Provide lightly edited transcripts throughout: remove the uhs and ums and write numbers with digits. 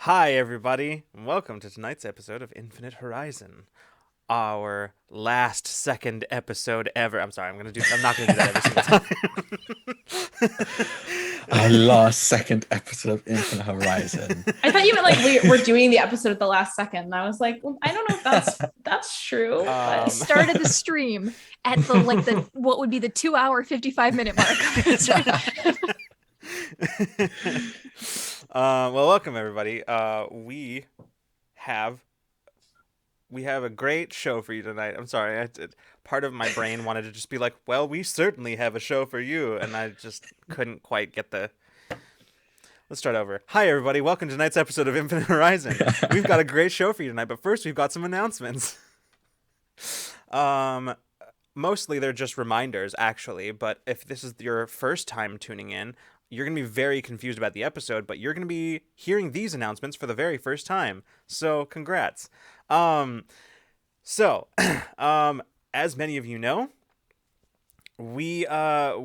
Hi, everybody, and welcome to tonight's episode of Infinite Horizon, our last second episode ever. I'm sorry, I'm not gonna do that every single Our time. last second episode of Infinite Horizon. I thought you meant like we're doing the episode at the last second. And I was like, well, I don't know if that's true, We but started the stream at the what would be the 2-hour 55-minute mark. Well, welcome everybody. Have we have a great show for you tonight. I'm sorry, part of my brain wanted to just be like, well, we certainly have a show for you, and I just couldn't quite get the. Let's start over. Hi, everybody. Welcome to tonight's episode of Infinite Horizon. We've got a great show for you tonight, but first we've got some announcements. Mostly they're just reminders, actually, but if this is your first time tuning in, you're going to be very confused about the episode, but you're going to be hearing these announcements for the very first time. So, congrats. Um, so, as many of you know, we are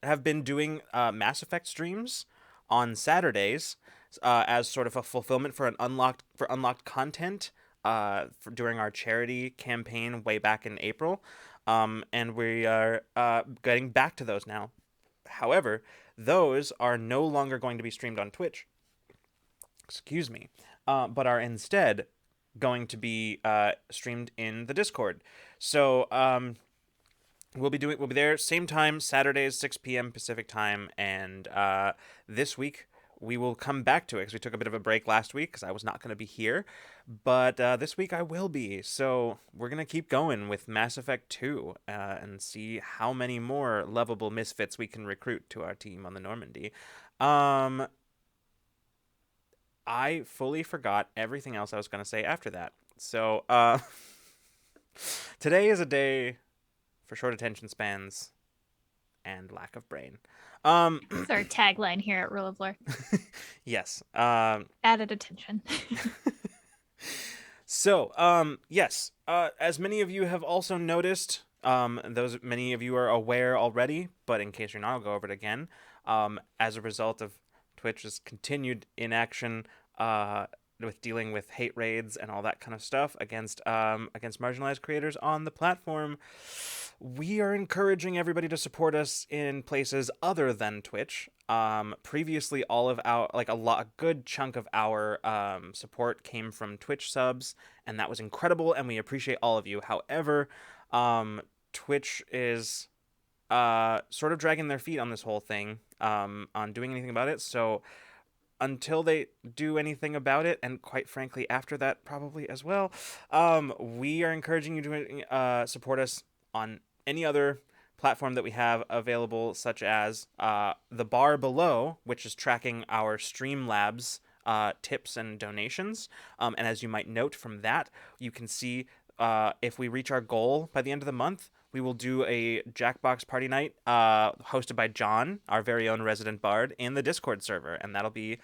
have been doing Mass Effect streams on Saturdays as sort of a fulfillment for unlocked content during our charity campaign way back in April, and we are getting back to those now. However, those are no longer going to be streamed on Twitch. Excuse me, but are instead going to be streamed in the Discord. So we'll be there same time, Saturdays 6 p.m. Pacific time, and this week we will come back to it because we took a bit of a break last week because I was not going to be here, but this week I will be. So we're gonna keep going with Mass Effect 2 and see how many more lovable misfits we can recruit to our team on the Normandy. Um, I fully forgot everything else I was gonna say after that. So today is a day for short attention spans and lack of brain. That's our tagline here at Rule of Lore. Yes. Added attention. So, yes. As many of you have also noticed, many of you are aware already, but in case you're not, I'll go over it again. As a result of Twitch's continued inaction, with dealing with hate raids and all that kind of stuff against marginalized creators on the platform, we are encouraging everybody to support us in places other than Twitch. Previously, all of our a good chunk of our support came from Twitch subs, and that was incredible, and we appreciate all of you. However, Twitch is sort of dragging their feet on this whole thing, on doing anything about it. So until they do anything about it, and quite frankly after that probably as well, we are encouraging you to support us on any other platform that we have available, such as the bar below, which is tracking our Streamlabs tips and donations. And as you might note from that, you can see if we reach our goal by the end of the month, we will do a Jackbox party night hosted by John, our very own resident bard, in the Discord server, and that'll be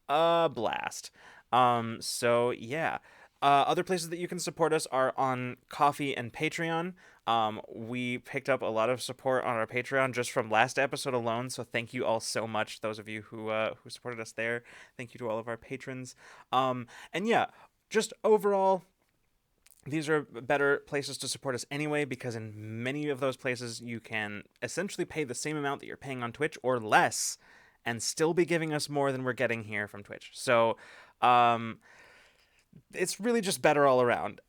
a blast. So yeah. Other places that you can support us are on Ko-fi and Patreon. We picked up a lot of support on our Patreon just from last episode alone, so thank you all so much, those of you who supported us there. Thank you to all of our patrons. And yeah, just overall, these are better places to support us anyway, because in many of those places you can essentially pay the same amount that you're paying on Twitch or less and still be giving us more than we're getting here from Twitch. So it's really just better all around.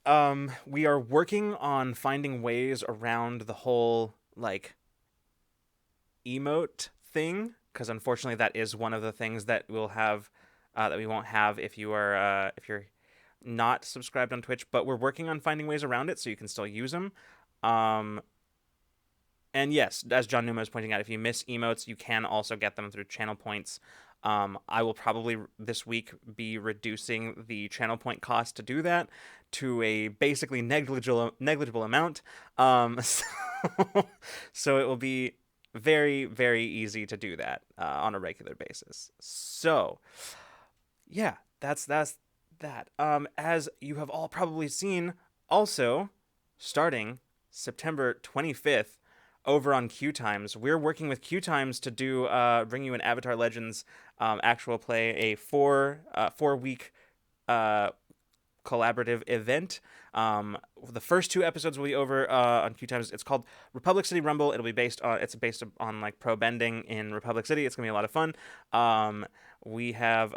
We are working on finding ways around the whole emote thing, because unfortunately that is one of the things that we'll have that we won't have if you're not subscribed on Twitch, but we're working on finding ways around it so you can still use them. And yes, as John Numa is pointing out, if you miss emotes, you can also get them through channel points. I will probably this week be reducing the channel point cost to do that to a basically negligible amount. So it will be very, very easy to do that on a regular basis. So yeah, that's that. As you have all probably seen, also starting September 25th, over on Q Times, we're working with Q Times to do bring you an Avatar Legends actual play, a 4-week collaborative event. The first 2 episodes will be over on Q Times. It's called Republic City Rumble. It'll be based on like pro bending in Republic City. It's gonna be a lot of fun. We have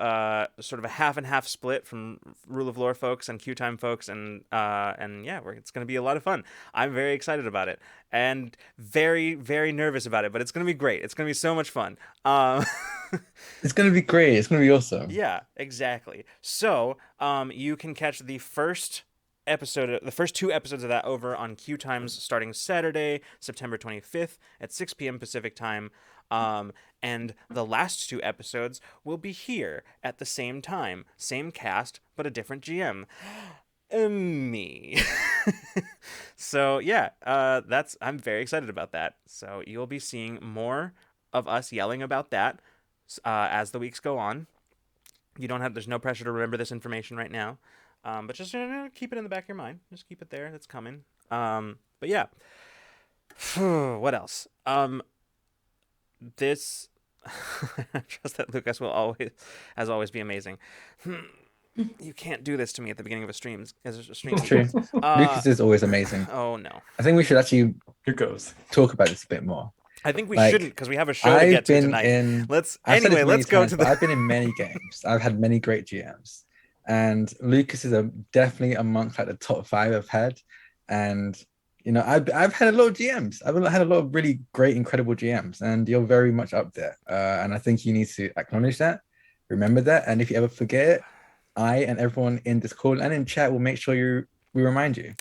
sort of a half and half split from Rule of Lore folks and Q Time folks, and yeah, it's gonna be a lot of fun. I'm very excited about it and very, very nervous about it, but it's gonna be great. It's gonna be so much fun. It's gonna be great. It's gonna be awesome. Yeah, exactly. So, you can catch the first 2 episodes of that over on Q Times starting Saturday, September 25th at 6 p.m. Pacific time. And the last 2 episodes will be here at the same time, same cast, but a different GM. Me. So yeah, I'm very excited about that. So you'll be seeing more of us yelling about that as the weeks go on. There's no pressure to remember this information right now. But just keep it in the back of your mind. Just keep it there. It's coming. But yeah. What else? This I trust that Lucas will always be amazing. You can't do this to me at the beginning of a stream. It's true. Lucas is always amazing. Oh no. I think we should actually Here goes. talk about this a bit more. I think we Like, shouldn't, because we have a show to get to tonight. I've said this many Let's go times, to but the. I've been in many games. I've had many great GMs, and Lucas is definitely amongst like the top 5 I've had. And I've had a lot of GMs. I've had a lot of really great, incredible GMs, and you're very much up there. And I think you need to acknowledge that, remember that, and if you ever forget it, I and everyone in this call and in chat will make sure we remind you.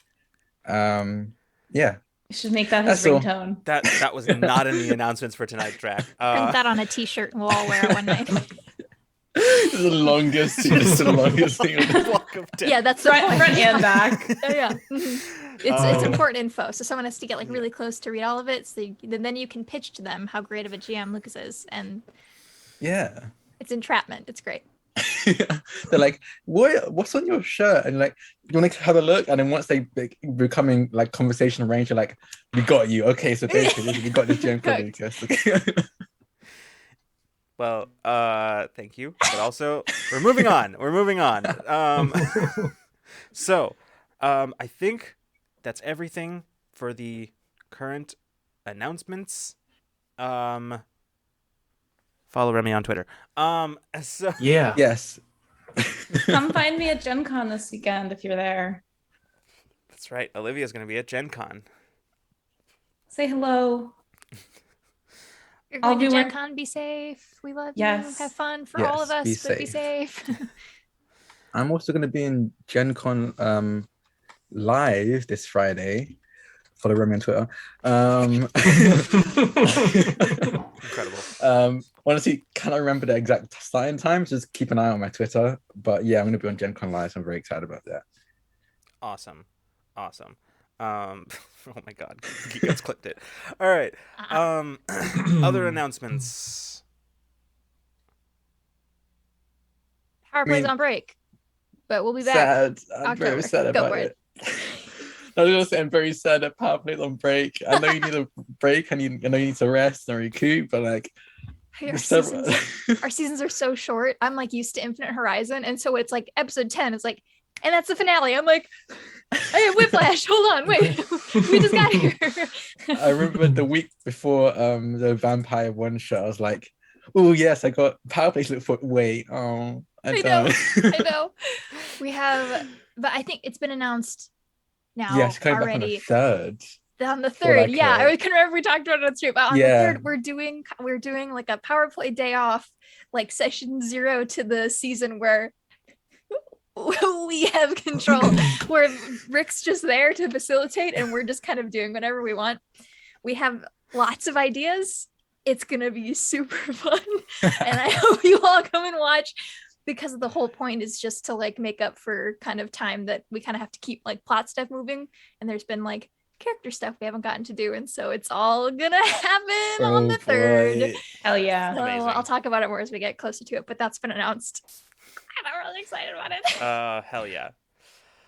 Yeah. You should make that his That's all. ringtone. That was not in the announcements for tonight, Drac. Print that on a T-shirt and we'll all wear it one night. This is the longest. This is the longest thing. Walk of death. Yeah, that's the point. Front and back. Yeah. It's important info. So someone has to get like really close to read all of it. So then you can pitch to them how great of a GM Lucas is, and Yeah. it's entrapment. It's great. They're like, what's on your shirt? And like, you want to have a look? And then once they becoming like conversation range, you're like, we got you. Okay, so basically, we got this GM for Lucas. Well, thank you, but also we're moving on. So, I think that's everything for the current announcements. Follow Remy on Twitter. So Yeah. Yes. Come find me at Gen Con this weekend if you're there. that's right. Olivia's gonna be at Gen Con. Say hello. You're I'll going to be Gen work- Con. Be safe. We love Yes. you. Have fun for all of Yes, us, be but be safe. I'm also going to be in Gen Con live this Friday. Follow Remy on Twitter. Incredible. Honestly, can't remember the exact starting time. Just keep an eye on my Twitter. But yeah, I'm going to be on Gen Con live. So I'm very excited about that. Awesome. Oh my God, Geekos clicked it. All right. Other announcements. Power Play's on break, but we'll be back. Sad. I'm October. very sad Go about for it. I was gonna say I'm very sad that Power Play's on break. I know you need a break. I know you need to rest and recoup, but like Our seasons are so short. I'm like used to Infinite Horizon, and so it's like episode 10. It's like, and that's the finale. I'm like, I have whiplash. Hold on, wait, we just got here. I remember the week before the Vampire one shot. I was like, oh yes, I got Power Play to look for. Wait, oh, I don't. I know. We have, but I think it's been announced now Yeah, she's coming back on the already. 3rd. On the For, 3rd, like, yeah, I can remember we talked about it on stream. But on Yeah. the 3rd, we're doing like a Power Play day off, like session 0 to the season where we have control, where Rick's just there to facilitate, and we're just kind of doing whatever we want. We have lots of ideas. It's gonna be super fun, and I hope you all come and watch, because the whole point is just to like make up for kind of time that we kind of have to keep like plot stuff moving, and there's been like character stuff we haven't gotten to do, and so it's all gonna happen on the 3rd. Hell yeah. So Amazing. I'll talk about it more as we get closer to it, but that's been announced. I'm really excited about it. Hell yeah.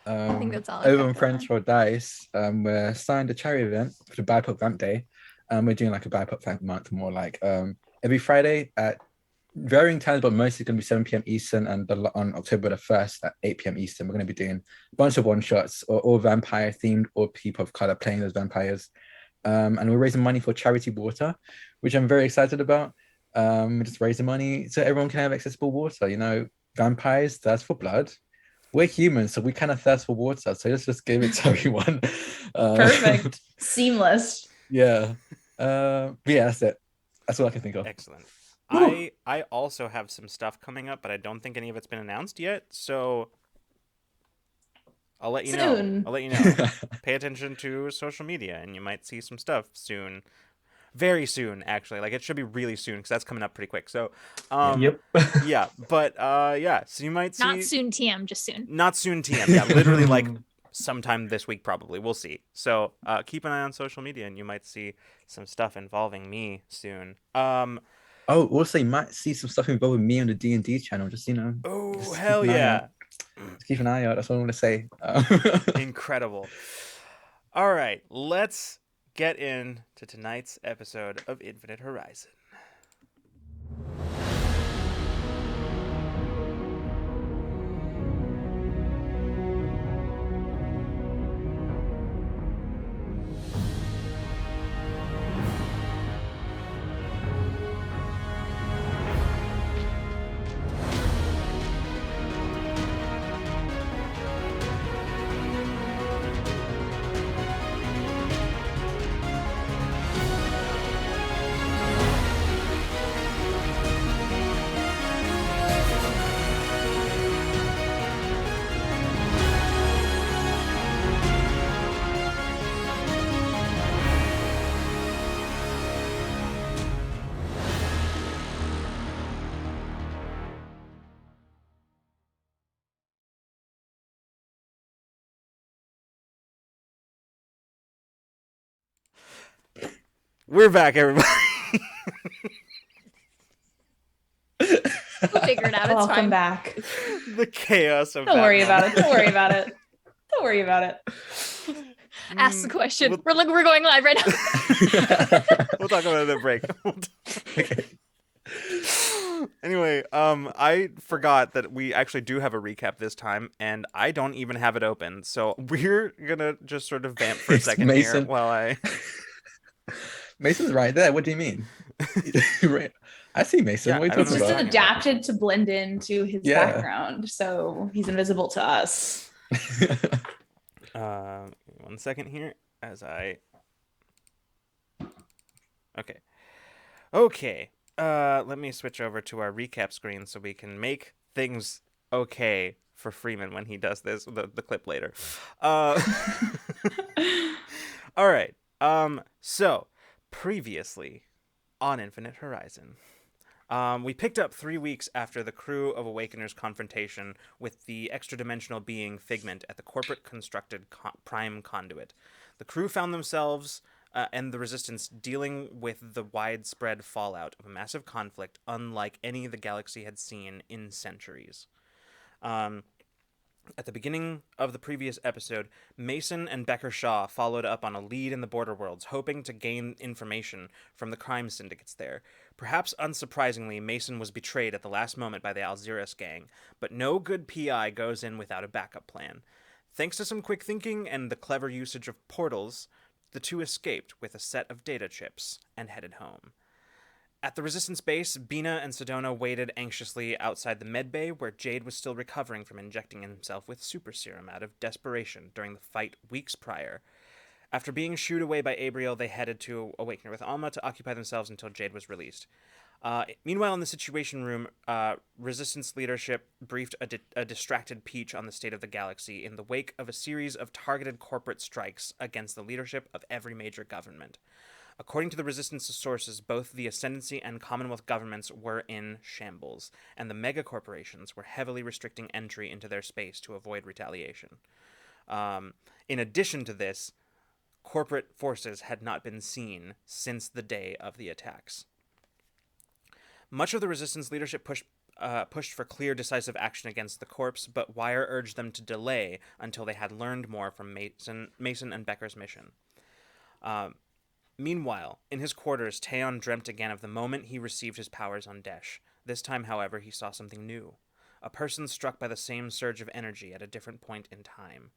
I think that's all. I've Over got on Friends for Dice, we're starting the charity event for the BIPOC Vamp Day. We're doing like a BIPOC Vamp month, more like every Friday at varying times, but mostly going to be 7 p.m. Eastern, and on October the 1st at 8 p.m. Eastern, we're going to be doing a bunch of one-shots, or vampire themed, or people of color playing those vampires. And we're raising money for charity water, which I'm very excited about. We're just raising money so everyone can have accessible water. You know, vampires thirst for blood. We're humans, so we kind of thirst for water. So let's just give it to everyone. Perfect. Seamless. Yeah. But yeah, that's it. That's all I can think of. Excellent. I also have some stuff coming up, but I don't think any of it's been announced yet. So I'll let you know. Soon. I'll let you know. Pay attention to social media, and you might see some stuff soon. Very soon, actually. Like, it should be really soon, because that's coming up pretty quick. So, Yep. yeah. But, yeah. So you might see... Not soon TM, just soon. Not soon TM. Yeah, literally, like, sometime this week, probably. We'll see. So, keep an eye on social media, and you might see some stuff involving me soon. Oh, also, you might see some stuff involved with me on the D&D channel. Just, you know. Oh, just hell keep an eye yeah. out. Just keep an eye out. That's what I want to say. Incredible. All right, let's get into tonight's episode of Infinite Horizon. We're back, everybody. We'll figure it out. It's Welcome fine. back. The chaos of Don't that worry about moment. it. Don't worry about it. Don't worry about it. Ask the question. We'll- We're going live right now. We'll talk about it at a break. Okay. Anyway, I forgot that we actually do have a recap this time, and I don't even have it open. So we're gonna just sort of vamp for a It's second here Mason. while I... Mason's right there. What do you mean? Right. I see Mason. Yeah, What are I you don't It's know talking just what about? you're talking adapted to blend into his Yeah. background, so he's invisible to us. 1 second here as I... Okay. Let me switch over to our recap screen so we can make things okay for Freeman when he does this, the clip later. All right. So, previously on Infinite Horizon, we picked up 3 weeks after the crew of Awakener's confrontation with the extra-dimensional being Figment at the corporate-constructed Prime Conduit. The crew found themselves and the Resistance dealing with the widespread fallout of a massive conflict unlike any the galaxy had seen in centuries. At the beginning of the previous episode, Mason and Becker Shaw followed up on a lead in the Border Worlds, hoping to gain information from the crime syndicates there. Perhaps unsurprisingly, Mason was betrayed at the last moment by the Alzirus gang, but no good PI goes in without a backup plan. Thanks to some quick thinking and the clever usage of portals, the two escaped with a set of data chips and headed home. At the Resistance base, Bina and Sedona waited anxiously outside the medbay where Jade was still recovering from injecting himself with super serum out of desperation during the fight weeks prior. After being shooed away by Abriel, they headed to Awakener with Alma to occupy themselves until Jade was released. Meanwhile, in the Situation Room, Resistance leadership briefed a distracted Peach on the state of the galaxy in the wake of a series of targeted corporate strikes against the leadership of every major government. According to the Resistance sources, both the Ascendancy and Commonwealth governments were in shambles, and the megacorporations were heavily restricting entry into their space to avoid retaliation. In addition to this, corporate forces had not been seen since the day of the attacks. Much of the Resistance leadership pushed for clear, decisive action against the corps, but Wire urged them to delay until they had learned more from Mason and Becker's mission. Meanwhile, in his quarters, Teon dreamt again of the moment he received his powers on Desh. This time, however, he saw something new. A person struck by the same surge of energy at a different point in time.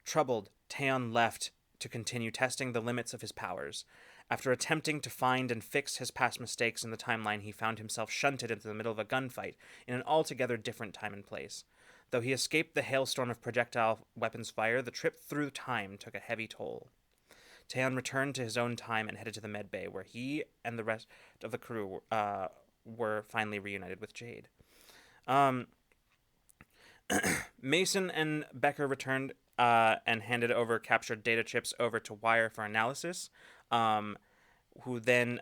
Troubled, Taeon left to continue testing the limits of his powers. After attempting to find and fix his past mistakes in the timeline, he found himself shunted into the middle of a gunfight in an altogether different time and place. Though he escaped the hailstorm of projectile weapons fire, the trip through time took a heavy toll. Taeon returned to his own time and headed to the med bay, where he and the rest of the crew were finally reunited with Jade. Mason and Becker returned and handed over captured data chips over to Wire for analysis, who then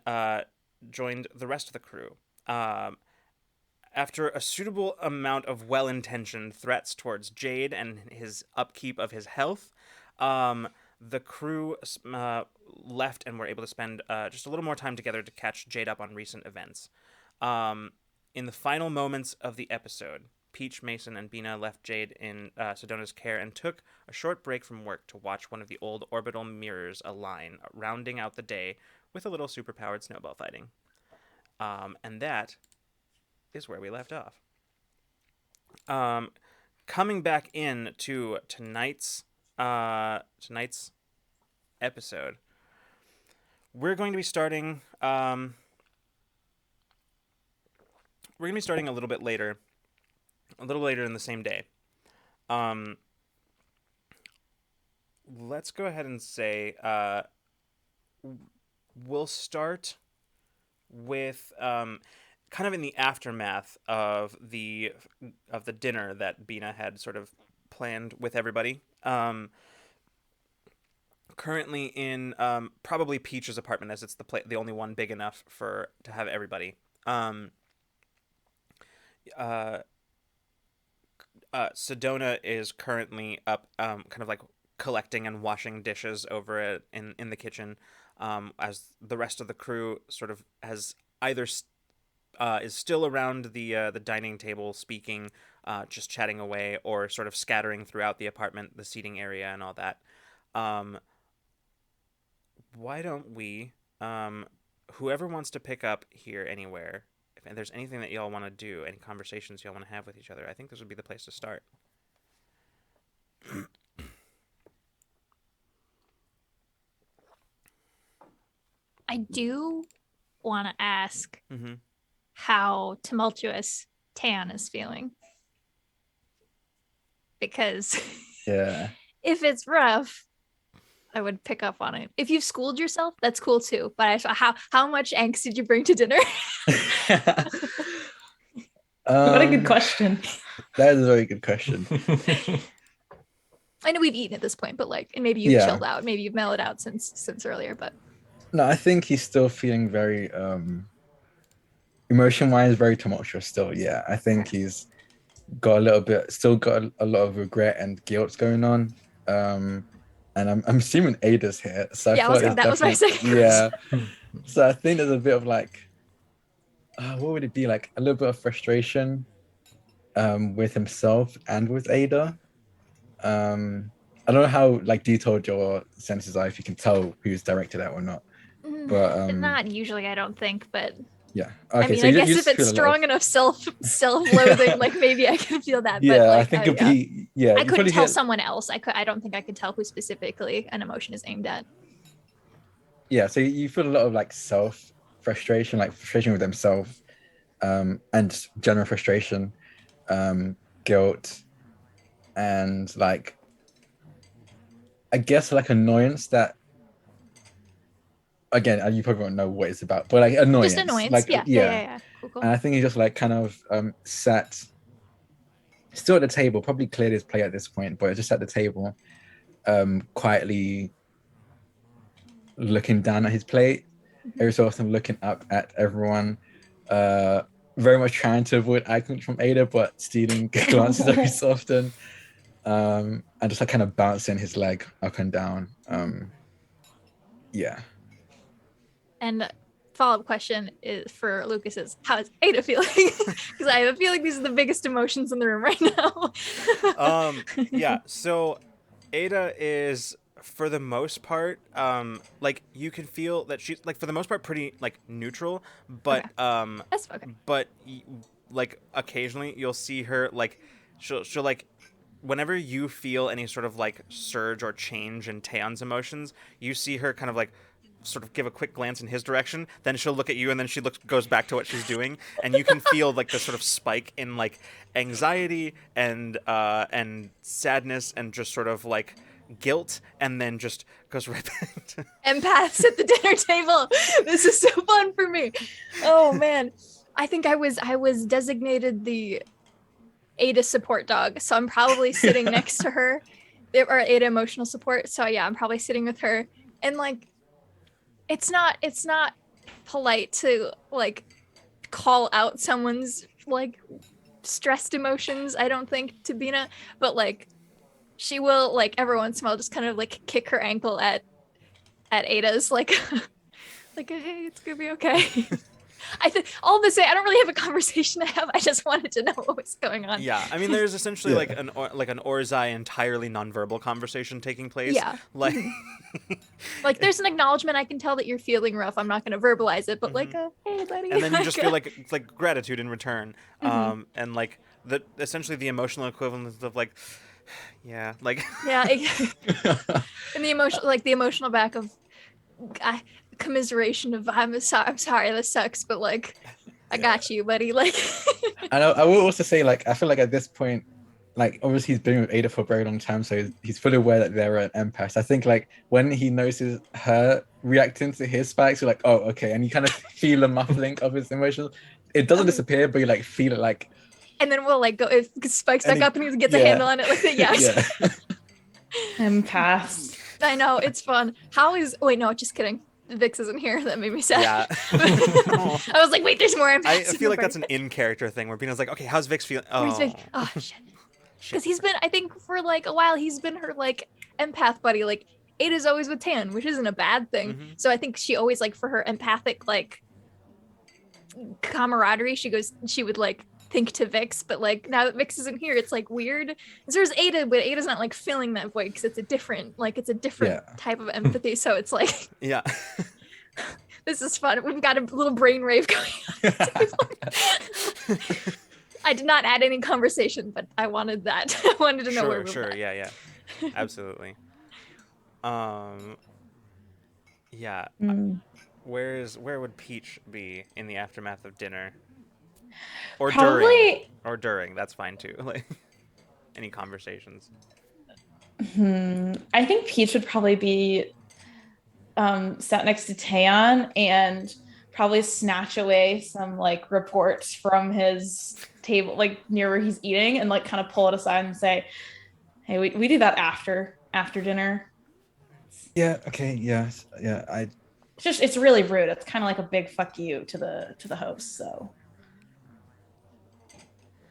joined the rest of the crew. After a suitable amount of well-intentioned threats towards Jade and his upkeep of his health, the crew left and were able to spend just a little more time together to catch Jade up on recent events. In the final moments of the episode, Peach, Mason, and Bina left Jade in Sedona's care and took a short break from work to watch one of the old orbital mirrors align, rounding out the day with a little superpowered snowball fighting. And that is where we left off. Coming back in to tonight's episode, we're going to be starting a little bit later in the same day. Let's go ahead and say we'll start with kind of in the aftermath of the dinner that Bina had sort of planned with everybody. Currently in probably Peach's apartment, as it's the only one big enough to have everybody. Sedona is currently up, kind of like collecting and washing dishes over in the kitchen, as the rest of the crew sort of has either is still around the dining table speaking, just chatting away, or sort of scattering throughout the apartment, the seating area, and all that. Why don't we, whoever wants to pick up here anywhere, if there's anything that y'all want to do, any conversations y'all want to have with each other, I think this would be the place to start. I do want to ask how tumultuous Tan is feeling. Because Yeah. if it's rough, I would pick up on it. If you've schooled yourself, that's cool too. But how much angst did you bring to dinner? What a good question. That is a very good question. I know we've eaten at this point, but and maybe you've chilled out. Maybe you've mellowed out since earlier, but No, I think he's still feeling very emotion-wise, very tumultuous still. Yeah, I think he's got a lot of regret and guilt going on. And I'm assuming Aydah's here. So yeah, that was my second question. Yeah. So I think there's a bit of what would it be, a little bit of frustration with himself and with Aydah. I don't know how detailed your senses are, if you can tell who's directed at or not. But not usually, I don't think, but yeah. Okay, I mean, so I guess if it's strong enough self-loathing, maybe I can feel that. Yeah, but I think it'd be I couldn't tell someone else. I don't think I could tell who specifically an emotion is aimed at. Yeah, so you feel a lot of self frustration, frustration with himself, and general frustration, guilt, and I guess annoyance that, again, you probably won't know what it's about, but annoyance. Just annoyance. Yeah. Cool. And I think he just kind of sat still at the table, probably cleared his plate at this point, but just at the table, quietly looking down at his plate, every so often looking up at everyone, very much trying to avoid eye contact from Aydah, but stealing glances every so often, and just kind of bouncing his leg up and down. Yeah. And follow-up question is for Lucas is, how is Aydah feeling? Because I have a feeling these are the biggest emotions in the room right now. Yeah, so Aydah is for the most part, like you can feel that she's like for the most part pretty like neutral, but That's okay. like occasionally you'll see her like she'll like whenever you feel any sort of like surge or change in Taeyeon's emotions, you see her kind of like sort of give a quick glance in his direction, then she'll look at you, and then she goes back to what she's doing, and you can feel like this sort of spike in like anxiety and sadness and just sort of like guilt, and then just goes right back to Empaths at the dinner table. This is so fun for me. Oh man. I think I was designated the Aydah support dog. So I'm probably sitting next to her. Or Aydah emotional support. So yeah, I'm probably sitting with her. And like it's not polite to like call out someone's like stressed emotions, I don't think, to Bina, but like she will like every once in a while just kind of like kick her ankle at Ada's like like hey, it's gonna be okay. I think all to say I don't really have a conversation to have. I just wanted to know what was going on. Yeah, I mean, there's essentially Yeah. like an Orzai entirely nonverbal conversation taking place. Yeah. Like Like there's an acknowledgement. I can tell that you're feeling rough. I'm not going to verbalize it, but like, hey, buddy. and then you just feel like gratitude in return, Mhm. and like the essentially the emotional equivalent of like, yeah, like Yeah. And the emotional back of commiseration of I'm sorry, this sucks, but like I got you, buddy. Like And I will also say, like, I feel like at this point, like, obviously he's been with Aydah for a very long time, so he's fully aware that they're an empath. I think, like, when he notices her reacting to his spikes, you're like, oh, okay. And you kind of feel a muffling of his emotions. It doesn't disappear, but you, like, feel it, like... and then we'll, like, go... If it spikes back up and he gets a yeah. handle on it, like, yes. Yeah. Empaths. I know, it's fun. How is... Wait, no, just kidding. Vix isn't here. That made me sad. yeah. I was like, wait, there's more empaths. I feel like that's an in-character thing where Bina's like, okay, how's Vix feeling? Where's Vix? Oh, shit. Because he's been, I think, for like a while, he's been her like empath buddy. Like Ada's always with Tan, which isn't a bad thing. Mhm. So I think she always like for her empathic like camaraderie, she would like think to Vix. But like now that Vix isn't here, it's like weird. And so there's Aydah, but Ada's not like feeling that way because it's a different Yeah. type of empathy. So it's like Yeah. this is fun. We've got a little brain rave going on. I did not add any conversation, but I wanted that. I wanted to know where we were at. Yeah. Absolutely. Yeah. Where would Peach be in the aftermath of dinner? Or Probably. during, that's fine too. Like any conversations. I think Peach would probably be sat next to Taeyeon and probably snatch away some like reports from his table, like near where he's eating, and like kind of pull it aside and say, hey, we do that after dinner. Yeah, okay, yeah. It's really rude. It's kind of like a big fuck you to the host. So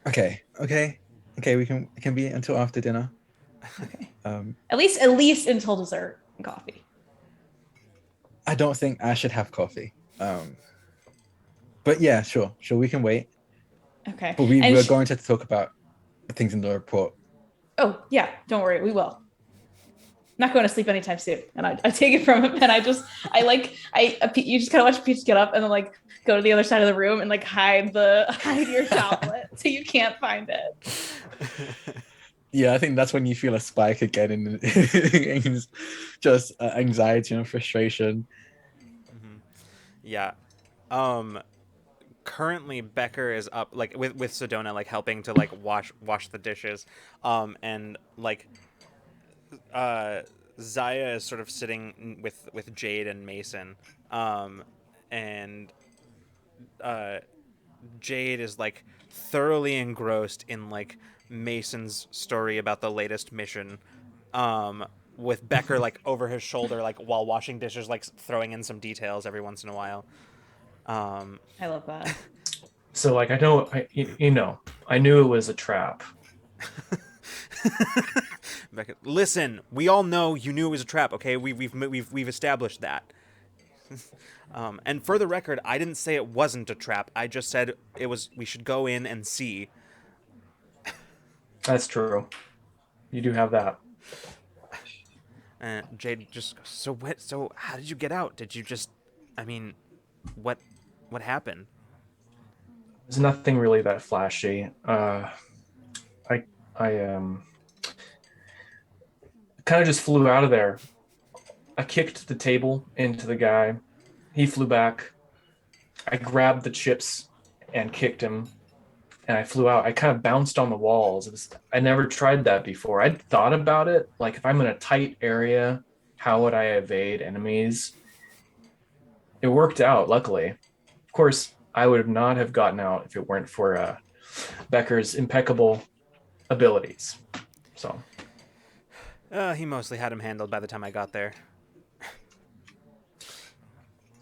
Okay, we can be until after dinner. okay. Um, At least until dessert and coffee. I don't think I should have coffee. But yeah, sure, we can wait. Okay. But we're going to talk about the things in the report. Oh yeah, don't worry, we will. Not going to sleep anytime soon. And I take it from him, and you just kind of watch Peach get up and then like go to the other side of the room and like hide your tablet so you can't find it. Yeah, I think that's when you feel a spike again in just anxiety and frustration. Yeah. Currently Becker is up like with Sedona like helping to like wash the dishes. And like Zaya is sort of sitting with Jade and Mason. And Jade is like thoroughly engrossed in like Mason's story about the latest mission. With Becker like over his shoulder, like while washing dishes, like throwing in some details every once in a while. I love that. So like I knew it was a trap. Becker, listen, we all know you knew it was a trap. Okay, we've established that. And for the record, I didn't say it wasn't a trap. I just said it was. We should go in and see. That's true. You do have that. And Jade just goes, so how did you get out? Did you just, I mean, what happened? There's nothing really that flashy. I I kind of just flew out of there. I kicked the table into the guy. He flew back. I grabbed the chips and kicked him, and I flew out. I kind of bounced on the walls. I never tried that before. I'd thought about it. Like, if I'm in a tight area, how would I evade enemies? It worked out, luckily. Of course, I would not have gotten out if it weren't for Becker's impeccable abilities. So, He mostly had him handled by the time I got there.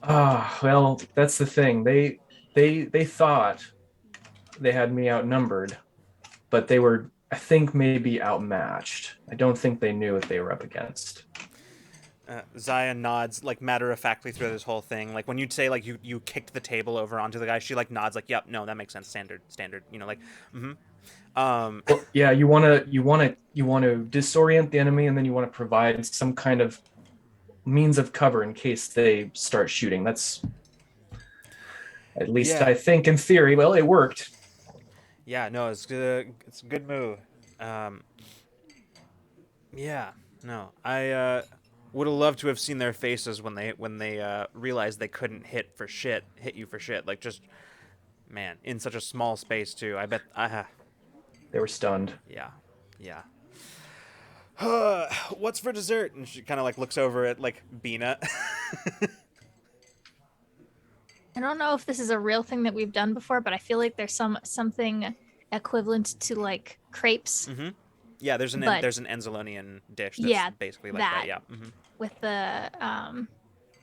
well, that's the thing. They thought they had me outnumbered, but they were, I think, maybe outmatched. I don't think they knew what they were up against. Zaya nods like matter-of-factly through this whole thing. Like when you'd say like you kicked the table over onto the guy, she like nods like, "Yep, no, that makes sense. Standard." You know, like, mm-hmm. Well, yeah, you want to disorient the enemy, and then you want to provide some kind of means of cover in case they start shooting. That's at least Yeah. I think in theory. Well, it worked. Yeah, no, it's good. It's a good move. Yeah, no, I would have loved to have seen their faces when they realized they couldn't hit you for shit. Like just, man, in such a small space too. I bet. They were stunned. Yeah, yeah. What's for dessert? And she kind of like looks over at like Bina. I don't know if this is a real thing that we've done before, but I feel like there's something equivalent to like crepes Mm-hmm. Yeah, there's an But- Enzalonian dish that's Yeah, basically like that. that. Yeah. Mm-hmm. with the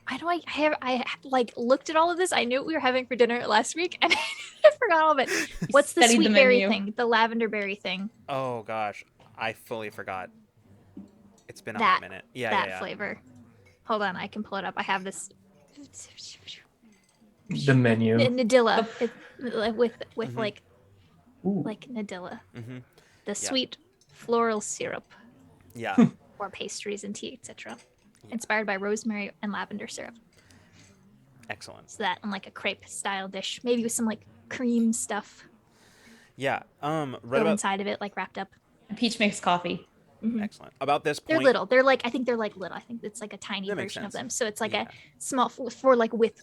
I like looked at all of this. I knew what we were having for dinner last week, and I forgot all of it. What's the studied the sweet berry menu. thing? The lavender berry thing. Oh gosh, I fully forgot. It's been a That- hot minute. Yeah, that yeah. flavor. Hold on, I can pull it up. I have this The menu. Nadilla with Mhm. Ooh. like Nadilla, Mm-hmm. the sweet floral syrup Yeah. or pastries and tea, etc. Yeah. Inspired by rosemary and lavender syrup. Excellent. So that and like a crepe style dish, maybe with some like cream stuff Yeah. Right go about inside of it, like wrapped up. And Peach makes coffee. Mhm. excellent. About this point. They're little. They're like I think they're like little. I think it's like a tiny That makes version of sense. them. So it's like Yeah. a small for with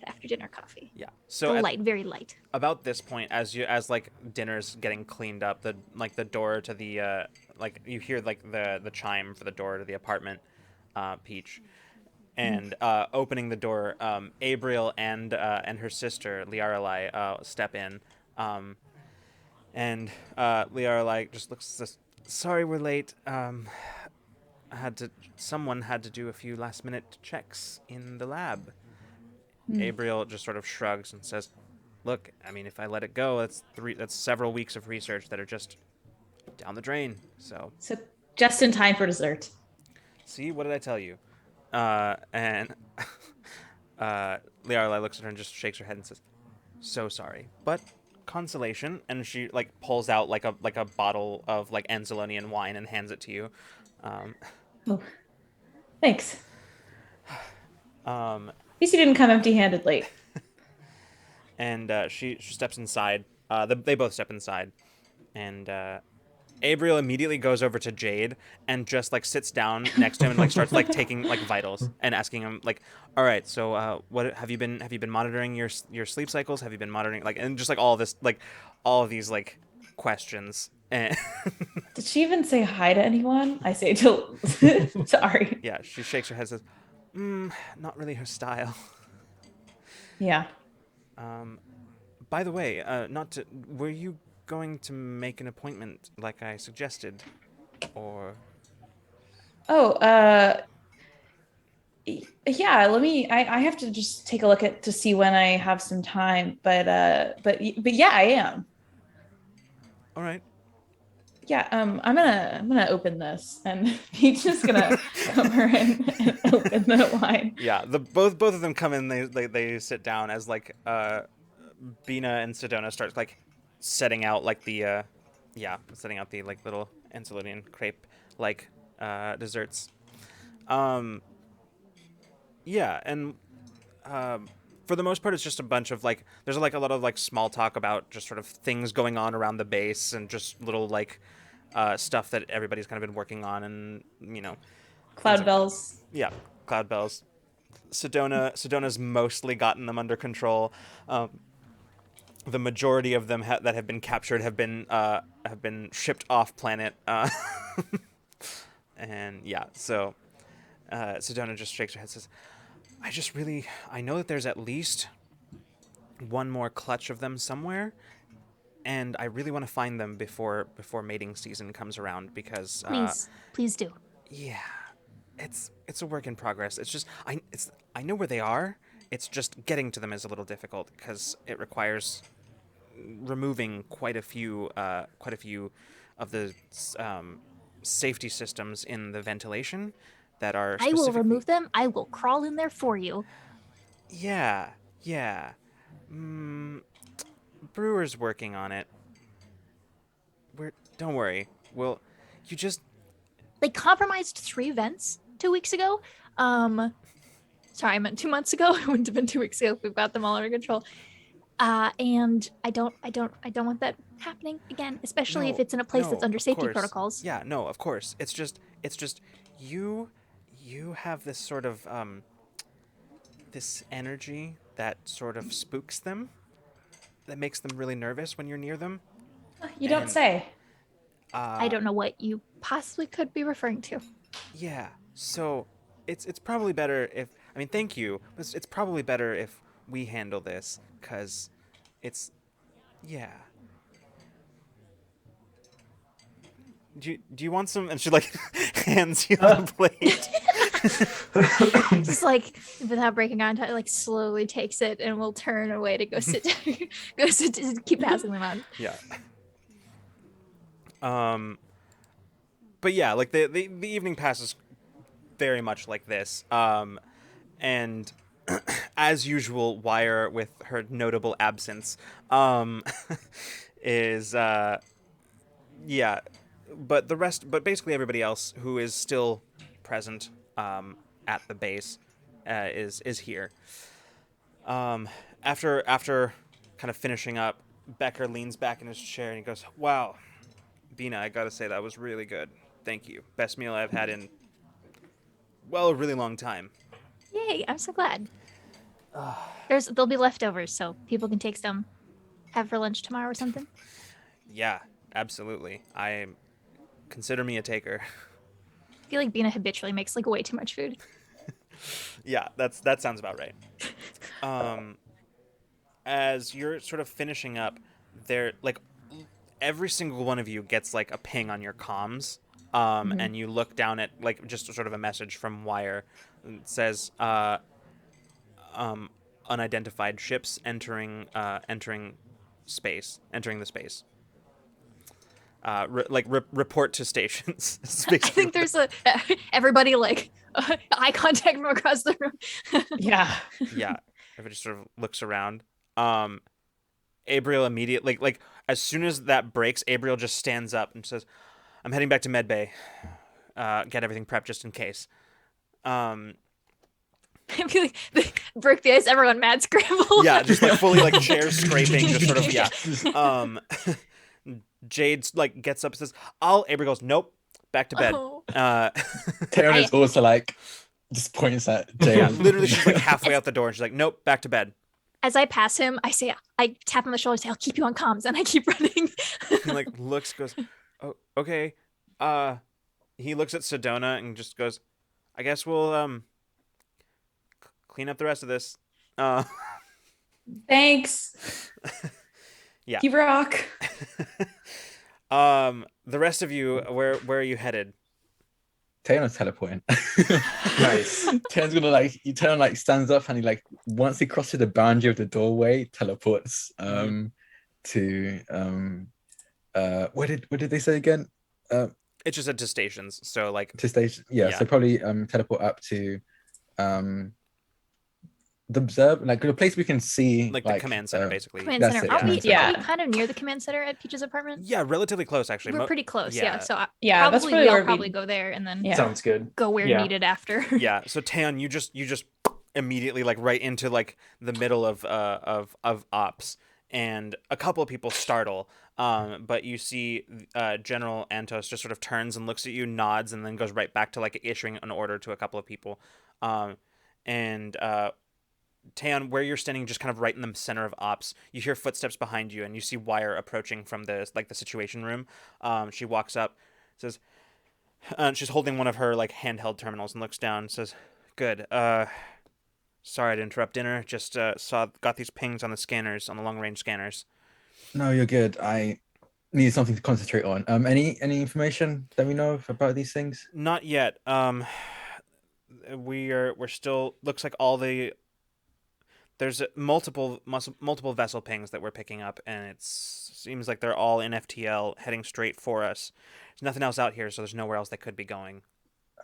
after dinner coffee. Yeah. So Light, very light. about this point, as like dinner's getting cleaned up, the door to the like you hear like the chime for the door to the apartment, Peach, and opening the door, Abriel and her sister Liaralai step in, and Liaralai just looks this. Sorry, we're late. Someone had to do a few last minute checks in the lab. Abriel just sort of shrugs and says, "Look, I mean, if I let it go, that's several weeks of research that are just down the drain. So, So just in time for dessert. see, what did I tell you?" And Liarla looks at her and just shakes her head and says, "So sorry, but consolation." And she like pulls out like a bottle of like Enzalonian wine and hands it to you. Oh, thanks. Um, At least you didn't come empty-handed late. and she steps inside. They both step inside, and Abriel immediately goes over to Jade and just like sits down next to him and like starts like taking like vitals and asking him like, "All right, so what have you been monitoring your sleep cycles? Have you been monitoring like and just like all this like all of these like questions?" And Did she even say hi to anyone? I say to sorry. yeah, she shakes her head and says, "Not really her style." Yeah. By the way, were you going to make an appointment like I suggested, or? Oh, yeah, I have to just take a look to see when I have some time, but yeah, I am. All right. Yeah, I'm gonna open this, and Peach is gonna come over and open the wine. Yeah, both of them come in. They sit down as like Bina and Sedona start like setting out like the setting out the like little Enzalonian crepe like desserts. Yeah, and for the most part, it's just a bunch of like there's like a lot of like small talk about just sort of things going on around the base and just little like stuff that everybody's kind of been working on, and things Cloud like that. bells. Yeah, cloud bells. Sedona's mostly gotten them under control. The majority of them that have been captured have been shipped off planet. And yeah, so Sedona just shakes her head and says, I know that there's at least one more clutch of them somewhere, and I really want to find them before mating season comes around because Please do. yeah, it's a work in progress. It's just I know where they are. It's just getting to them is a little difficult because it requires removing quite a few of the safety systems in the ventilation that are I will specifically. remove them. I will crawl in there for you. Yeah, yeah. Brewer's working on it. Don't worry. Well, you just They compromised 3 vents 2 weeks ago. Sorry, I meant 2 months ago. It wouldn't have been 2 weeks ago if we've got them all under control. And I don't want that happening again, especially if it's in a place that's under of safety course. protocols. Yeah, no, of course. It's just you have this sort of this energy that sort of spooks them, that makes them really nervous when you're near them. You don't And, say. I don't know what you possibly could be referring to. Yeah. So it's probably better if thank you. But it's probably better if we handle this cuz it's yeah. Do you want some? And she like hands you the plate. Just like without breaking contact, like slowly takes it and will turn away to go sit down. Keep passing them on. Yeah. But yeah, like the evening passes very much like this. And as usual, Wire with her notable absence, is yeah, but basically everybody else who is still present at the base is here. After kind of finishing up, Becker leans back in his chair and he goes, "Wow, Bina, I gotta say that was really good. Thank you. Best meal I've had in a really long time." Yay! I'm so glad. There'll be leftovers, so people can take some, have for lunch tomorrow or something. Yeah, absolutely. Consider me a taker. I feel like Bina habitually makes like way too much food. Yeah, that sounds about right. As you're sort of finishing up, there like every single one of you gets like a ping on your comms, and you look down at like just sort of a message from Wire. It says, unidentified ships entering space, entering the space. Report to stations. I think there's everybody like eye contact from across the room. Yeah. Yeah, everybody sort of looks around. Abriel immediately, like as soon as that breaks, Abriel just stands up and says, "I'm heading back to medbay. Get everything prepped just in case." I feel like break the ice, everyone mad scramble. Yeah, just like fully like chairs scraping, just sort of yeah. Jade like gets up and says, Abriel goes, "Nope, back to bed." Oh. Taryn is also like just points at Jade. Yeah, literally she's like halfway out the door and she's like, "Nope, back to bed." As I pass him, I tap on the shoulder and say, "I'll keep you on comms," and I keep running. He like looks, goes, "Oh, okay." He looks at Sedona and just goes, "I guess we'll clean up the rest of this." Thanks. Yeah. You rock. The rest of you, where are you headed? Taylor's teleporting. Nice. Taylor's gonna Taylor like stands up and he like once he crosses the boundary of the doorway, teleports to what did they say again? It's just to stations, so like To station. Yeah, Yeah. so probably teleport up to the observe, like the place we can see, Like the command center, basically. Command That's center. it, Are command we, center. are we Yeah. kind of near the command center at Peach's apartment? Yeah, relatively close actually. We're pretty close. yeah. Yeah. So Yeah, that's probably really we all where probably we. go there and then Yeah. Sounds good. go where Yeah. needed after. Yeah. So Taeyeon, you just immediately like right into like the middle of ops, and a couple of people startle. But you see General Antos just sort of turns and looks at you, nods, and then goes right back to like issuing an order to a couple of people. And Taeyeon, where you're standing, just kind of right in the center of ops, you hear footsteps behind you, and you see Wire approaching from the situation room. She walks up, says, she's holding one of her like handheld terminals, and looks down, and says, "Good. Sorry to interrupt dinner. Just got these pings on the scanners, on the long range scanners." No, you're good. I need something to concentrate on. Any information that we know of about these things? Not yet. We're still, looks like there's multiple vessel pings that we're picking up, and it seems like they're all in FTL heading straight for us. There's nothing else out here, so there's nowhere else they could be going.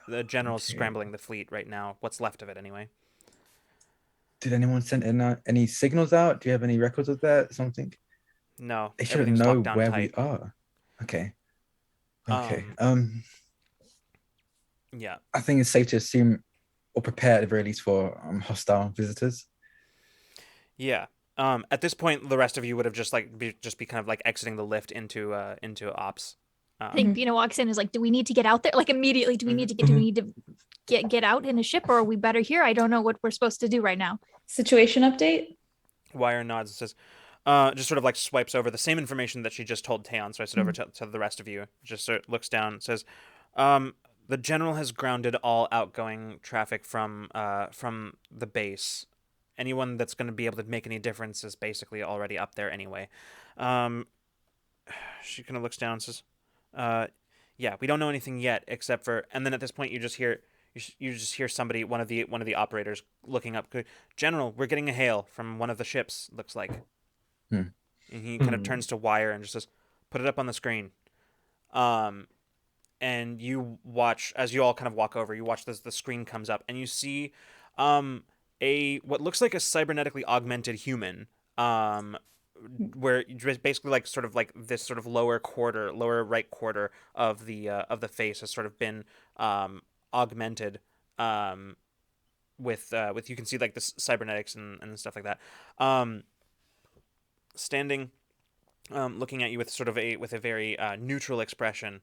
The general's Okay. scrambling the fleet right now. What's left of it, anyway. Did anyone send in any signals out? Do you have any records of that? Something? No, They should everything's know locked down where tight. we are. Okay. Okay. Yeah. I think it's safe to assume or prepare at the very least for hostile visitors. Yeah. At this point, the rest of you would have just be kind of like exiting the lift into ops. I think Bina walks in and is like, do we need to get out there? Like immediately, do we need to get out in a ship, or are we better here? I don't know what we're supposed to do right now. Situation update. Wire nods and says, just sort of like swipes over the same information that she just told Taeyeon, swipes it over to the rest of you. Just sort of looks down and says, the general has grounded all outgoing traffic from the base. Anyone that's going to be able to make any difference is basically already up there anyway. She kind of looks down and says, yeah, we don't know anything yet except for, and then at this point you just hear somebody, one of the operators looking up, "General, we're getting a hail from one of the ships, looks like." And he kind of turns to Wire and just says, "Put it up on the screen." And you watch, as you all kind of walk over, you watch the screen comes up, and you see what looks like a cybernetically augmented human, where basically like sort of like this sort of lower right quarter of the face has sort of been augmented with you can see like the cybernetics and stuff like that, standing, looking at you with a very neutral expression,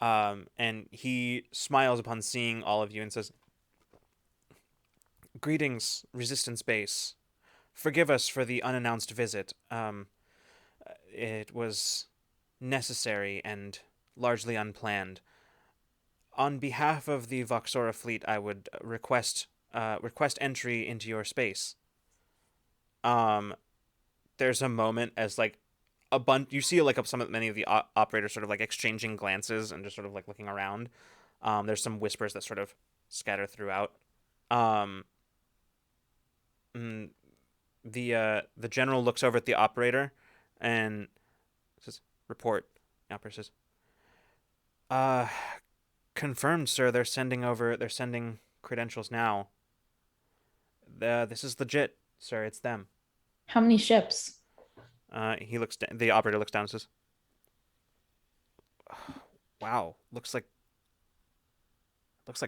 and he smiles upon seeing all of you and says, "Greetings, Resistance Base. Forgive us for the unannounced visit. It was necessary and largely unplanned. On behalf of the Voxora fleet, I would request entry into your space." There's a moment as like you see like many of the operators sort of like exchanging glances and just sort of like looking around. There's some whispers that sort of scatter throughout. The general looks over at the operator and says, "Report." The operator says, "Confirmed, sir. They're sending credentials now. This is legit, sir. It's them." How many ships? The operator looks down and says, "Wow, looks like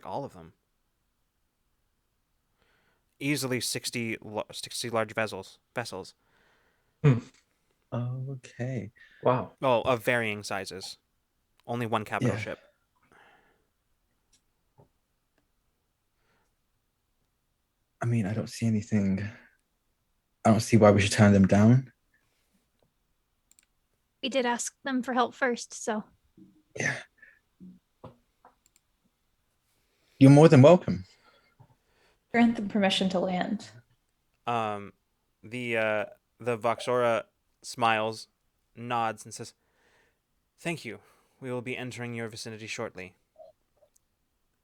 all of them. Easily 60 large vessels. Oh, okay. Wow. Well, of varying sizes. Only one capital Yeah. ship." I mean, I don't see anything. I don't see why we should turn them down. We did ask them for help first, so Yeah. You're more than welcome. Grant them permission to land. The Voxora smiles, nods, and says, "Thank you. We will be entering your vicinity shortly."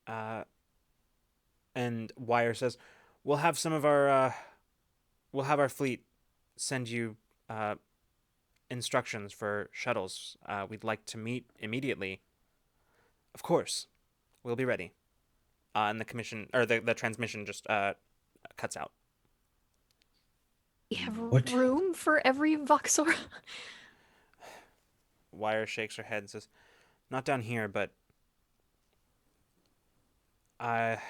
And Wire says, "We'll have our fleet send you instructions for shuttles. We'd like to meet immediately." "Of course, we'll be ready." And the transmission just cuts out. We have What? room for every Voxora. Wire shakes her head and says, "Not down here, but I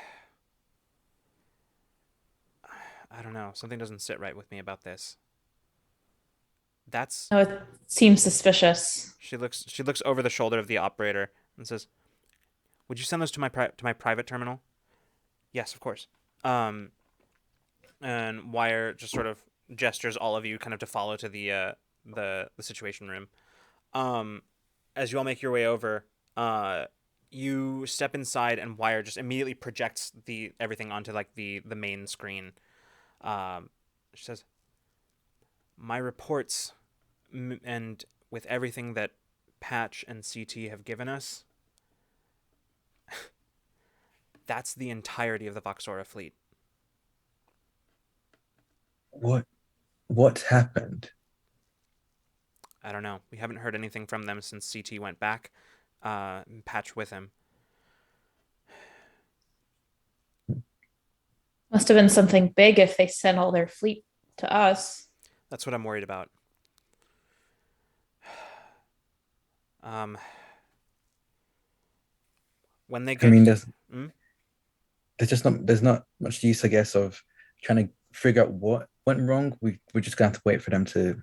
I don't know. Something doesn't sit right with me about this." That's Oh, it seems suspicious. she looks over the shoulder of the operator and says, "Would you send those to my private terminal?" "Yes, of course." Um and Wire just sort of gestures all of you kind of to follow to the situation room. Um as you all make your way over, you step inside and Wire just immediately projects the everything onto like the main screen. She says, "My reports and with everything that Patch and CT have given us, that's the entirety of the Voxora fleet." What happened? I don't know. We haven't heard anything from them since CT went back. Patch with him. Must have been something big if they sent all their fleet to us. That's what I'm worried about. Um, when they I get, mean, hmm? there's not much use, I guess, of trying to figure out what went wrong. We're just gonna have to wait for them to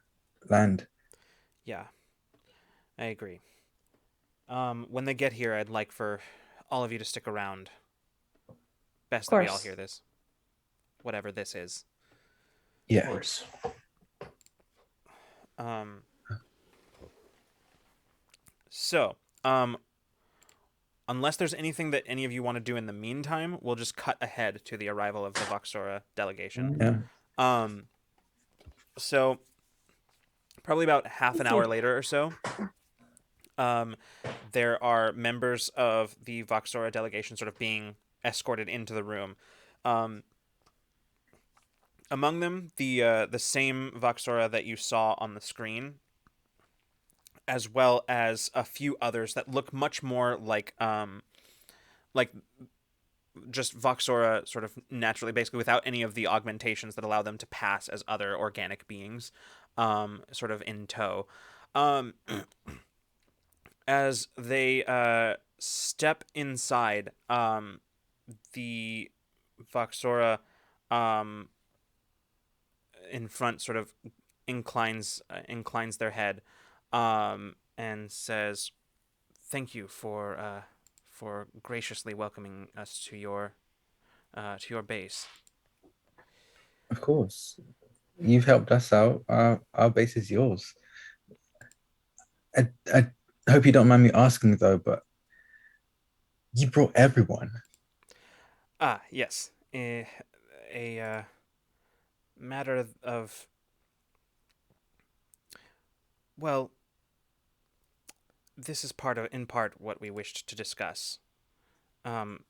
land. Yeah, I agree. When they get here, I'd like for all of you to stick around. Of Best that we all course. hear this, whatever this is. Of Yeah. course. Um, so, um, unless there's anything that any of you want to do in the meantime, we'll just cut ahead to the arrival of the Voxora delegation. Yeah. Um, so probably about half an hour later or so, um, there are members of the Voxora delegation sort of being escorted into the room. Um, among them, the same Voxora that you saw on the screen, as well as a few others that look much more like just Voxora sort of naturally, basically without any of the augmentations that allow them to pass as other organic beings, sort of in tow. Um, as they step inside, the Voxora um, in front sort of inclines their head, and says, "Thank you for graciously welcoming us to your base." Of course. You've helped us out. Our base is yours. I hope you don't mind me asking though, but you brought everyone. Ah, yes. A matter of, well, this is in part what we wished to discuss. Um,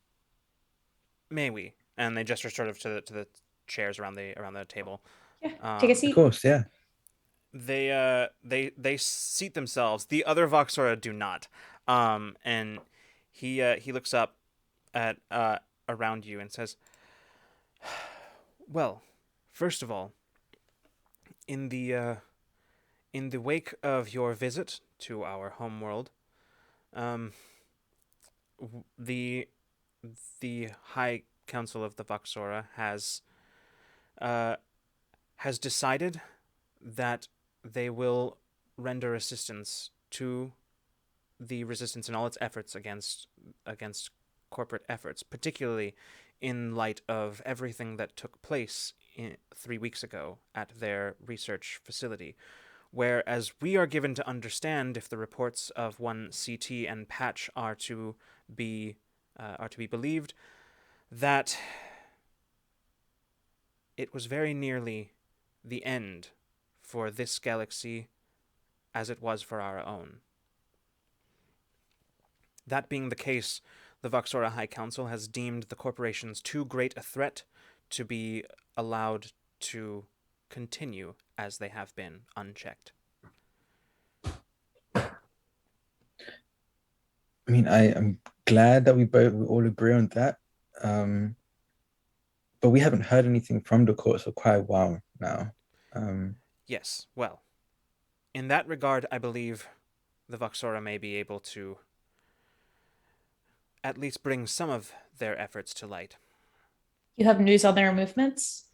may we? And they gesture sort of to the chairs around the table. Yeah, take a Um, Of seat. course, yeah. they seat themselves. The other Voxora do not. And he looks up at around you and says, "Well, first of all, in the wake of your visit to our homeworld, um, the High Council of the Voxora uh, has decided that they will render assistance to the resistance in all its efforts against corporate efforts, particularly in light of everything that took place 3 weeks ago at their research facility. Whereas we are given to understand, if the reports of one CT and Patch are to be believed, that it was very nearly the end for this galaxy as it was for our own. That being the case, the Voxora High Council has deemed the corporations too great a threat to be allowed to continue as they have been, unchecked." I mean, I am glad that we all agree on that. Um, but we haven't heard anything from the courts for quite a while now. Yes, well, in that regard, I believe the Voxora may be able to at least bring some of their efforts to light. You have news on their movements?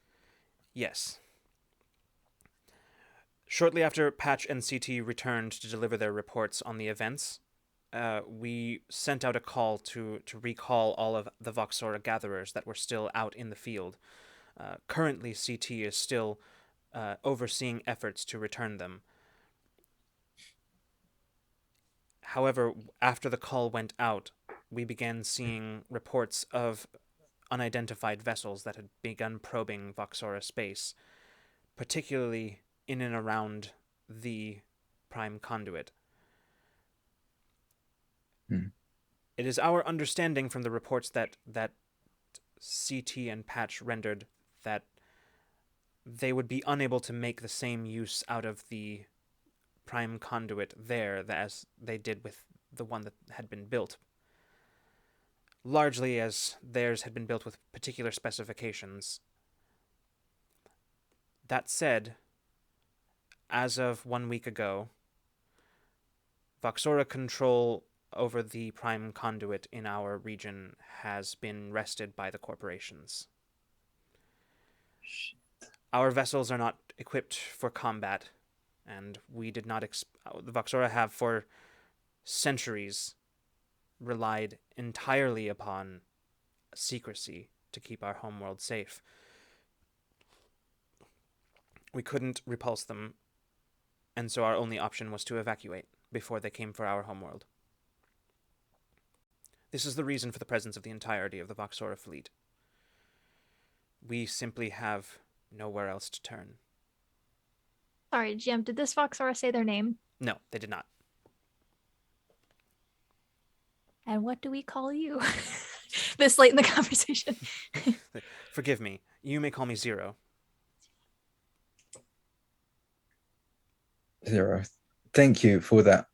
Yes. Shortly after Patch and CT returned to deliver their reports on the events, we sent out a call to recall all of the Voxora gatherers that were still out in the field. Currently, CT is still overseeing efforts to return them. However, after the call went out, we began seeing reports of unidentified vessels that had begun probing Voxora space, particularly in and around the Prime Conduit. It is our understanding from the reports that CT and Patch rendered that they would be unable to make the same use out of the Prime Conduit there as they did with the one that had been built. Largely as theirs had been built with particular specifications. That said, as of 1 week ago, Voxora control over the Prime Conduit in our region has been wrested by the corporations. Our vessels are not equipped for combat, and we did not the Voxora have for centuries relied entirely upon secrecy to keep our homeworld safe. We couldn't repulse them, and so our only option was to evacuate before they came for our homeworld. This is the reason for the presence of the entirety of the Voxora fleet. We simply have nowhere else to turn. Sorry, GM, did this Voxora say their name? No, they did not. And what do we call you? This late in the conversation. Forgive me. You may call me Zero. Zero. Thank you for that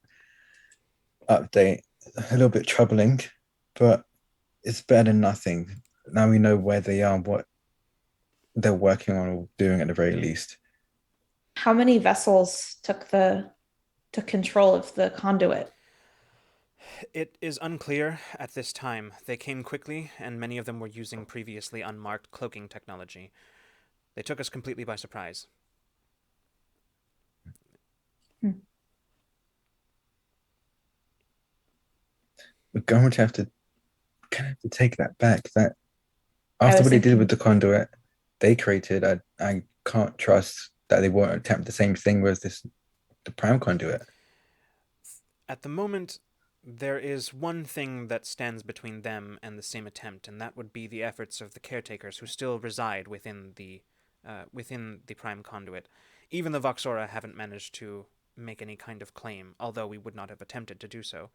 update. A little bit troubling, but it's better than nothing. Now we know where they are, what they're working on or doing at the very least. How many vessels took control of the conduit? It is unclear at this time. They came quickly, and many of them were using previously unmarked cloaking technology. They took us completely by surprise. We're going to have to take that back. That after what they did with the conduit they created, I can't trust that they won't attempt the same thing with the Prime Conduit. At the moment, there is one thing that stands between them and the same attempt, and that would be the efforts of the caretakers who still reside within the Prime Conduit. Even the Voxora haven't managed to make any kind of claim, although we would not have attempted to do so.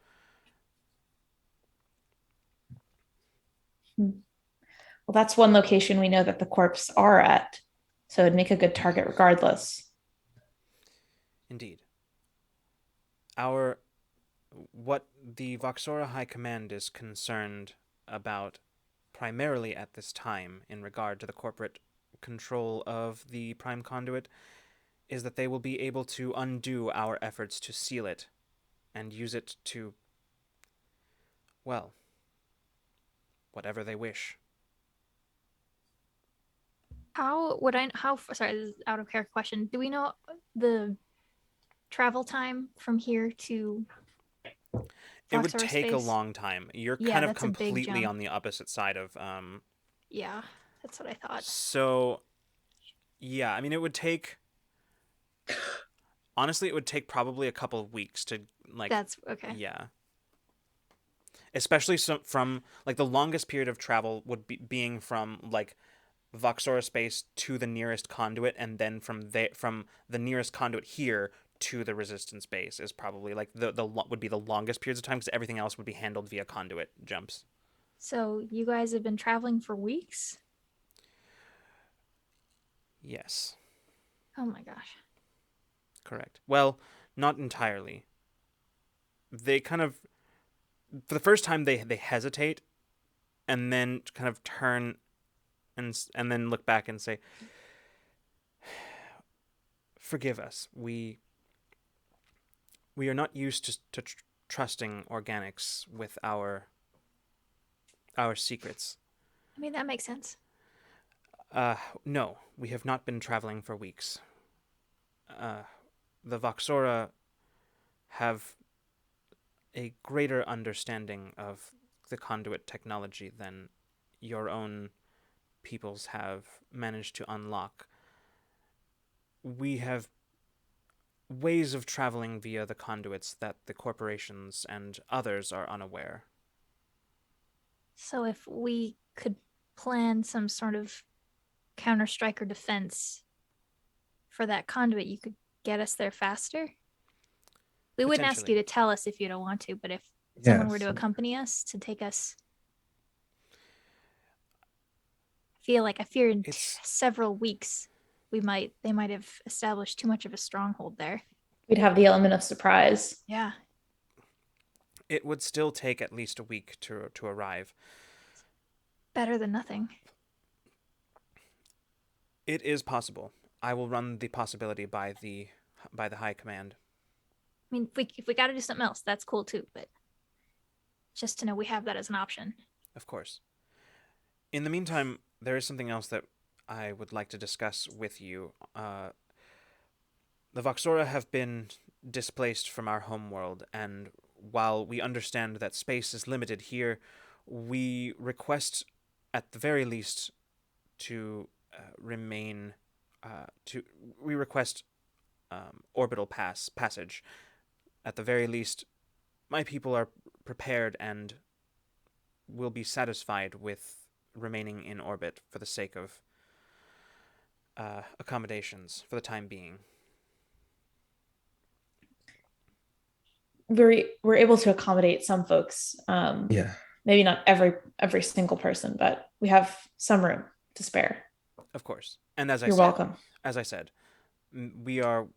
Well, that's one location we know that the corps are at, so it'd make a good target regardless. Indeed. What the Voxora High Command is concerned about primarily at this time in regard to the corporate control of the Prime Conduit is that they will be able to undo our efforts to seal it and use it to, well, whatever they wish. Sorry, this is out of character question. Do we know the travel time from here to It would Voxora take a space? long time. You're Yeah, kind of that's a big completely jump. on the opposite side of Yeah, that's what I thought. So yeah, I mean it would take honestly it would take probably a couple of weeks to That's okay. Yeah. Especially from like the longest period of travel would be being from like Voxora space to the nearest conduit, and then from the nearest conduit here to the resistance base is probably like the would be the longest periods of time, because everything else would be handled via conduit jumps. So you guys have been traveling for weeks? Yes. Oh my gosh. Correct. Well, not entirely. They kind of, for the first time, they hesitate, and then kind of turn, and then look back and say, forgive us. We are not used to trusting organics with our secrets. I mean, that makes sense. No, we have not been traveling for weeks. The Voxora have a greater understanding of the conduit technology than your own peoples have managed to unlock. We have ways of traveling via the conduits that the corporations and others are unaware. So if we could plan some sort of counter-strike or defense for that conduit, you could get us there faster? We wouldn't ask you to tell us if you don't want to, but if someone were to accompany us to take us, I fear in several weeks they might have established too much of a stronghold there. We'd have the element of surprise. Yeah. It would still take at least a week to arrive. Better than nothing. It is possible. I will run the possibility by the High Command. I mean, if we got to do something else, that's cool too. But just to know we have that as an option. Of course. In the meantime, there is something else that I would like to discuss with you. The Voxora have been displaced from our homeworld, and while we understand that space is limited here, we request, at the very least, to remain. We request orbital passage. At the very least, my people are prepared and will be satisfied with remaining in orbit for the sake of accommodations for the time being. We're able to accommodate some folks. Maybe not every single person, but we have some room to spare. Of course. And You're welcome. As I said, we are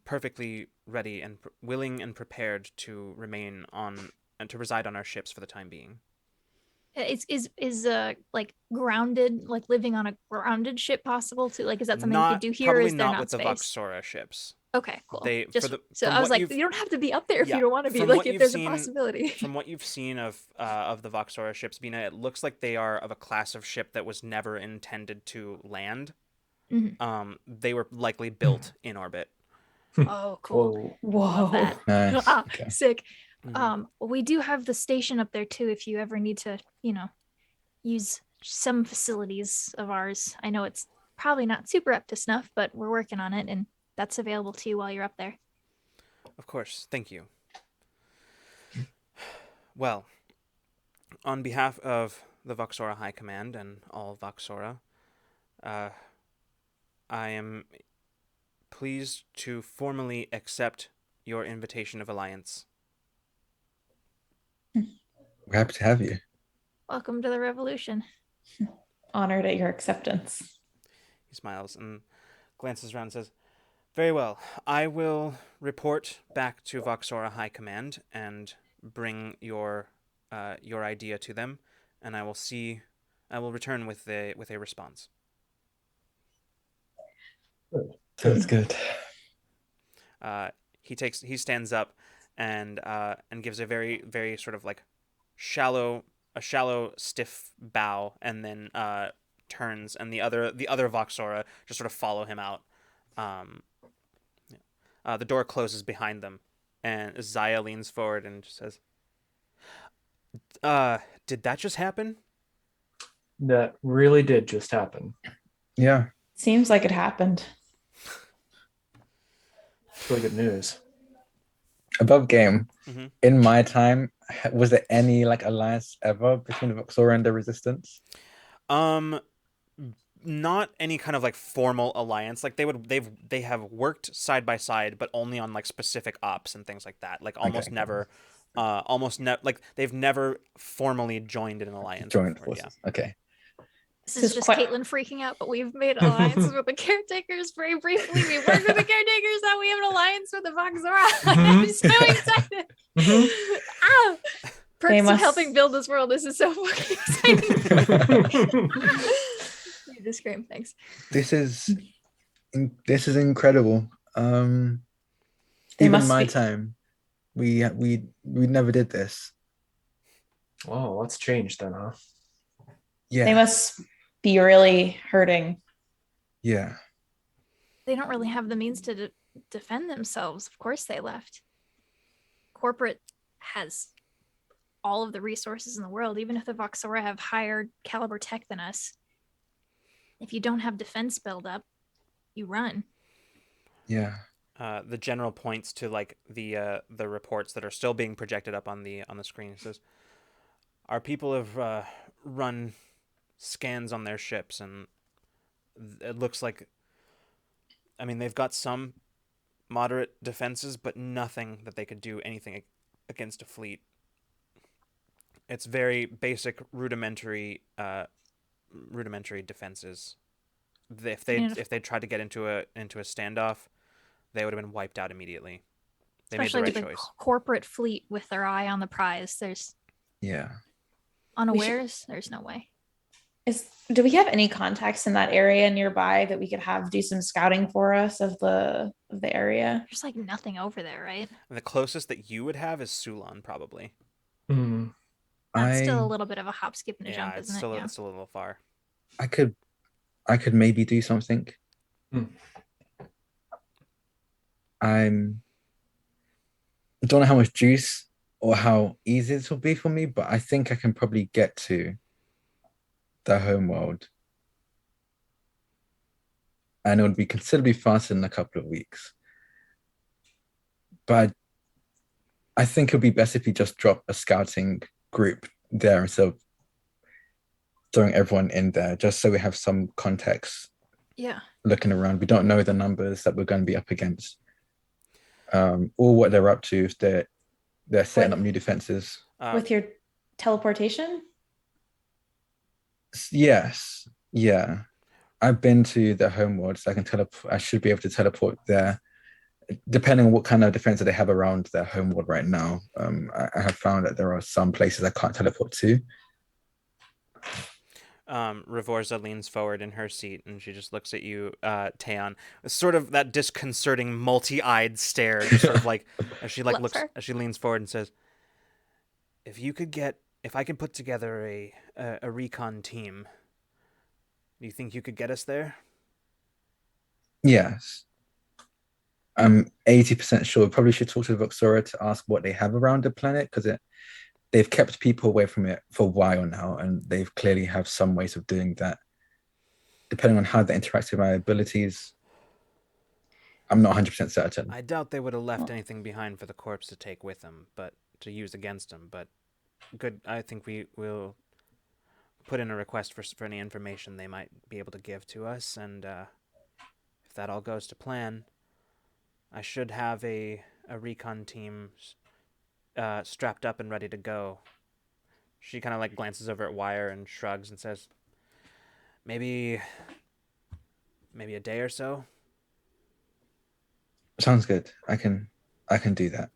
perfectly ready and willing and prepared to remain on and to reside on our ships for the time being. Is like grounded, like living on a grounded ship possible too? Like, is that something you could do here? Probably or is there not not with space? The Voxora ships. Okay, cool. So I was like, you don't have to be up there if you don't want to be. Like, if there's a possibility. From what you've seen of the Voxora ships, Bina, it looks like they are of a class of ship that was never intended to land. Mm-hmm. They were likely built in orbit. Oh, cool. Whoa. That. Nice. Okay. Sick. Mm-hmm. We do have the station up there too if you ever need to, use some facilities of ours. I know it's probably not super up to snuff, but we're working on it, and that's available to you while you're up there. Of course. Thank you. Well, on behalf of the Voxora High Command and all Voxora, I am pleased to formally accept your invitation of alliance. We're happy to have you. Welcome to the revolution. Honored at your acceptance. He smiles and glances around and says, "Very well. I will report back to Voxora High Command and bring your idea to them, and I will return with a response." Sounds good. He stands up and gives a very, very sort of like shallow, stiff bow, and then turns, and the other Voxora just sort of follow him out. The door closes behind them, and Zaya leans forward and just says, "Did that just happen?" That really did just happen. Yeah. Seems like it happened. It's really good news. Above game, Mm-hmm. in my time, was there any like alliance ever between the Voxora and the Resistance? Not any kind of like formal alliance. Like they have worked side by side, but only on like specific ops and things like that. Like almost never, like they've never formally joined an alliance. Joined before, forces. Okay. This is just Caitlin freaking out, but we've made alliances with the caretakers very briefly. We worked with the caretakers, now we have an alliance with the Voxora. I'm so excited. Ah! Perks of helping build this world. This is so fucking exciting. You just scream, thanks. This is This is incredible. They Even must my be. time, we never did this. Oh, that's changed then, huh? They Yeah, must be really hurting. yeah, They don't really have the means to defend themselves. Of course they left. Corporate has all of the resources in the world, even if the Voxora have higher caliber tech than us. If you don't have defense build up, you run. yeah. The general points to like the reports that are still being projected up on the screen. It says our people have run scans on their ships, and it looks like, I mean, they've got some moderate defenses, but nothing that they could do anything against a fleet. It's very basic, rudimentary defenses. If they tried to get into a standoff, they would have been wiped out immediately. They made the Especially right with a choice. corporate fleet with their eye on the prize. There's Yeah. unawares. There's no way. Do we have any contacts in that area nearby that we could have do some scouting for us of the area? There's like nothing over there, right? And the closest that you would have is Sulan, probably. Hmm. That's still a I little bit of a hop, skip, and a Yeah, jump, it's isn't still it? Yeah. it's still a little far. I could maybe do something. Hmm. I don't know how much juice or how easy this will be for me, but I think I can probably get to the home world. And it would be considerably faster than a couple of weeks. But I think it would be best if you just drop a scouting group there instead of throwing everyone in there, just so we have some context Yeah. looking around. We don't know the numbers that we're going to be up against, or what they're up to if they're setting up new defenses. With your teleportation? Yes, yeah. I've been to the home world, so I can teleport. I should be able to teleport there, depending on what kind of defense that they have around their home world right now. I have found that there are some places I can't teleport to. Revorza leans forward in her seat and she just looks at you, Taeon, sort of that disconcerting, multi-eyed stare, just sort of like as she Love her. as she leans forward and says, if I can put together a recon team, do you think you could get us there?" Yes, I'm 80% sure. We probably should talk to the Voxora to ask what they have around the planet because they've kept people away from it for a while now, and they've clearly have some ways of doing that. Depending on how they interact with my abilities, I'm not 100% certain. I doubt they would have left anything behind for the corpse to take with them, but to use against them. But good, I think we will put in a request for any information they might be able to give to us, and if that all goes to plan, I should have a recon team strapped up and ready to go. She kind of like glances over at Wire and shrugs and says, maybe a day or so. Sounds good. I can do that.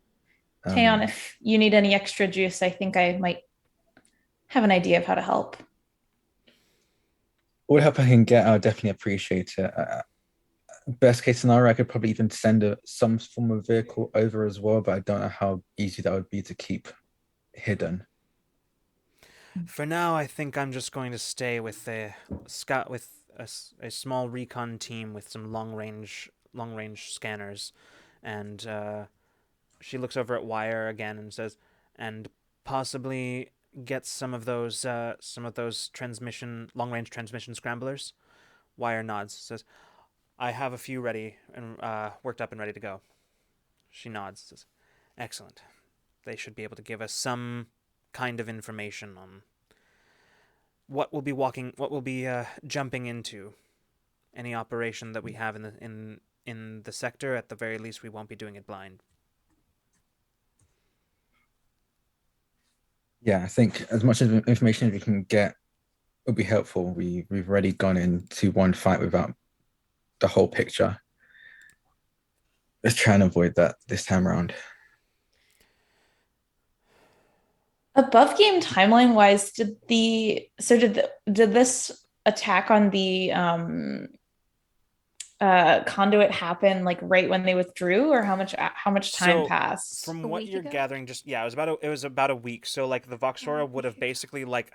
Taeon, if you need any extra juice, I think I might have an idea of how to help. All help I can get, I'll definitely appreciate it. Best case scenario, I could probably even send some form of vehicle over as well, but I don't know how easy that would be to keep hidden. For now, I think I'm just going to stay with a scout with a small recon team with some long range scanners, and she looks over at Wire again and says, and possibly get some of those long range transmission scramblers. Wire nods, says, I have a few ready and worked up and ready to go. She nods, says, excellent. They should be able to give us some kind of information on what we'll be jumping into. Any operation that we have in the sector, at the very least, we won't be doing it blind. Yeah, I think as much information as we can get would be helpful. We've already gone into one fight without the whole picture. Let's try and avoid that this time around. Above game timeline wise, did this attack on the conduit happen like right when they withdrew, or how much time So passed? from A what week you're ago? gathering, just yeah, it was about a week. So like the Voxora would have basically like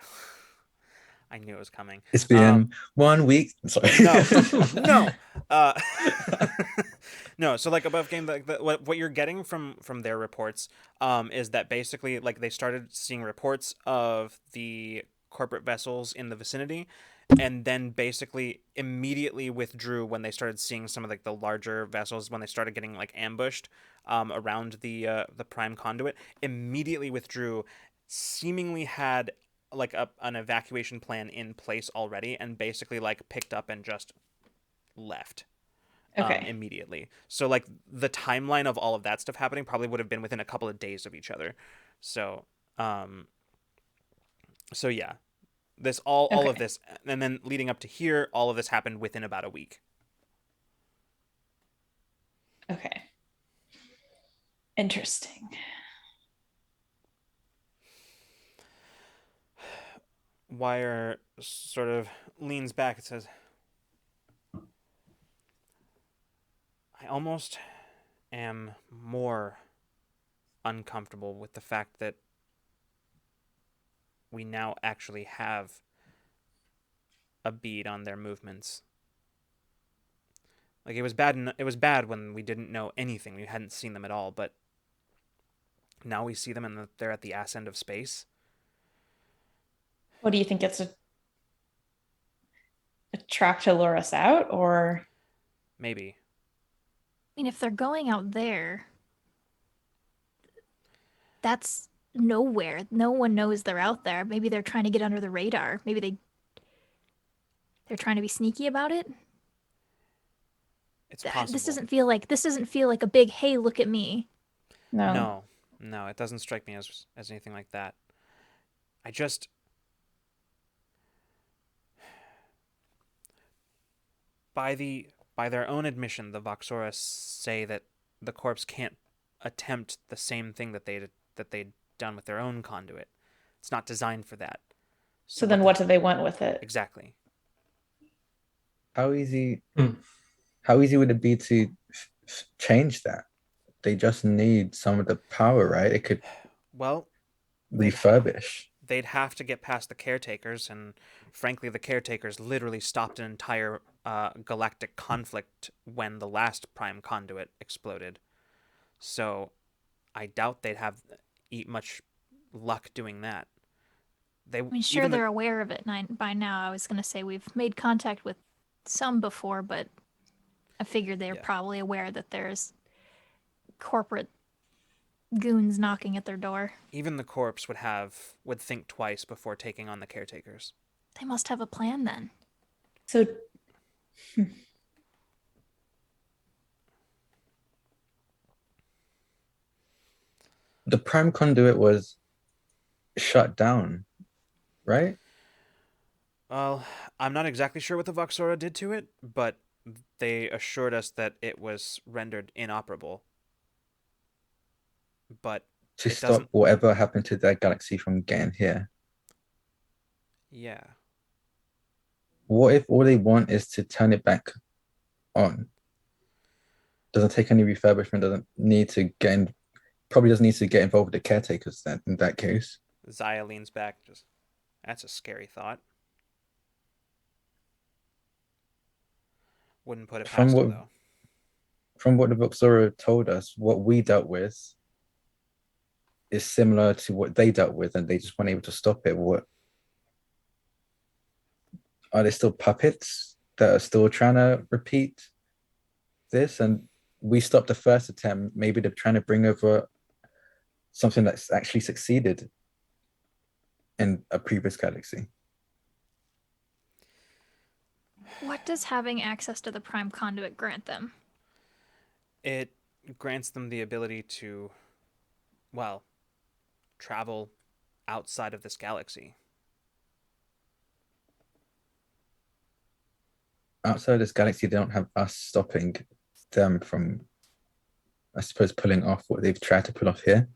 I knew it was coming. It's been 1 week. I'm sorry. No, no. Uh, no. So like above game, like what you're getting from their reports, is that basically like they started seeing reports of the corporate vessels in the vicinity, and then basically immediately withdrew when they started seeing some of like the larger vessels when they started getting like ambushed, around the prime conduit. Immediately withdrew, seemingly had like an evacuation plan in place already, and basically like picked up and just left, Okay. immediately. So like the timeline of all of that stuff happening probably would have been within a couple of days of each other. So um so yeah, this all of Okay. this, and then leading up to here, all of this happened within about a week. Okay. Interesting. Wire sort of leans back and says, I almost am more uncomfortable with the fact that we now actually have a bead on their movements. Like it was bad when we didn't know anything. We hadn't seen them at all, but now we see them and they're at the ass end of space. What do you think? It's a trap to lure us out, or Maybe. I mean, if they're going out there, that's nowhere. No one knows they're out there. Maybe they're trying to get under the radar. Maybe they're trying to be sneaky about it. It's possible. This doesn't feel like a big hey, look at me. no? No. No, it doesn't strike me as anything like that. I just by the by their own admission, the Voxora say that the corpse can't attempt the same thing that they'd done with their own conduit. It's not designed for that. So then, what do they want with it? Exactly? How easy? Hmm. How easy would it be to change that? They just need some of the power, right? It could Well, refurbish. they'd have to get past the caretakers, and frankly, the caretakers literally stopped an entire galactic conflict when the last prime conduit exploded. So I doubt they'd have eat much luck doing that. They I mean, sure, even they're aware of it by now. I was gonna say we've made contact with some before, but I figured they're Yeah. probably aware that there's corporate goons knocking at their door. even the corpse would think twice before taking on the caretakers. They must have a plan then. So, The prime conduit was shut down, right? Well, I'm not exactly sure what the Voxora did to it, but they assured us that it was rendered inoperable. But To it stop doesn't. whatever happened to that galaxy from getting here. Yeah. What if all they want is to turn it back on? Doesn't take any refurbishment, doesn't need to get in, probably doesn't need to get involved with the caretakers then in that case. Zaya leans back. Just that's a scary thought. Wouldn't put it From past what them though. from what the Voxora told us, what we dealt with is similar to what they dealt with, and they just weren't able to stop it. What are they still puppets that are still trying to repeat this? And we stopped the first attempt. Maybe they're trying to bring over something that's actually succeeded in a previous galaxy. What does having access to the prime conduit grant them? It grants them the ability to, well, travel outside of this galaxy. Outside of this galaxy, they don't have us stopping them from, I suppose, pulling off what they've tried to pull off here.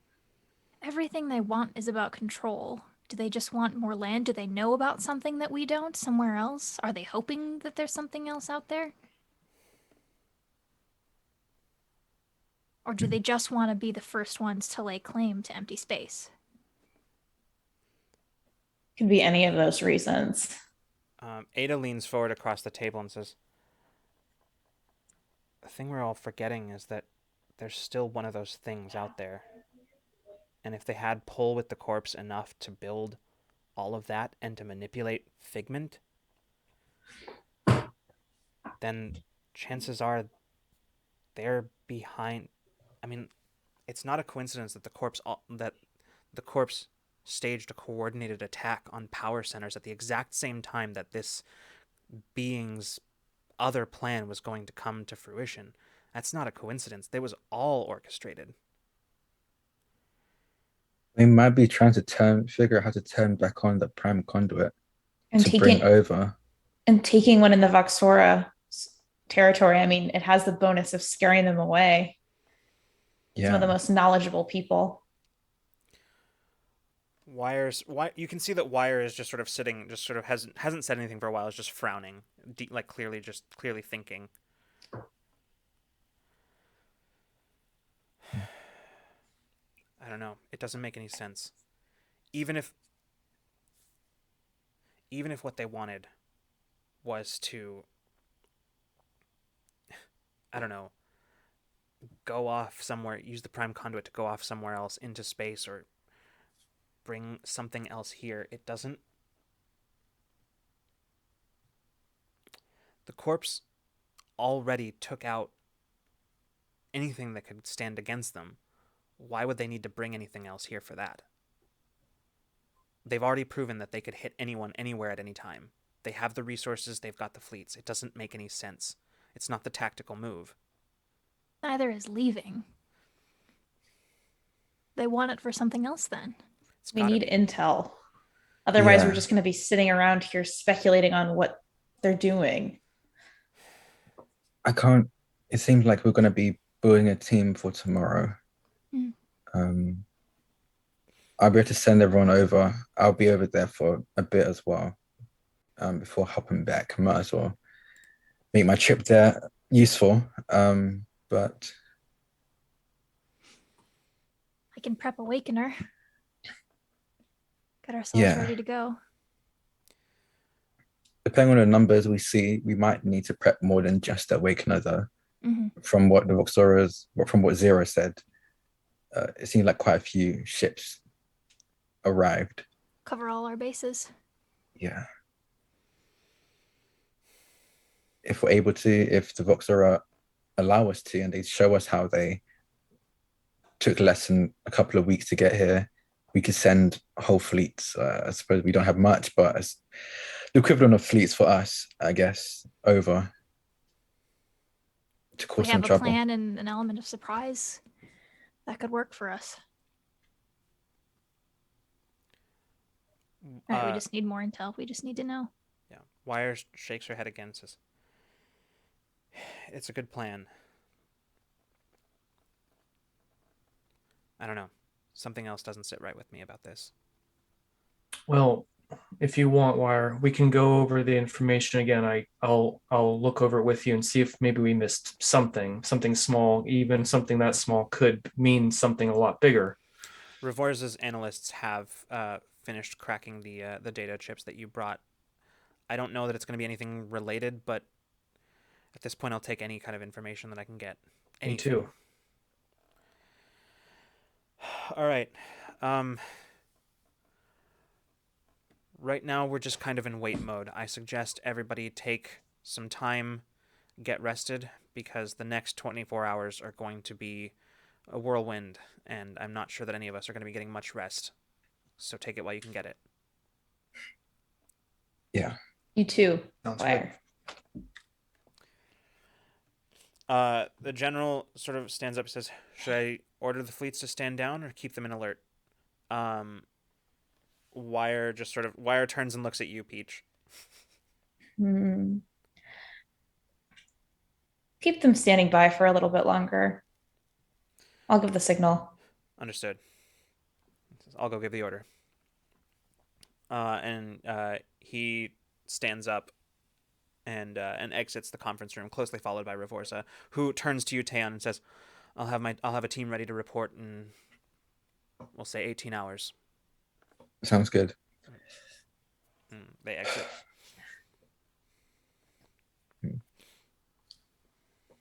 Everything they want is about control. Do they just want more land? Do they know about something that we don't somewhere else? Are they hoping that there's something else out there? Or do they just want to be the first ones to lay claim to empty space? Could be any of those reasons. Aydah leans forward across the table and says, "The thing we're all forgetting is that there's still one of those things out there. And if they had pull with the corpse enough to build all of that and to manipulate Figment, then chances are they're behind. I mean, it's not a coincidence that the corpse staged a coordinated attack on power centers at the exact same time that this being's other plan was going to come to fruition. That's not a coincidence. It was all orchestrated." They might be trying to figure out how to turn back on the prime conduit And to bring taking over. and taking one in the Voxora territory, I mean, it has the bonus of scaring them away. Some of the Yeah. most knowledgeable people. You can see that Wire is just sort of sitting, just sort of hasn't said anything for a while. Is just frowning, like clearly thinking. I don't know. It doesn't make any sense. Even if what they wanted was to, I don't know, go off somewhere, use the prime conduit to go off somewhere else into space or bring something else here, it doesn't. The corpse already took out anything that could stand against them. Why would they need to bring anything else here for that? They've already proven that they could hit anyone anywhere at any time. They have the resources, they've got the fleets. It doesn't make any sense. It's not the tactical move. Neither is leaving. They want it for something else then. We need intel. Otherwise, we're just going to be sitting around here speculating on what they're doing. It seems like we're going to be building a team for tomorrow. I'll be able to send everyone over. I'll be over there for a bit as well. Before hopping back, might as well make my trip there useful. But I can prep Awakener. Get ourselves ready to go. Depending on the numbers we see, we might need to prep more than just Awakener, though. From what from what Zero said, it seemed like quite a few ships arrived. Cover all our bases. Yeah. If we're able to, if the Voxora allow us to, and they show us how they took less than a couple of weeks to get here, we could send whole fleets. I suppose we don't have much, but it's the equivalent of fleets for us, I guess, over to cause some trouble. We have a plan and an element of surprise that could work for us. All right, we just need more intel. We just need to know. Yeah. Wire shakes her head again and says, "It's a good plan. I don't know. Something else doesn't sit right with me about this." Well, if you want, Wire, we can go over the information again. I'll look over it with you and see if maybe we missed something small. Even something that small could mean something a lot bigger. Revorza's analysts have finished cracking the data chips that you brought. I don't know that it's going to be anything related, but at this point, I'll take any kind of information that I can get. Anything. Me too. All right. Right now, we're just kind of in wait mode. I suggest everybody take some time, get rested, because the next 24 hours are going to be a whirlwind, and I'm not sure that any of us are going to be getting much rest. So take it while you can get it. Yeah. You too, Sounds Wire. The general sort of stands up and says, "Should I order the fleets to stand down or keep them in alert?" Wire turns and looks at you, Peach. Keep them standing by for a little bit longer. I'll give the signal. Understood. I'll go give the order. And he stands up and exits the conference room, closely followed by Revorza, who turns to you, Taeon, and says, I'll have a team ready to report in, we'll say, 18 hours. Sounds good. They exit.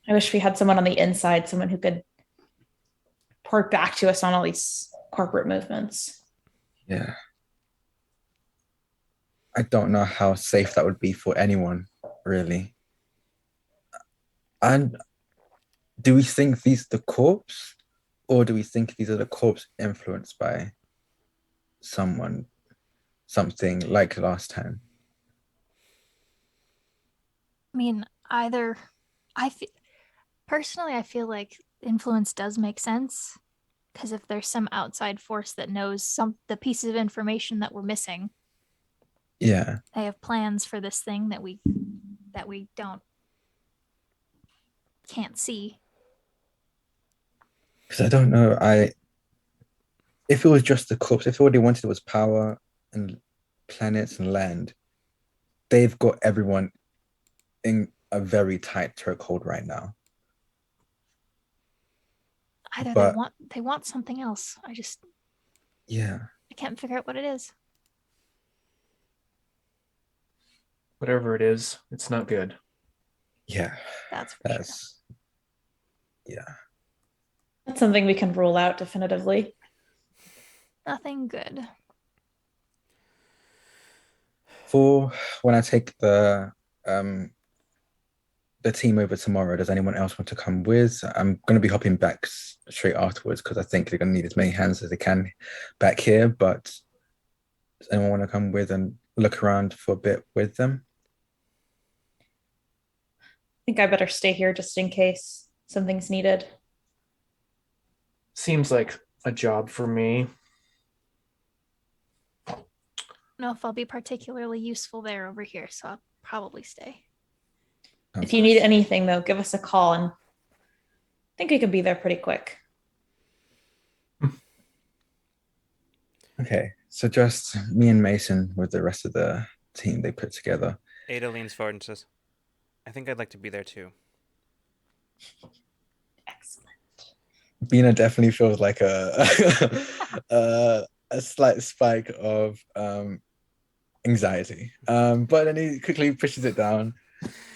I wish we had someone on the inside, someone who could report back to us on all these corporate movements. Yeah. I don't know how safe that would be for anyone, really. And do we think these are the corpse, or do we think these are the corpse influenced by someone, something like last time? I mean, either personally, I feel like influence does make sense, because if there's some outside force that knows the pieces of information that we're missing, Yeah. they have plans for this thing that we can't see. Because I don't know. If it was just the corpse, if all they wanted was power and planets and land, they've got everyone in a very tight chokehold right now. Either But they want something else. I can't figure out what it is. Whatever it is, it's not good. Yeah. That's for sure. Yeah. That's something we can rule out definitively. Nothing good. For when I take the team over tomorrow, does anyone else want to come with? I'm going to be hopping back straight afterwards because I think they're going to need as many hands as they can back here. But does anyone want to come with and look around for a bit with them? I think I better stay here just in case something's needed. Seems like a job for me. I don't know if I'll be particularly useful there over here, so I'll probably stay. If you need anything, though, give us a call, and I think we could be there pretty quick. Okay, so just me and Mason with the rest of the team they put together. Aydah leans forward and says, I think I'd like to be there too. Excellent. Bina definitely feels like a slight spike of anxiety, but then he quickly pushes it down.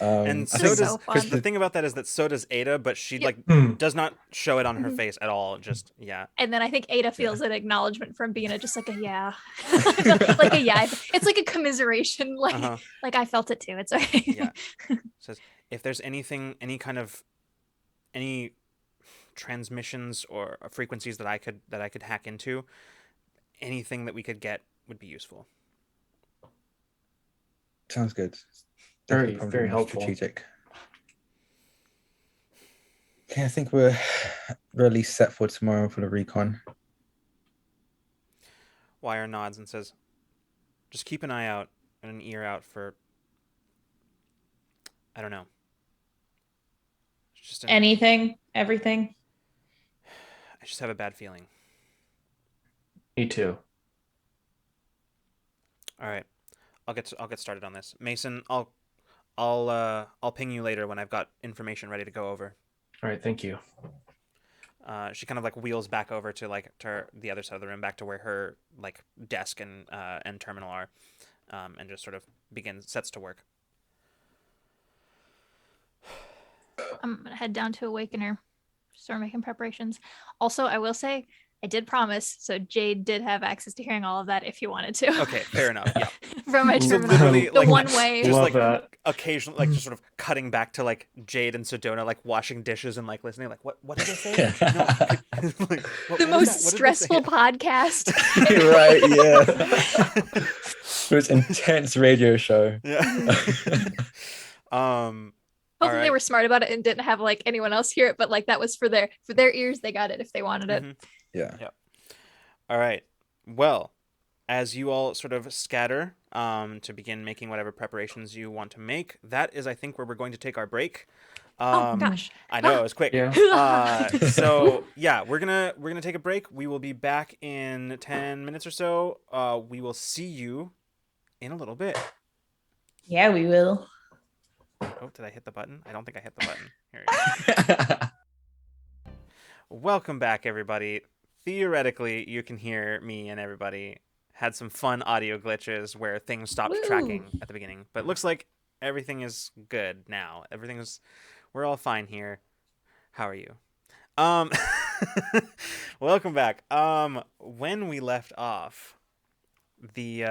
And This so is does, so because fun. the thing about that is that so does Aydah, but she Yep. does not show it on her face at all. Just, yeah. And then I think Aydah feels an acknowledgement from Bina, just like a yeah. Like a yeah. It's like a commiseration. Like I felt it too. It's okay. Yeah. Says, if there's anything, any transmissions or frequencies that I could hack into, anything that we could get would be useful. Sounds good. Very, Probably very more helpful. strategic. Okay, I think we're really set for tomorrow for the recon. Wire nods and says, just keep an eye out and an ear out for, I don't know. Just Anything, everything. I just have a bad feeling. Me too. All right, I'll get started on this. Mason, I'll ping you later when I've got information ready to go over. All right, thank you. She kind of like wheels back over to the other side of the room, back to where her like desk and terminal are, and just sort of sets to work. I'm gonna head down to Awakener, start making preparations. Also, I will say I did promise, so Jade did have access to hearing all of that if you wanted to. Okay, fair enough. Yeah. From my So terminal, literally, the like, one way. just Love like that. occasionally, like just sort of cutting back to like Jade and Sedona like washing dishes and like listening, like what did they say? No, like, The most stressful podcast. Right, yeah. It was intense radio show. Yeah. Hopefully they were smart about it and didn't have like anyone else hear it, but like that was for their ears. They got it if they wanted it. Mhm. Yeah. All right. Well, as you all sort of scatter to begin making whatever preparations you want to make, that is, I think, where we're going to take our break. Oh gosh. I know, it was quick. Yeah. So yeah, we're gonna take a break. We will be back in 10 minutes or so. We will see you in a little bit. Yeah, we will. Oh, did I hit the button? I don't think I hit the button. Here we go. Welcome back, everybody. Theoretically, you can hear me and everybody. Had some fun audio glitches where things stopped Woo. tracking at the beginning, but it looks like everything is good now. We're all fine here. How are you? Um, welcome back. When we left off, the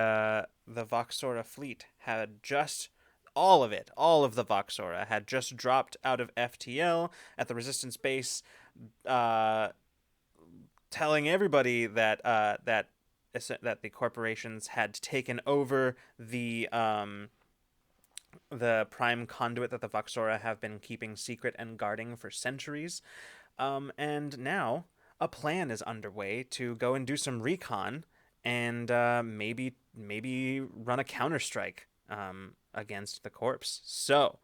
Voxora fleet had just all of the Voxora had just dropped out of FTL at the Resistance base, telling everybody that the corporations had taken over the prime conduit that the Voxora have been keeping secret and guarding for centuries. And now a plan is underway to go and do some recon and maybe run a counterstrike against the corpse. So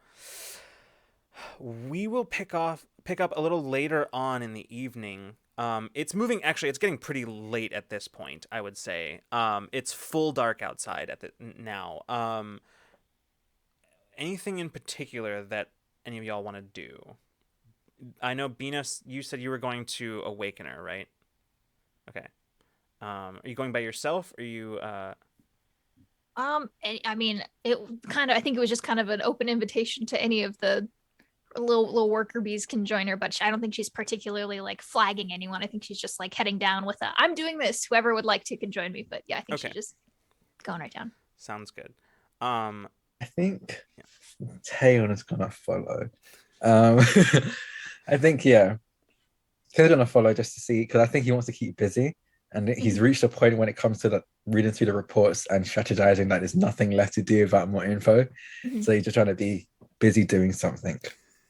we will pick up a little later on in the evening. It's getting pretty late at this point, I would say. It's full dark outside now. Anything in particular that any of y'all want to do? I know, Bina, you said you were going to Awakener, right? Okay. Are you going by yourself? Or are you? I mean, I think it was just kind of an open invitation to any of the little worker bees can join her, but I don't think she's particularly like flagging anyone. I think she's just like heading down with I'm doing this. Whoever would like to can join me. But yeah, I think she's just going right down. Sounds good. I think Taeyeon is gonna follow. I think he's gonna follow just to see, because I think he wants to keep busy, and he's reached a point when it comes to reading through the reports and strategizing that there's nothing left to do without more info. Mm-hmm. So he's just trying to be busy doing something.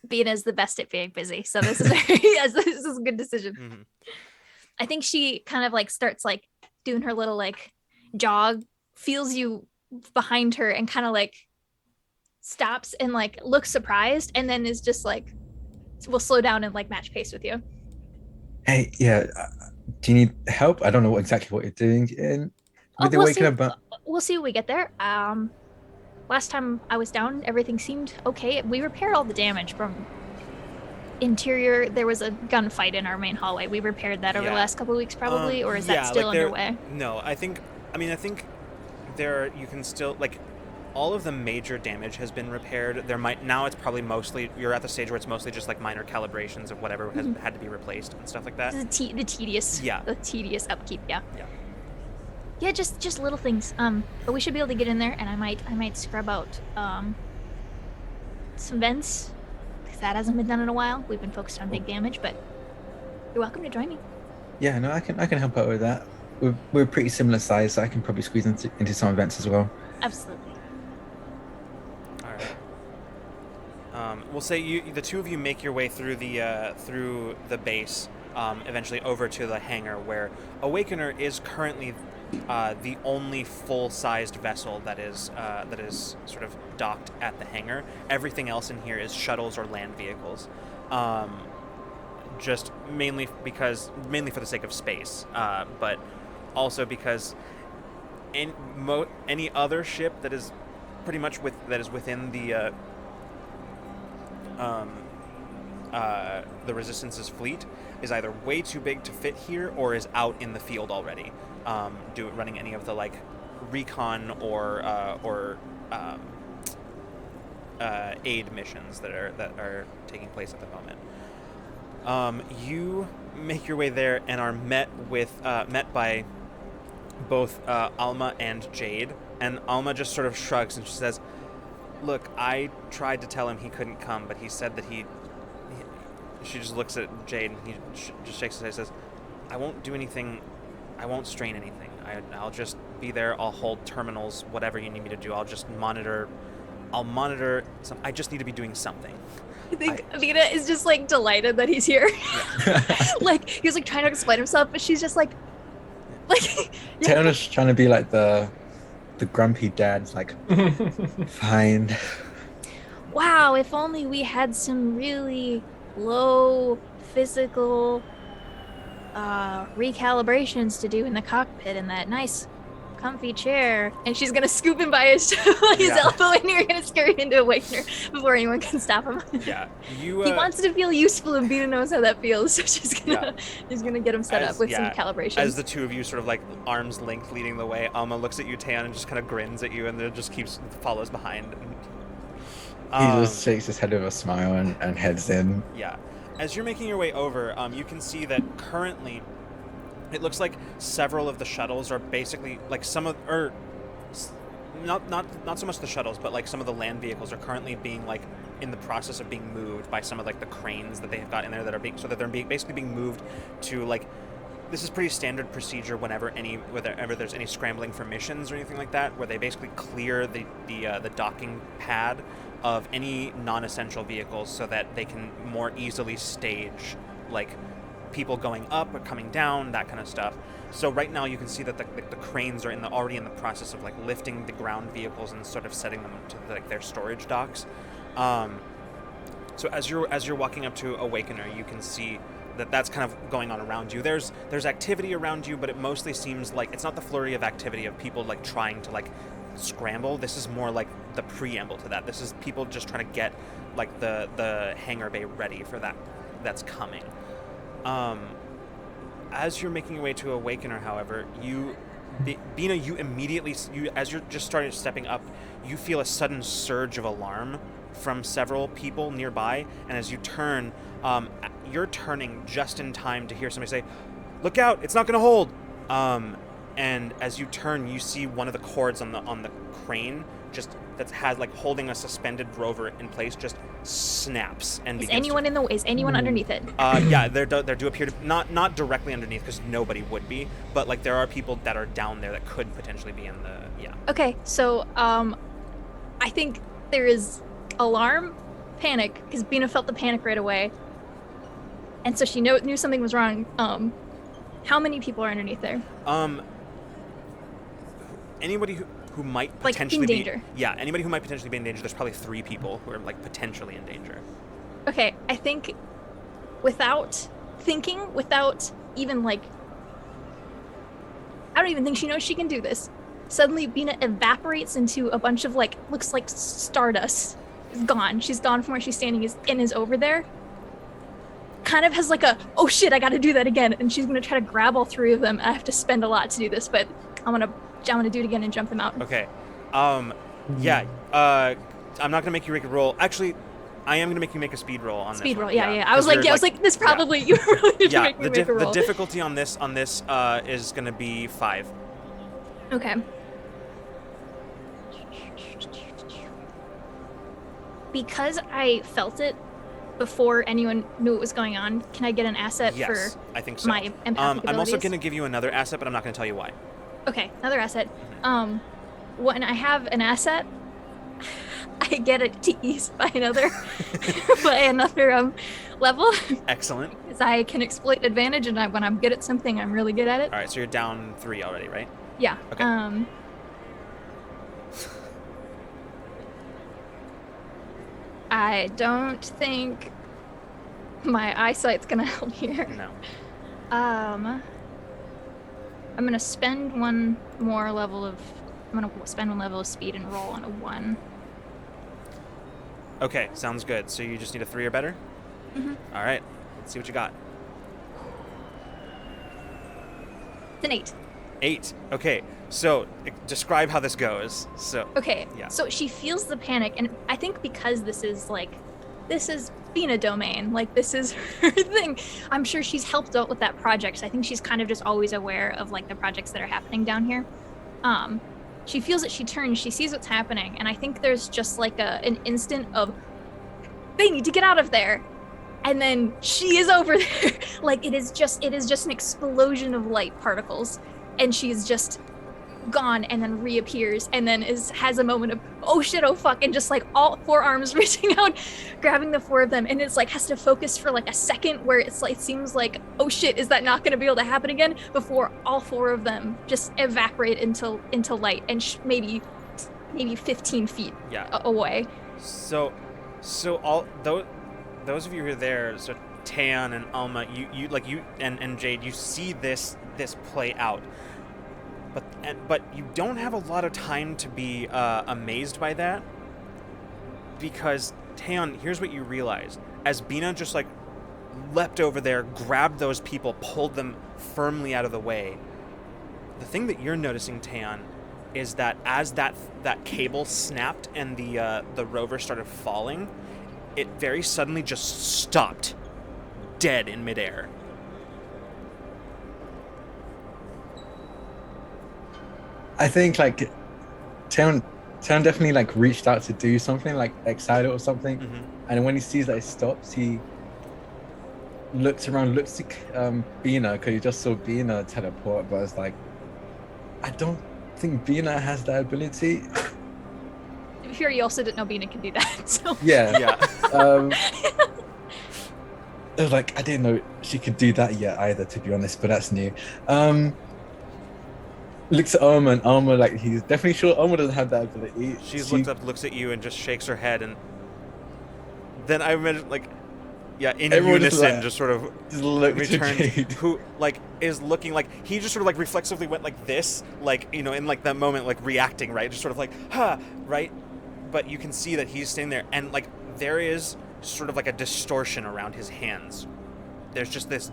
Bina is the best at being busy, so this is this is a good decision. Mm-hmm. I think she kind of like starts like doing her little like jog, feels you behind her, and kind of like stops and like looks surprised, and then is just like, we'll slow down and like match pace with you. Hey, yeah. Do you need help? I don't know exactly what you're doing with the Awakener, but we'll see when we get there. Last time I was down, everything seemed okay. We repaired all the damage from interior. There was a gunfight in our main hallway. We repaired that over the last couple of weeks, probably, or is that still underway? No, I think there you can still like. All of the major damage has been repaired. It's probably mostly, you're at the stage where it's mostly just like minor calibrations of whatever has had to be replaced and stuff like that. The tedious upkeep, yeah. Yeah, just little things. But we should be able to get in there, and I might scrub out some vents, because that hasn't been done in a while. We've been focused on big damage, but you're welcome to join me. Yeah, no, I can help out with that. We're pretty similar size, so I can probably squeeze into some events as well. Absolutely. We'll say the two of you make your way through the base, eventually over to the hangar where Awakener is currently the only full-sized vessel that is sort of docked at the hangar. Everything else in here is shuttles or land vehicles, just mainly for the sake of space, but also because any other ship that is pretty much within the Resistance's fleet is either way too big to fit here or is out in the field already, running any of the like recon or aid missions that are taking place at the moment. You make your way there and are met by both Alma and Jade, and Alma just sort of shrugs and she says, "Look, I tried to tell him he couldn't come, but he said that she just looks at Jade and he just shakes his head and says, I won't do anything. I won't strain anything. I'll just be there. I'll hold terminals, whatever you need me to do. I'll just monitor. I just need to be doing something." I think Vita is just like delighted that he's here. Yeah. Like he was like trying to explain himself, but she's just like Taylor's trying to be like the grumpy dad's like, fine. Wow, if only we had some really low physical recalibrations to do in the cockpit in that nice comfy chair, and she's gonna scoop him by his elbow, and you're gonna scurry into Awakener before anyone can stop him. Yeah, you. He wants to feel useful, and Bina knows how that feels, so she's gonna get him set up with some calibration. As the two of you sort of like arms linked leading the way, Alma looks at you, Taeyeon, and just kind of grins at you, and then just follows behind. He just shakes his head with a smile and heads in. Yeah. As you're making your way over, you can see that currently it looks like several of the shuttles are basically like not so much the shuttles, but like some of the land vehicles are currently being like in the process of being moved by some of like the cranes that they've got in there that are basically being moved to like. This is pretty standard procedure whenever there's any scrambling for missions or anything like that, where they basically clear the docking pad of any non-essential vehicles so that they can more easily stage like people going up or coming down, that kind of stuff. So right now you can see that the cranes are already in the process of like lifting the ground vehicles and sort of setting them to like their storage docks. So as you're walking up to Awakener, you can see that's kind of going on around you. There's activity around you, but it mostly seems like it's not the flurry of activity of people like trying to like scramble. This is more like the preamble to that. This is people just trying to get like the hangar bay ready for that's coming. As you're making your way to Awakener, however, Bina, you immediately, as you're just stepping up, you feel a sudden surge of alarm from several people nearby, and as you turn, you're turning just in time to hear somebody say, "Look out! It's not going to hold." And as you turn, you see one of the cords on the crane that has like holding a suspended rover in place just snaps and is anyone underneath it? Yeah, there do appear to not directly underneath because nobody would be, but like there are people that are down there that could potentially be in the Okay, so I think there is alarm, panic, because Bina felt the panic right away, and so she knew something was wrong. How many people are underneath there? Anybody who might like potentially in danger. Anybody who might potentially be in danger. There's probably 3 people who are like potentially in danger. Okay, I think without thinking, without even like, I don't even think she knows she can do this. Suddenly Bina evaporates into a bunch of like, looks like stardust. Is gone. She's gone from where she's standing is over there. Kind of has like a, oh shit, I gotta do that again. And she's gonna try to grab all 3 of them. I have to spend a lot to do this, but I'm gonna do it again and jump them out. Okay. I'm not gonna make you make a roll. Actually, I am gonna make you make a speed roll on speed this roll. one. Yeah. I was like, this probably you really need to make me make a roll. The difficulty on this is gonna be 5. Okay. Because I felt it before anyone knew what was going on, can I get an asset Yes, for I think so. my empathic I'm also abilities? gonna give you another asset, but I'm not gonna tell you why. Okay, another asset. When I have an asset, I get it to ease by another level. Excellent. Because I can exploit advantage, and when I'm good at something, I'm really good at it. All right, so you're down 3 already, right? Yeah. Okay. I don't think my eyesight's gonna help here. No. I'm gonna spend one level of speed and roll on a 1. Okay, sounds good. So you just need a 3 or better? Mm-hmm. All right, let's see what you got. It's an 8. 8. Okay, so describe how this goes. Okay, yeah. So she feels the panic, and I think because this is Bina domain, like this is her thing. I'm sure she's helped out with that project. So I think she's kind of just always aware of like the projects that are happening down here. She feels it, she turns, she sees what's happening, and I think there's just like an instant of, they need to get out of there. And then she is over there. Like it is just an explosion of light particles. And she's just gone and then reappears and then has a moment of, oh shit, oh fuck, and just like all 4 arms reaching out, grabbing the 4 of them, and it's like has to focus for like a second where it's like seems like, oh shit, is that not going to be able to happen again, before all 4 of them just evaporate into light and maybe 15 feet away. So all those of you who are there, so Taeyeon and Alma, you and Jade, you see this play out. but you don't have a lot of time to be amazed by that, because Taeyeon, here's what you realize: as Bina just like leapt over there, grabbed those people, pulled them firmly out of the way. The thing that you're noticing, Taeyeon, is that as that cable snapped and the rover started falling, it very suddenly just stopped, dead in midair. I think like Town definitely like reached out to do something, like excited or something. Mm-hmm. And when he sees that it stops, he looks around, looks to Bina, because he just saw Bina teleport, but it's like, I don't think Bina has that ability. To be fair, you also didn't know Bina could do that. So Yeah. Yeah. It was like, I didn't know she could do that yet either, to be honest, but that's new. Looks at Alma, and Alma, like, he's definitely sure Alma doesn't have that ability. She looks up, looks at you, and just shakes her head, and then I imagine, like, yeah, in Everyone just, unison, like, just sort of just looked at returns. Jade. Who, like, is looking like he just sort of like reflexively went like this, like, you know, in like that moment, like reacting, right, just sort of like, huh, right. But you can see that he's standing there, and like there is sort of like a distortion around his hands. There's just this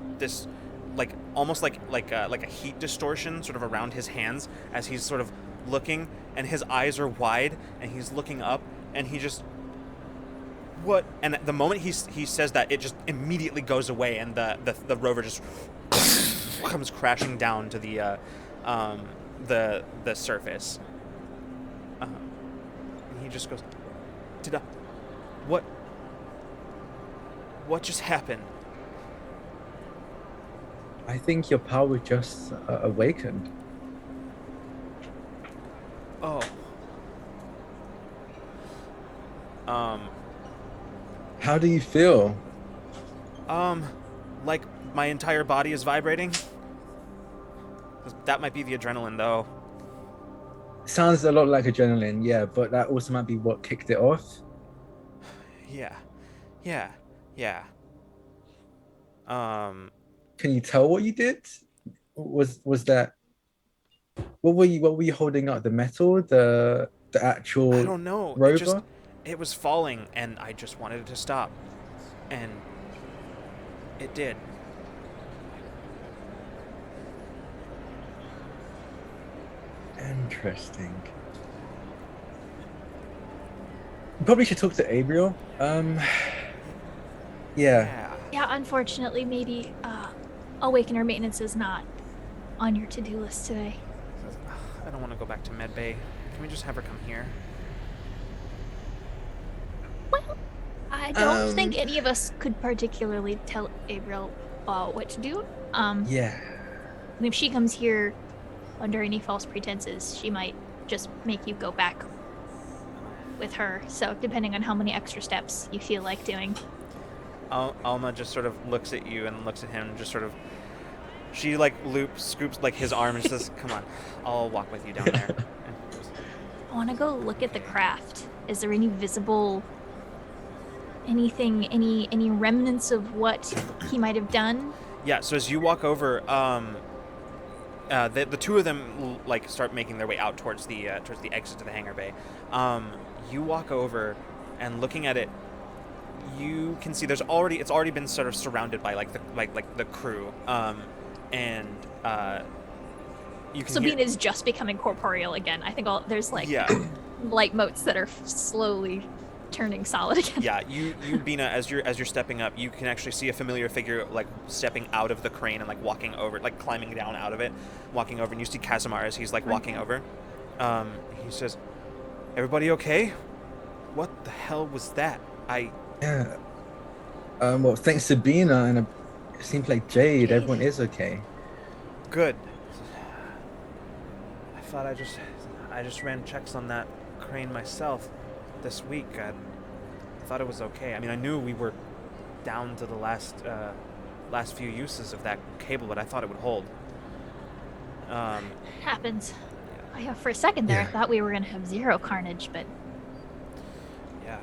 like almost like a heat distortion sort of around his hands as he's sort of looking, and his eyes are wide, and he's looking up, and he just, what? And at the moment he says that, it just immediately goes away, and the rover just comes crashing down to the surface. And he just goes, what just happened? I think your power just awakened. Oh. How do you feel? Like my entire body is vibrating. That might be the adrenaline, though. Sounds a lot like adrenaline, yeah, but that also might be what kicked it off. Yeah. Can you tell what you did? Was that, what were you holding up? The metal, the actual I don't know. rover? It was falling, and I just wanted it to stop, and it did. Interesting. You probably should talk to Abriel. Yeah. yeah, unfortunately, maybe Awakener maintenance is not on your to-do list today. I don't want to go back to medbay. Can we just have her come here? Well, I don't think any of us could particularly tell Abriel what to do. Yeah. And if she comes here under any false pretenses, she might just make you go back with her. So depending on how many extra steps you feel like doing. Alma just sort of looks at you and looks at him, and just sort of, she like scoops like his arm and says, "Come on, I'll walk with you down there." I want to go look at the craft. Is there any visible anything, any remnants of what he might have done? Yeah. So as you walk over, the two of them like start making their way out towards the exit to the hangar bay. You walk over, and looking at it, you can see it's already been sort of surrounded by like the crew, and you can. So hear... Bean is just becoming corporeal again. I think there's like light motes that are slowly turning solid again. Yeah, you Bina, as you're stepping up, you can actually see a familiar figure like stepping out of the crane and like walking over, like climbing down out of it, walking over, and you see Casimir as he's like walking over. He says, "Everybody okay? What the hell was that? Yeah. Well, thanks to Bina, and it seems like Jade, everyone is okay. Good. I thought I just ran checks on that crane myself this week. I thought it was okay. I mean, I knew we were down to the last few uses of that cable, but I thought it would hold." Happens. For a second there, I thought we were gonna have zero carnage, but yeah.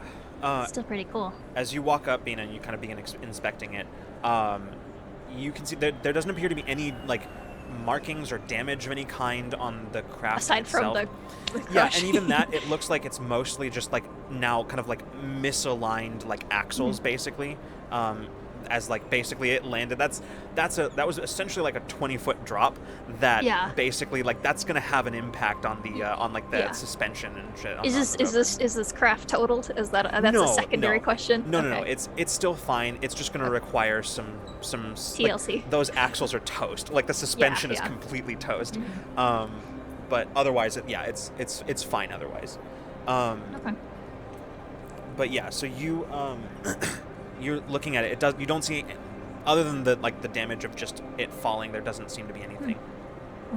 Still pretty cool. As you walk up, Bina, and you kind of begin inspecting it, you can see there doesn't appear to be any like markings or damage of any kind on the craft Aside itself. from the Yeah, crush. and even that, it looks like it's mostly just like now kind of like misaligned like axles basically. As like basically it landed. That was essentially like a 20-foot drop. That Yeah. basically like that's gonna have an impact on the on like the Yeah. suspension and shit. on Is the this rope. is this craft totaled? Is that that's No, a secondary no. question? No, no, no. Okay. It's still fine. It's just gonna require some like, TLC. those axles are toast. Like the suspension is yeah. completely toast. Mhm. But otherwise, it's fine. Otherwise, Okay. but yeah. So you you're looking at it. It does. You don't see, other than the like the damage of just it falling. There doesn't seem to be anything.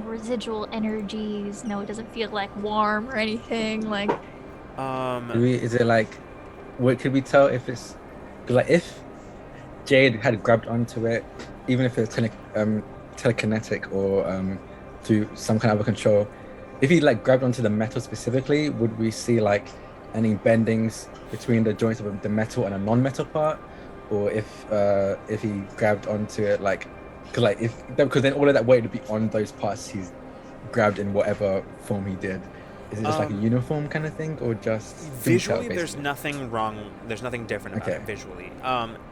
Residual energies. No, it doesn't feel like warm or anything. Like Is it like, what could we tell if it's, 'cause, like, if Jade had grabbed onto it, even if it's telekinetic or through some kind of other control, if he like grabbed onto the metal specifically, would we see like any bendings between the joints of the metal and a non-metal part, or if he grabbed onto it like, because then all of that weight would be on those parts he's grabbed in whatever form he did. Is it just like a uniform kind of thing, or just Visually, detail, there's basically? nothing wrong. There's nothing different about it Okay. visually.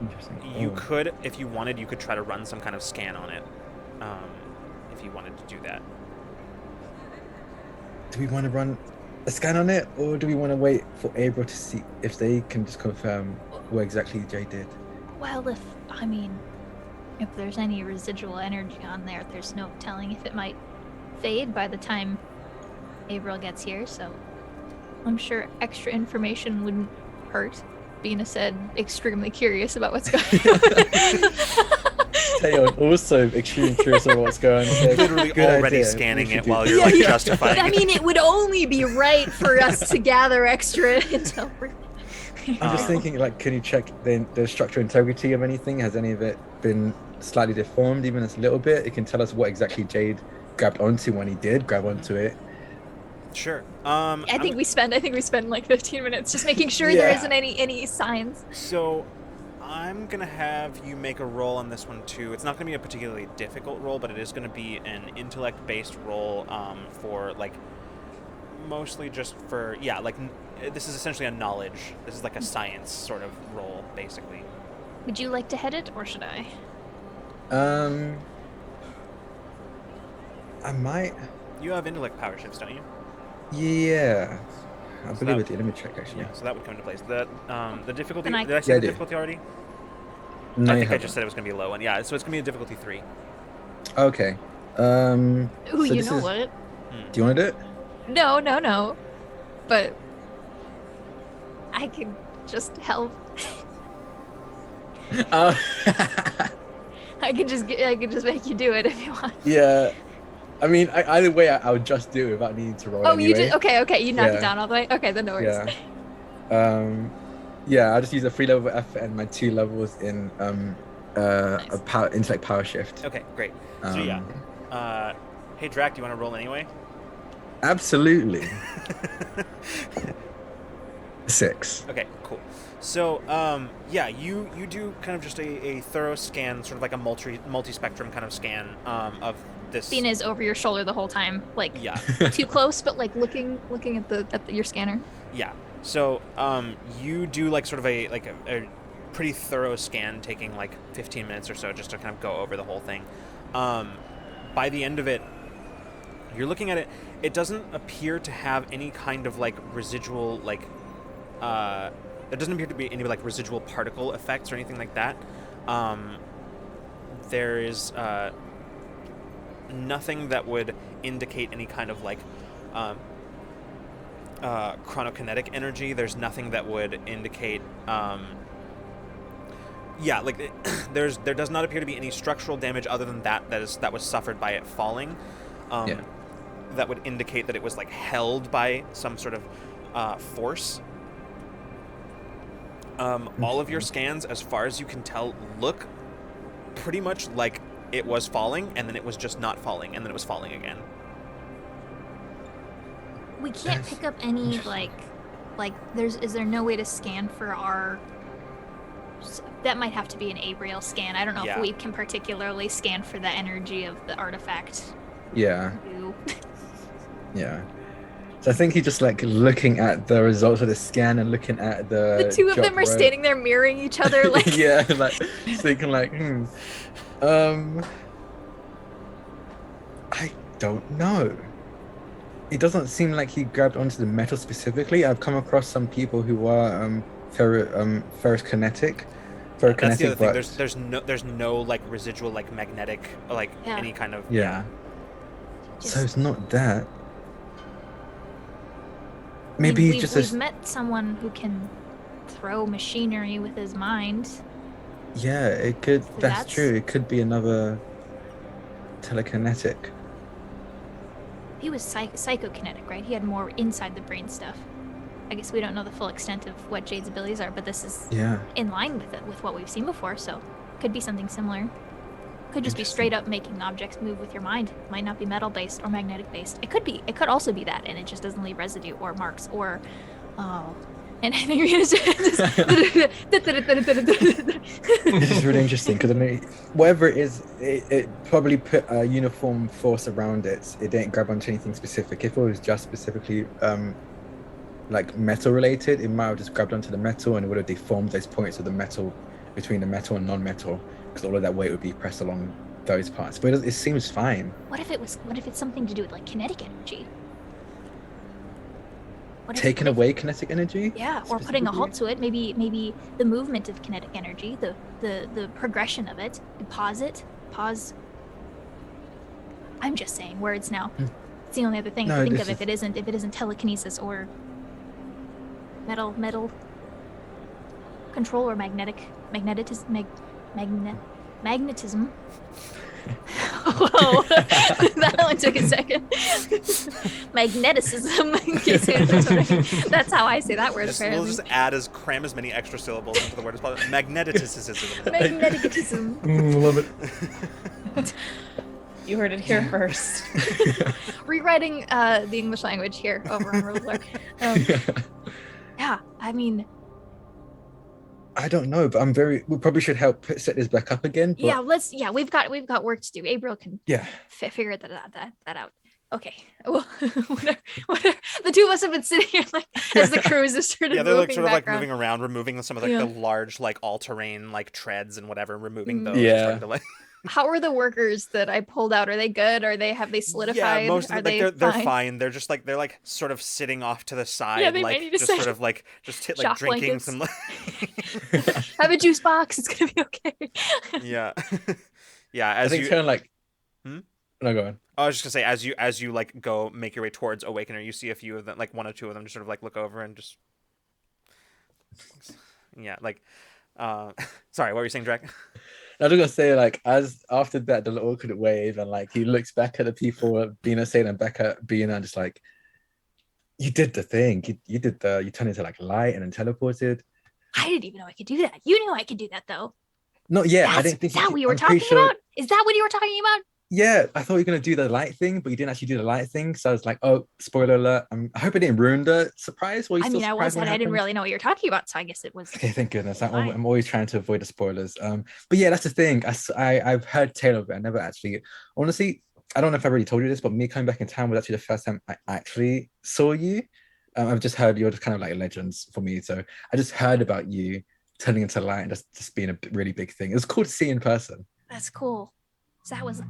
Interesting. You Oh. could, if you wanted, you could try to run some kind of scan on it. If you wanted to do that. Do we want to run a scan on it, or do we want to wait for April to see if they can just confirm what exactly Jay did? well, if there's any residual energy on there, there's no telling if it might fade by the time April gets here, so I'm sure extra information wouldn't hurt. Bina said, extremely curious about what's going on. Teo, also extremely curious about what's going on. Yeah, Literally good already idea. scanning We should it do while that. you're like Yeah. justifying But I it. mean, it would only be right for us to gather extra intel. I'm just thinking, like, can you check the structural integrity of anything? Has any of it been slightly deformed, even a little bit? It can tell us what exactly Jade grabbed onto when he did grab onto it. Sure. I think we spend like 15 minutes just making sure there Yeah. isn't any signs. So, I'm gonna have you make a roll on this one too. It's not gonna be a particularly difficult roll, but it is gonna be an intellect-based roll. For like, mostly just for this is essentially a knowledge. This is like a science sort of roll, basically. Would you like to head it, or should I? I might. You have intellect power shifts, don't you? Yeah. I So believe that- it did. Let me check, actually. Yeah. So that would come into place. The difficulty. Then I- Did I say Yeah, I the did. difficulty already? No, I you think I haven't. just said it was gonna be a low one. Yeah. So it's gonna be a difficulty 3. Okay. Ooh, So you this know is- what? Do you want to do it? No. But I can just help. Uh, I can just make you do it if you want. yeah. I mean, either way, I would just do it without needing to roll. Oh, anyway. you did. Okay. You knocked Yeah. it down all the way. Okay, then no worries. Yeah. Yeah. I just use a 3 level effort and my 2 levels in Nice. a intellect power shift. Okay. Great. So yeah. Hey Drac, do you want to roll anyway? Absolutely. 6. Okay, cool. So, yeah, you do kind of just a thorough scan, sort of like a multi-spectrum kind of scan of this. Bina is over your shoulder the whole time, like Yeah, too close, but like looking at your scanner. yeah. So, you do like sort of a pretty thorough scan, taking like 15 minutes or so just to kind of go over the whole thing. By the end of it, you're looking at it. It doesn't appear to have any kind of like residual like. There doesn't appear to be any like residual particle effects or anything like that. There is nothing that would indicate any kind of like chronokinetic energy. There's nothing that would indicate there does not appear to be any structural damage other than that was suffered by it falling. Yeah. That would indicate that it was like held by some sort of force. All of your scans, as far as you can tell, look pretty much like it was falling, and then it was just not falling, and then it was falling again. We can't pick up any like is there no way to scan for our that might have to be an Abriel scan. I don't know Yeah. if we can particularly scan for the energy of the artifact. Yeah. Ooh. Yeah. So I think he's just like looking at the results of the scan and looking at The the two of drop them are rope. standing there mirroring each other like Yeah, like thinking like, I don't know. It doesn't seem like he grabbed onto the metal specifically. I've come across some people who are ferrokinetic, That's the other thing. but There's no like residual like magnetic like Yeah. any kind of yeah. just, So it's not that. I mean, Maybe he's we've met someone who can throw machinery with his mind. yeah, it could. So That's true. It could be another telekinetic. He was psychokinetic, right? He had more inside the brain stuff. I guess we don't know the full extent of what Jade's abilities are, but this is Yeah. in line with it, with what we've seen before, so could be something similar. Could just be Interesting. straight up making objects move with your mind. Might not be metal based or magnetic based. It could be. It could also be that, and it just doesn't leave residue or marks or, and I think it's This is really interesting because I mean, whatever it is, it probably put a uniform force around it. It didn't grab onto anything specific. If it was just specifically like metal related, it might have just grabbed onto the metal and it would have deformed those points of the metal between the metal and non-metal, because all of that weight would be pressed along those parts. But it seems fine. What if it's something to do with like kinetic energy? What if- Taking away kinetic energy? Yeah, or putting a halt specifically? to it. Maybe the movement of kinetic energy, the progression of it. Pause. I'm just saying words now. It's the only other thing I No, can think this of if it isn't telekinesis or metal control or magnetism. Whoa, that one took a second. Magneticism. In case you know what I mean. That's how I say that word. We'll Apparently, just cram as many extra syllables into the word as possible. Magneticism. magnetism. Love it. You heard it here first. Rewriting the English language here over on Roller. Yeah, I mean, I don't know, but we probably should help set this back up again. But yeah, we've got work to do. Abriel can yeah. figure that out. Okay. Well, whatever. The two of us have been sitting here like as the crew is just sort of Yeah, they're like moving sort of like background. moving around, removing some of like Yeah. the large like all-terrain like treads and whatever, removing those. Yeah. Trying to, like... How are the workers that I pulled out? Are they good? Have they solidified? Yeah, most of are them, like, they're fine? fine. They're just like sort of sitting off to the side, Yeah, they might like need a just sort second. of like like Shock drinking blankets. some. Have a juice box. It's gonna be okay. Yeah, yeah. I As think you, turn like Hmm? No, go on. I was just gonna say, as you like go make your way towards Awakener, you see a few of them, like one or two of them, just sort of like look over and just, yeah, like, sorry, what were you saying, Drake? I was gonna say, like, as after that, the little awkward wave, and like he looks back at the people, Bina saying, and back at Bina, just like, you did the thing. You turned into like light and then teleported. I didn't even know I could do that. You knew I could do that though. Not yet. I didn't think Is that what you were I'm pretty talking about? Is that what you were talking about? Yeah, I thought you were gonna do the light thing, but you didn't actually do the light thing. So I was like, oh, spoiler alert. I hope it didn't ruin the surprise. Were you I still mean, I surprised when it didn't happened? really know what you're talking about, so I guess it was. Okay, thank goodness. I'm fine. always trying to avoid the spoilers. But yeah, that's the thing. I've heard tale of it. I never actually, honestly, I don't know if I already told you this, but me coming back in town was actually the first time I actually saw you. I've just heard you're just kind of like legends for me. So I just heard about you turning into light and just being a really big thing. It was cool to see in person. That's cool. So that was.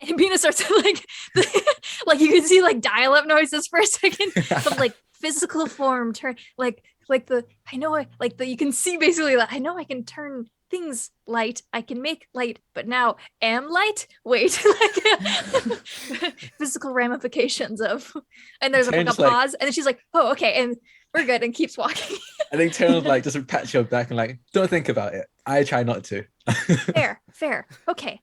And Bina starts to like, like you can see like dial-up noises for a second, but like physical form turn like you can see basically like I know I can turn things light, I can make light, but now am light? Wait, like physical ramifications of, and there's like a pause, and then she's like, oh okay, and we're good, and keeps walking. I think Taylor like just pat your back and like, don't think about it. I try not to. Fair. Okay.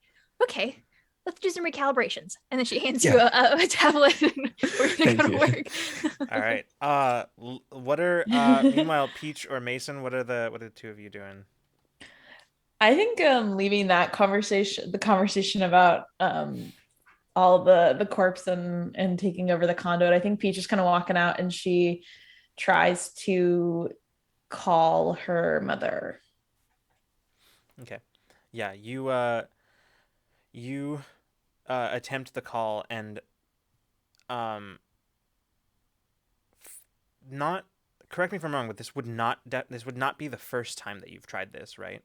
Let's do some recalibrations. And then she hands you a tablet and we're gonna go to work. All right. What are meanwhile, Peach or Mason? What are the two of you doing? I think leaving the conversation about all the corpse and taking over the conduit. I think Peach is kind of walking out and she tries to call her mother. Okay. Yeah, you attempt the call, and um not, correct me if I'm wrong, but this would not be the first time that you've tried this, right?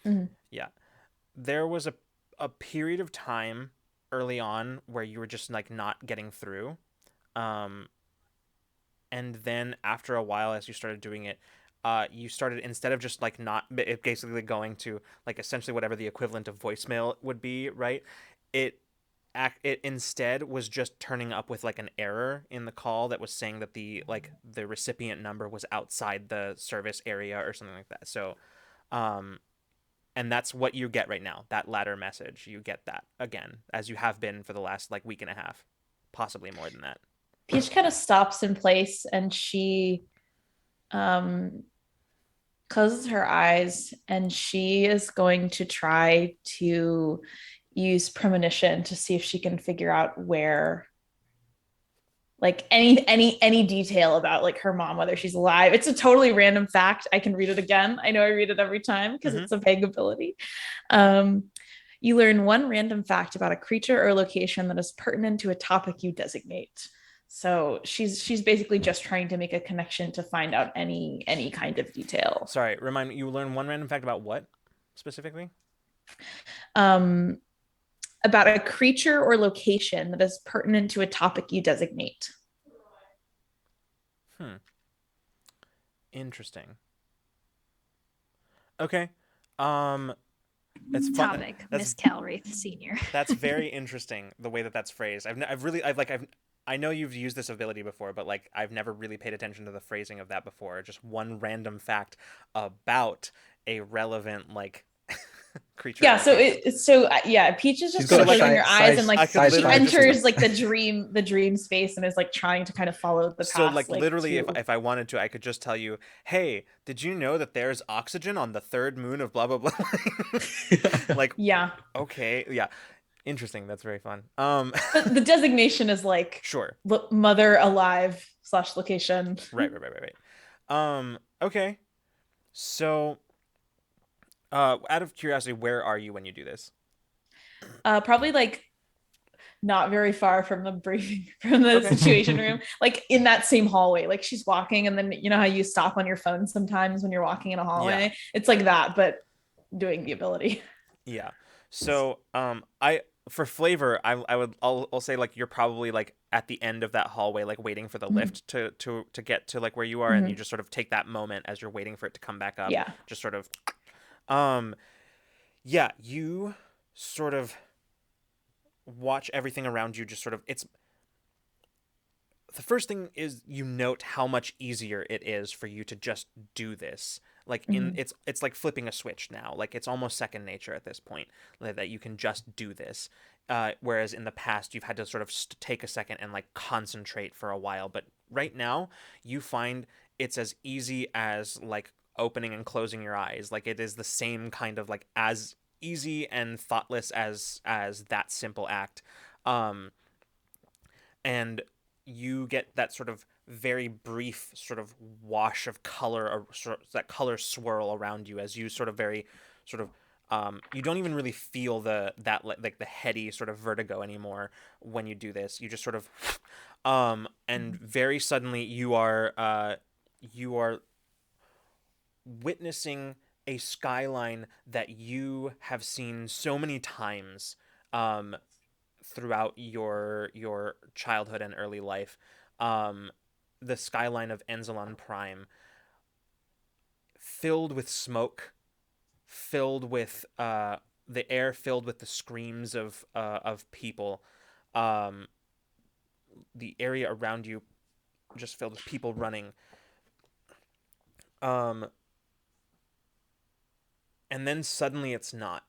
Mhm. Yeah. There was a period of time early on where you were just like not getting through. Um and then after a while, as you started doing it, you started, instead of just like not it basically going to like essentially whatever the equivalent of voicemail would be, right? It it instead was just turning up with like an error in the call that was saying that the recipient number was outside the service area or something like that. So, um, and that's what you get right now. That latter message, you get that again, as you have been for the last like week and a half, possibly more than that. Peach kind of stops in place and she um, closes her eyes and she is going to try to use premonition to see if she can figure out where like any detail about like her mom, whether she's alive. It's a totally random fact. I can read it again. I know I read it every time because it's a vague ability. um, you learn one random fact about a creature or location that is pertinent to a topic you designate. So she's basically just trying to make a connection to find out any kind of detail. Sorry, remind me. You learn one random fact about what specifically? Um, about a creature or location that is pertinent to a topic you designate. Interesting. Okay. Um, it's fun. Topic, Miss Calraith Senior. That's very interesting the way that that's phrased. I know you've used this ability before, but like I've never really paid attention to the phrasing of that before. Just one random fact about a relevant like creature. Yeah, so Peach is just got a closing her eyes and like she enters like the dream space and is like trying to kind of follow the path. So like literally, to... if I wanted to, I could just tell you, hey, did you know that there's oxygen on the third moon of blah blah blah? Like, yeah, okay, yeah, interesting. That's very fun. But the designation is like Sure. Mother alive / location. Right. Okay. So, out of curiosity, where are you when you do this? Probably like not very far from the briefing from the situation room, like in that same hallway. Like she's walking, and then you know how you stop on your phone sometimes when you're walking in a hallway. Yeah. It's like that, but doing the ability. Yeah. So, for flavor, I'll say like you're probably like at the end of that hallway, like waiting for the lift to get to like where you are, and you just sort of take that moment as you're waiting for it to come back up. Yeah. Just sort of, yeah, you sort of watch everything around you. Just sort of, it's the first thing is you note how much easier it is for you to just do this. Like it's like flipping a switch now. Like it's almost second nature at this point that you can just do this. Whereas in the past you've had to sort of take a second and like concentrate for a while. But right now you find it's as easy as like opening and closing your eyes. Like it is the same kind of like as easy and thoughtless as that simple act. And you get that sort of very brief sort of wash of color, or that color swirl around you as you sort of very sort of you don't even really feel that like the heady sort of vertigo anymore when you do this. You just sort of and very suddenly you are witnessing a skyline that you have seen so many times throughout your childhood and early life. The skyline of Enzalon Prime, filled with smoke, filled with the air filled with the screams of people. The area around you just filled with people running. And then suddenly it's not.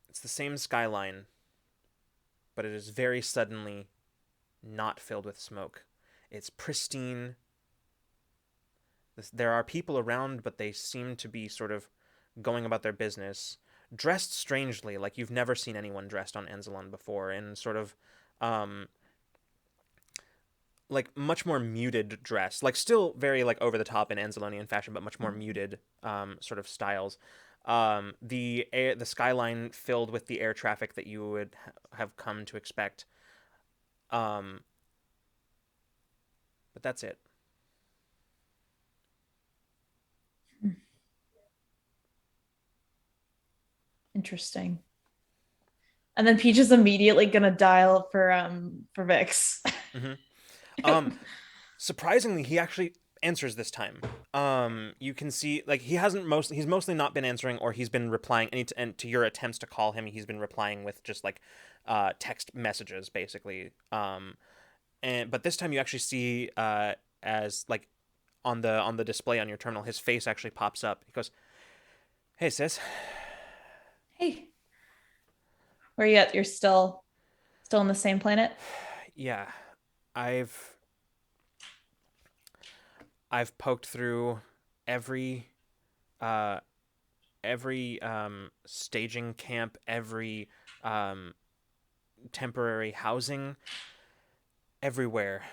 It's the same skyline, but it is very suddenly not filled with smoke. It's pristine. There are people around, but they seem to be sort of going about their business, dressed strangely, like you've never seen anyone dressed on Enzalon before, in sort of like much more muted dress, like still very like over the top in Anzalonian fashion, but much more muted sort of styles. The skyline filled with the air traffic that you would have come to expect. Um, but that's it. Interesting. And then Peach is immediately gonna dial for Vix. Hmm. Surprisingly, he actually answers this time. You can see like he's mostly not been answering, or he's been replying and to your attempts to call him. He's been replying with just like text messages basically. But this time you actually see as like on the display on your terminal, his face actually pops up. He goes, "Hey sis." Hey, where you at? You're still on the same planet? Yeah, I've I've poked through every uh every staging camp, every um temporary housing, everywhere.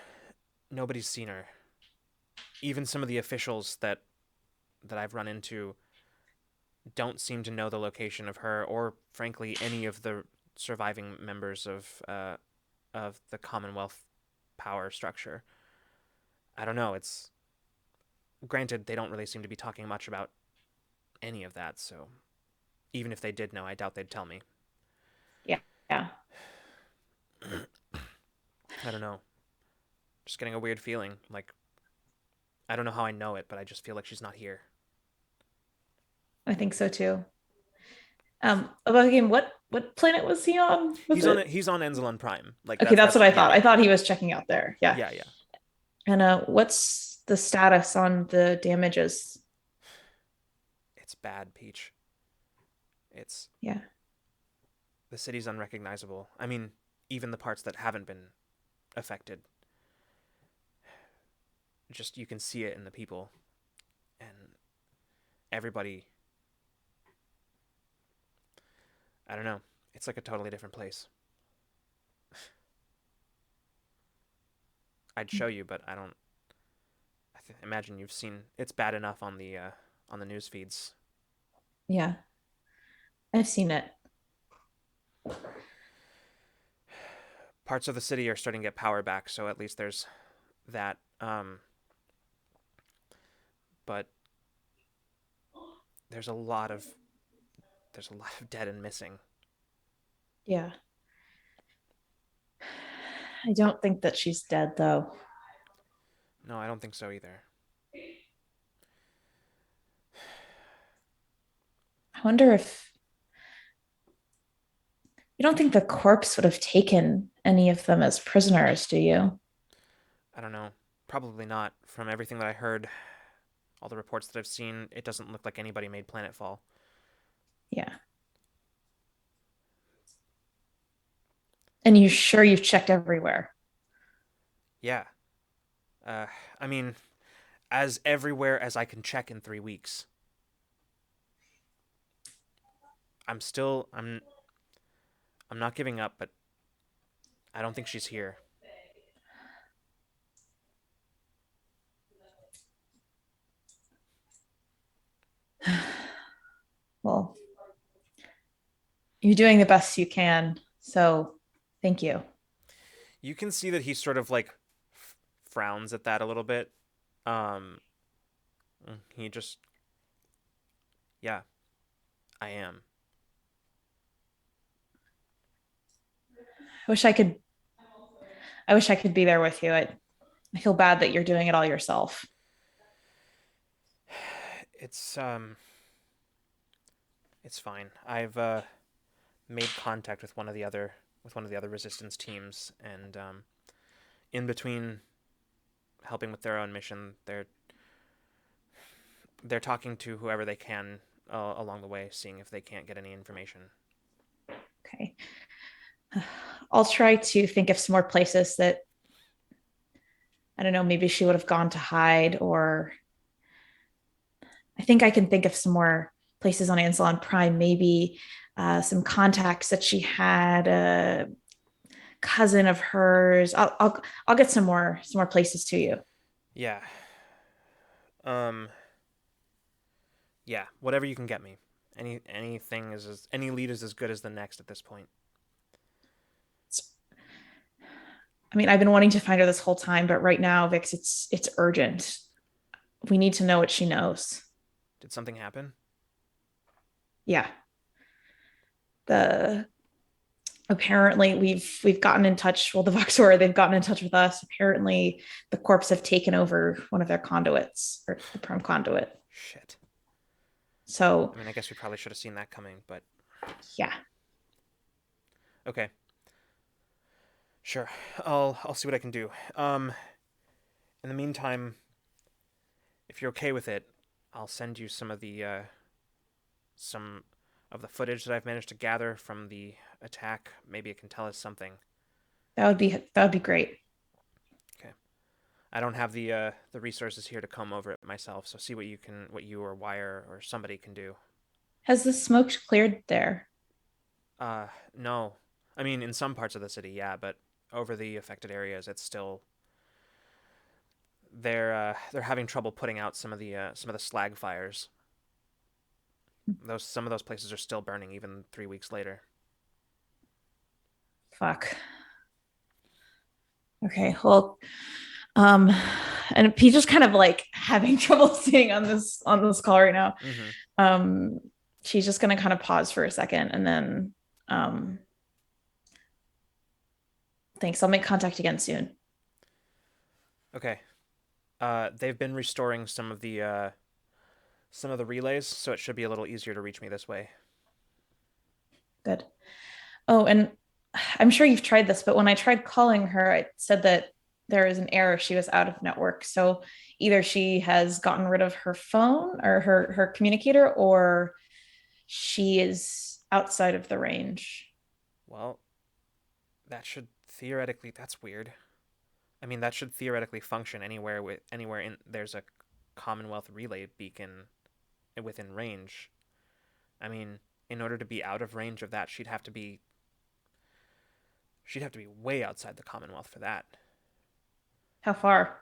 Nobody's seen her. Even some of the officials that I've run into don't seem to know the location of her, or frankly any of the surviving members of the Commonwealth power structure. I don't know. It's granted they don't really seem to be talking much about any of that, so even if they did know, I doubt they'd tell me. Yeah. Yeah. I don't know. Just getting a weird feeling. Like, I don't know how I know it, but I just feel like she's not here. I think so too. About him, what planet was he on? He's on Enzalon Prime. Like Okay, that's what I thought. yeah. I thought he was checking out there. Yeah. Yeah, yeah. And what's the status on the damages? It's bad, Peach. It's Yeah. the city's unrecognizable. I mean, even the parts that haven't been affected. Just you can see it in the people, and everybody. I don't know. It's like a totally different place. I'd show you, but I don't. Imagine you've seen. It's bad enough on the news feeds. Yeah. I've seen it. Parts of the city are starting to get power back, so at least there's that. But there's a lot of dead and missing. Yeah. I don't think that she's dead though. No, I don't think so either. I wonder if you don't think the corpse would have taken any of them as prisoners, do you? I don't know. Probably not. From everything that I heard, all the reports that I've seen, it doesn't look like anybody made planetfall. Yeah. And you're sure you've checked everywhere? Yeah. I mean, as everywhere as I can check in 3 weeks. I'm not giving up, but I don't think she's here. Well, you're doing the best you can. So thank you. You can see that he sort of like frowns at that a little bit. Um, he just, yeah, I am. I wish I could be there with you. I feel bad that you're doing it all yourself. It's it's fine. I've made contact with one of the other resistance teams, and in between helping with their own mission, they're talking to whoever they can along the way, seeing if they can't get any information. Okay. I'll try to think of some more places that I don't know, maybe she would have gone to hide, or I think I can think of some more places on Anselon Prime, maybe some contacts that she had cousin of hers. I'll get some more places to you. Yeah. Um. Yeah. Whatever you can get me. Anything any lead is as good as the next at this point. I mean, I've been wanting to find her this whole time, but right now, Vix, it's urgent. We need to know what she knows. Did something happen? Yeah. The Apparently we've gotten in touch. Well, the Voxora, they've gotten in touch with us. Apparently, the corps have taken over one of their conduits, or the prom conduit. Shit. So I mean, I guess we probably should have seen that coming, but yeah. okay. Sure. I'll see what I can do. In the meantime, if you're okay with it, I'll send you some of the footage that I've managed to gather from the attack. Maybe it can tell us something. That would be great. Okay. I don't have the resources here to comb over it myself, so see what you or Wire or somebody can do. Has the smoke cleared there? No. I mean, in some parts of the city, yeah, but over the affected areas, it's still they're having trouble putting out some of the slag fires. Some of those places are still burning even 3 weeks later. Fuck. Okay, well, um, and Peach is kind of like having trouble seeing on this call right now. Mm-hmm. She's just gonna kind of pause for a second and then thanks. I'll make contact again soon. Okay. They've been restoring some of the relays, so it should be a little easier to reach me this way. Good. Oh, and I'm sure you've tried this, but when I tried calling her, it said that there is an error. She was out of network. So either she has gotten rid of her phone or her communicator, or she is outside of the range. Well, that's weird. I mean, that should theoretically function anywhere there's a Commonwealth relay beacon within range. I mean, in order to be out of range of that, she'd have to be way outside the Commonwealth for that. How far?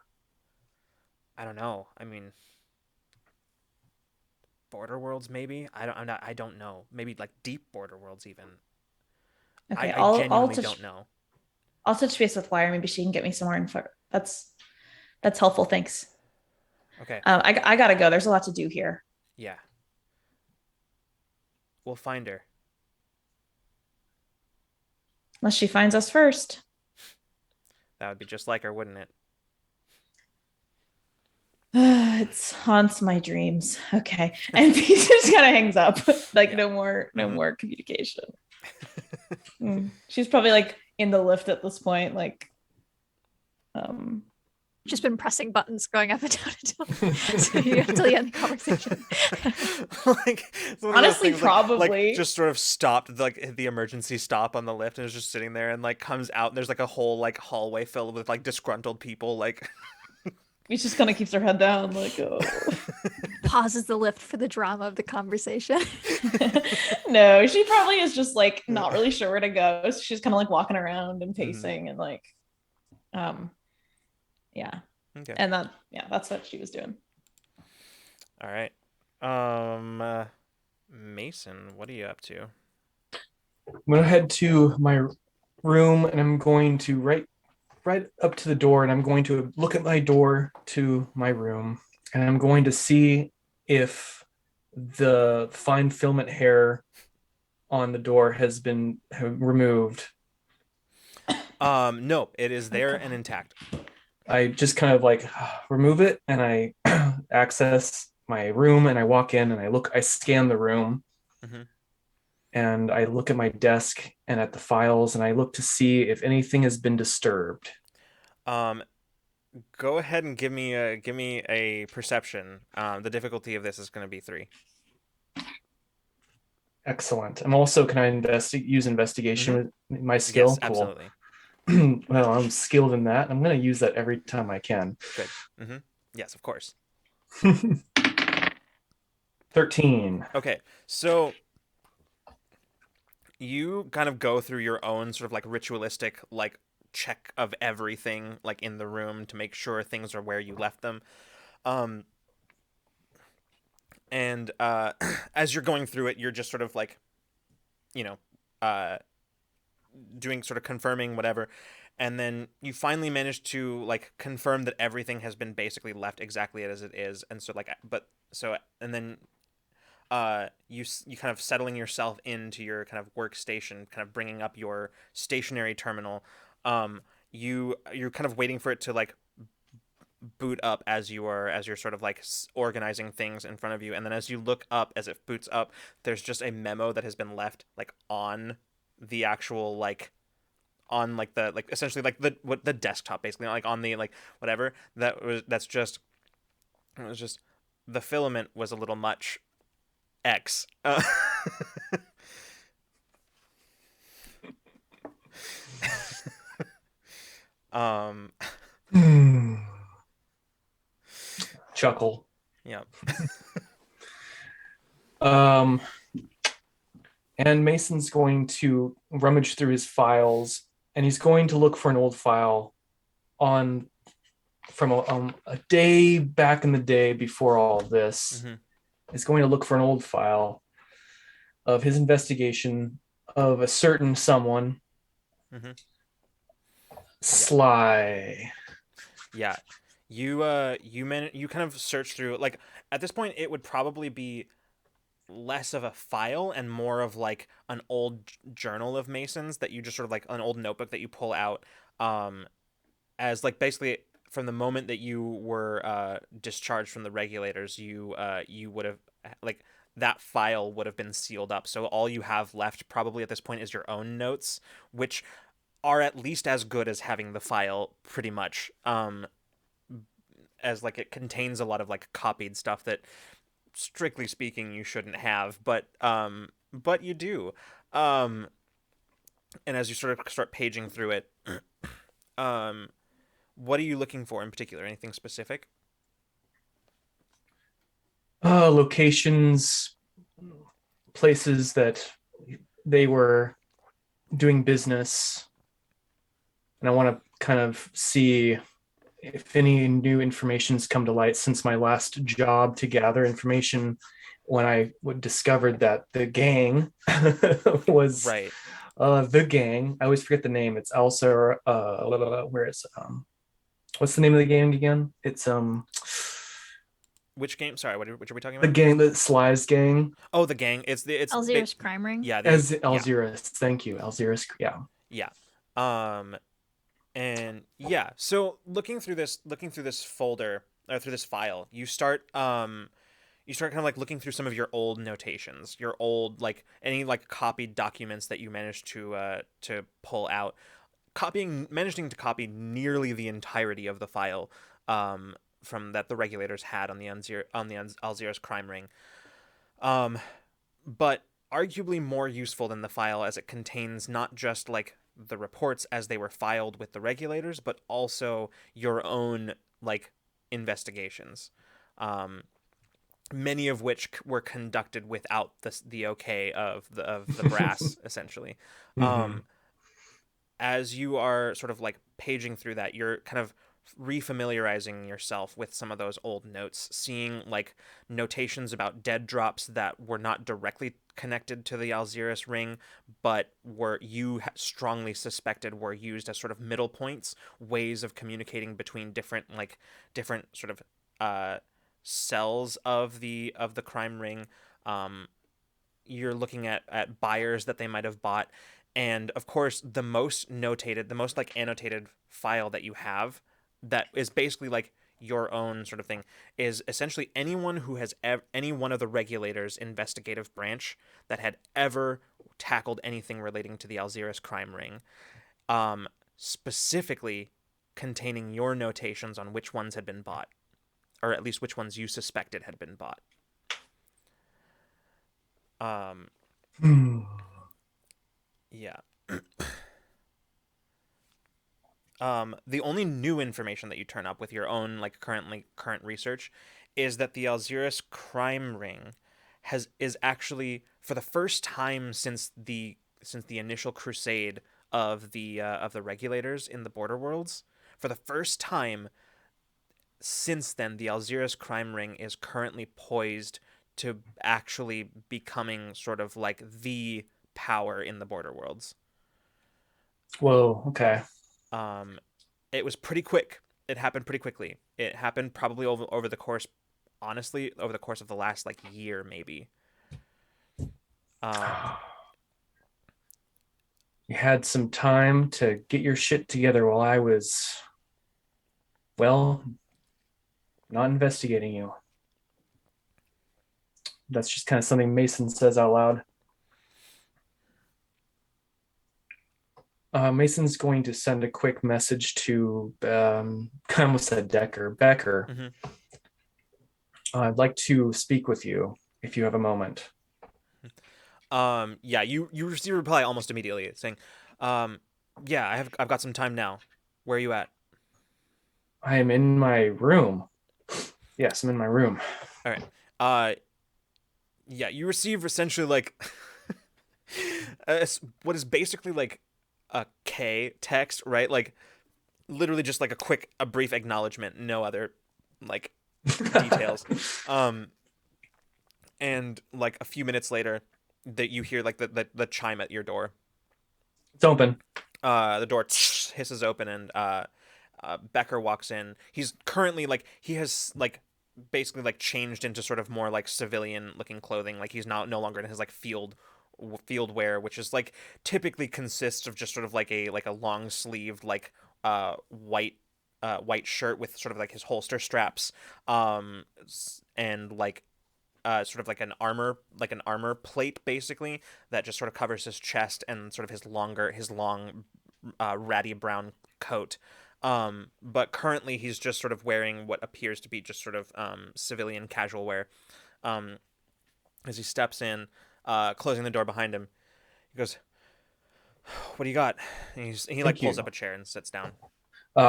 I don't know. I mean, border worlds maybe. I don't know. Maybe like deep border worlds even. Okay, I genuinely don't know. I'll touch base with Wire. Maybe she can get me somewhere info. That's helpful. Thanks. Okay. I gotta go. There's a lot to do here. Yeah. We'll find her. Unless she finds us first. That would be just like her, wouldn't it? It haunts my dreams. Okay. And Peter just kind of hangs up. Like Yeah. no more communication. She's probably like in the lift at this point, like Just been pressing buttons, going up and down until you end the conversation. Like honestly probably like just sort of stopped, like the emergency stop on the lift, and is just sitting there and like comes out and there's like a whole like hallway filled with like disgruntled people like he just kind of keeps her head down like oh. Pauses the lift for the drama of the conversation. No, she probably is just like not really sure where to go. So she's kind of like walking around and pacing and like yeah. Okay. And that's what she was doing. All right. Mason, what are you up to? I'm gonna head to my room and I'm going to right up to the door, and I'm going to look at my door to my room, and I'm going to see if the fine filament hair on the door has been removed. No, it is there and intact. I just kind of like remove it, and I access my room, and I walk in, and I scan the room, and I look at my desk and at the files, and I look to see if anything has been disturbed. Go ahead and give me a perception. The difficulty of this is going to be 3. Excellent. I'm also, can I use investigation with my skill? Yes, absolutely. Cool. Well, I'm skilled in that. I'm going to use that every time I can. Good. Yes, of course. 13. Okay, so you kind of go through your own sort of like ritualistic like check of everything like in the room to make sure things are where you left them. Um, and as you're going through it, you're just sort of like, you know, uh, doing sort of confirming whatever, and then you finally manage to like confirm that everything has been basically left exactly as it is, and so like, but so and then you kind of settling yourself into your kind of workstation, kind of bringing up your stationary terminal. Um, you're kind of waiting for it to like boot up as you're sort of like organizing things in front of you, and then as you look up as it boots up, there's just a memo that has been left like on the actual like on like the like essentially like the desktop basically like on the like whatever that's just it was just the filament was a little much X. Um, Chuckle. yeah. Um, and Mason's going to rummage through his files, and he's going to look for an old file on from a day back in the day before all of this. Mm-hmm. He's going to look for an old file of his investigation of a certain someone. Mm-hmm. Sly. Yeah. You kind of search through like at this point it would probably be less of a file and more of like an old journal of Mason's that you just sort of like an old notebook that you pull out as like basically from the moment that you were discharged from the regulators, you would have like that file would have been sealed up. So all you have left probably at this point is your own notes, which are at least as good as having the file pretty much. As like it contains a lot of like copied stuff that strictly speaking you shouldn't have, but you do. Um and as you sort of start paging through it, um what are you looking for in particular? Anything specific? Locations, places that they were doing business, and I want to kind of see if any new information's come to light since my last job to gather information when I discovered that the gang was Right. the gang. I always forget the name. It's also where is what's the name of the gang again? It's Which game? Sorry, which are we talking the about? gang, the Sly's gang. Oh, the gang. It's Alzira's crime ring. yeah, As yeah. Alzirus. Thank you. Alzirus. Yeah. Yeah. Um and yeah, so looking through this folder or through this file, you start kind of like looking through some of your old notations, your old like any like copied documents that you managed to pull out. Managing to copy nearly the entirety of the file from that the regulators had on the Alzira's crime ring. Um but arguably more useful than the file as it contains not just like the reports as they were filed with the regulators, but also your own like investigations, many of which were conducted without the okay of the brass, essentially. Mm-hmm. As you are sort of like paging through that, you're kind of refamiliarizing yourself with some of those old notes, seeing like notations about dead drops that were not directly connected to the Alzirus ring, but were you strongly suspected were used as sort of middle points, ways of communicating between different sort of cells of the crime ring. You're looking at buyers that they might have bought, and of course the most notated, the most like annotated file that you have that is basically like your own sort of thing is essentially anyone who has any one of the regulators investigative branch that had ever tackled anything relating to the Alzirus crime ring, specifically containing your notations on which ones had been bought, or at least which ones you suspected had been bought. Yeah. The only new information that you turn up with your own like current research is that the Alzirus crime ring is actually for the first time since the initial crusade of the regulators in the border worlds. For the first time since then, the Alzira's crime ring is currently poised to actually becoming sort of like the power in the border worlds. Whoa. Okay. Um, it was pretty quick. It happened pretty quickly. It happened probably over the course, honestly, over the course of the last like year, maybe. You had some time to get your shit together while I was, well, not investigating you. That's just kind of something Mason says out loud. Mason's going to send a quick message to, I almost said Becker. Mm-hmm. I'd like to speak with you if you have a moment. Yeah, you receive a reply almost immediately saying, yeah, I've got some time now. Where are you at? I am in my room. Yes, I'm in my room. All right. Yeah, you receive essentially like what is basically like a K text, right? Like literally just like a brief acknowledgement, no other like details. And like a few minutes later, that you hear like the chime at your door. It's open. The door hisses open, and Becker walks in. He's currently like he has like basically like changed into sort of more like civilian looking clothing. Like he's now no longer in his like field wear, which is like typically consists of just sort of like a long sleeved like white shirt with sort of like his holster straps, and like sort of like an armor plate basically that just sort of covers his chest, and sort of his long ratty brown coat. But currently he's just sort of wearing what appears to be just sort of civilian casual wear. Um, as he steps in, closing the door behind him, he goes, "What do you got?" And he like Thank pulls you. up a chair and sits down.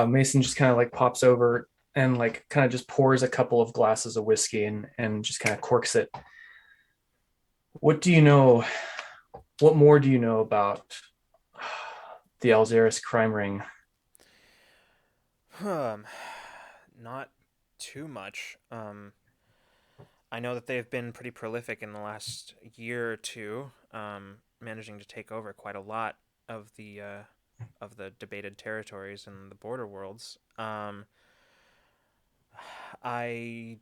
Mason just kind of like pops over and like kind of just pours a couple of glasses of whiskey and just kind of corks it. What do you know? What more do you know about the Alzeris crime ring? Not too much. I know that they've been pretty prolific in the last year or two, managing to take over quite a lot of the debated territories in the border worlds. I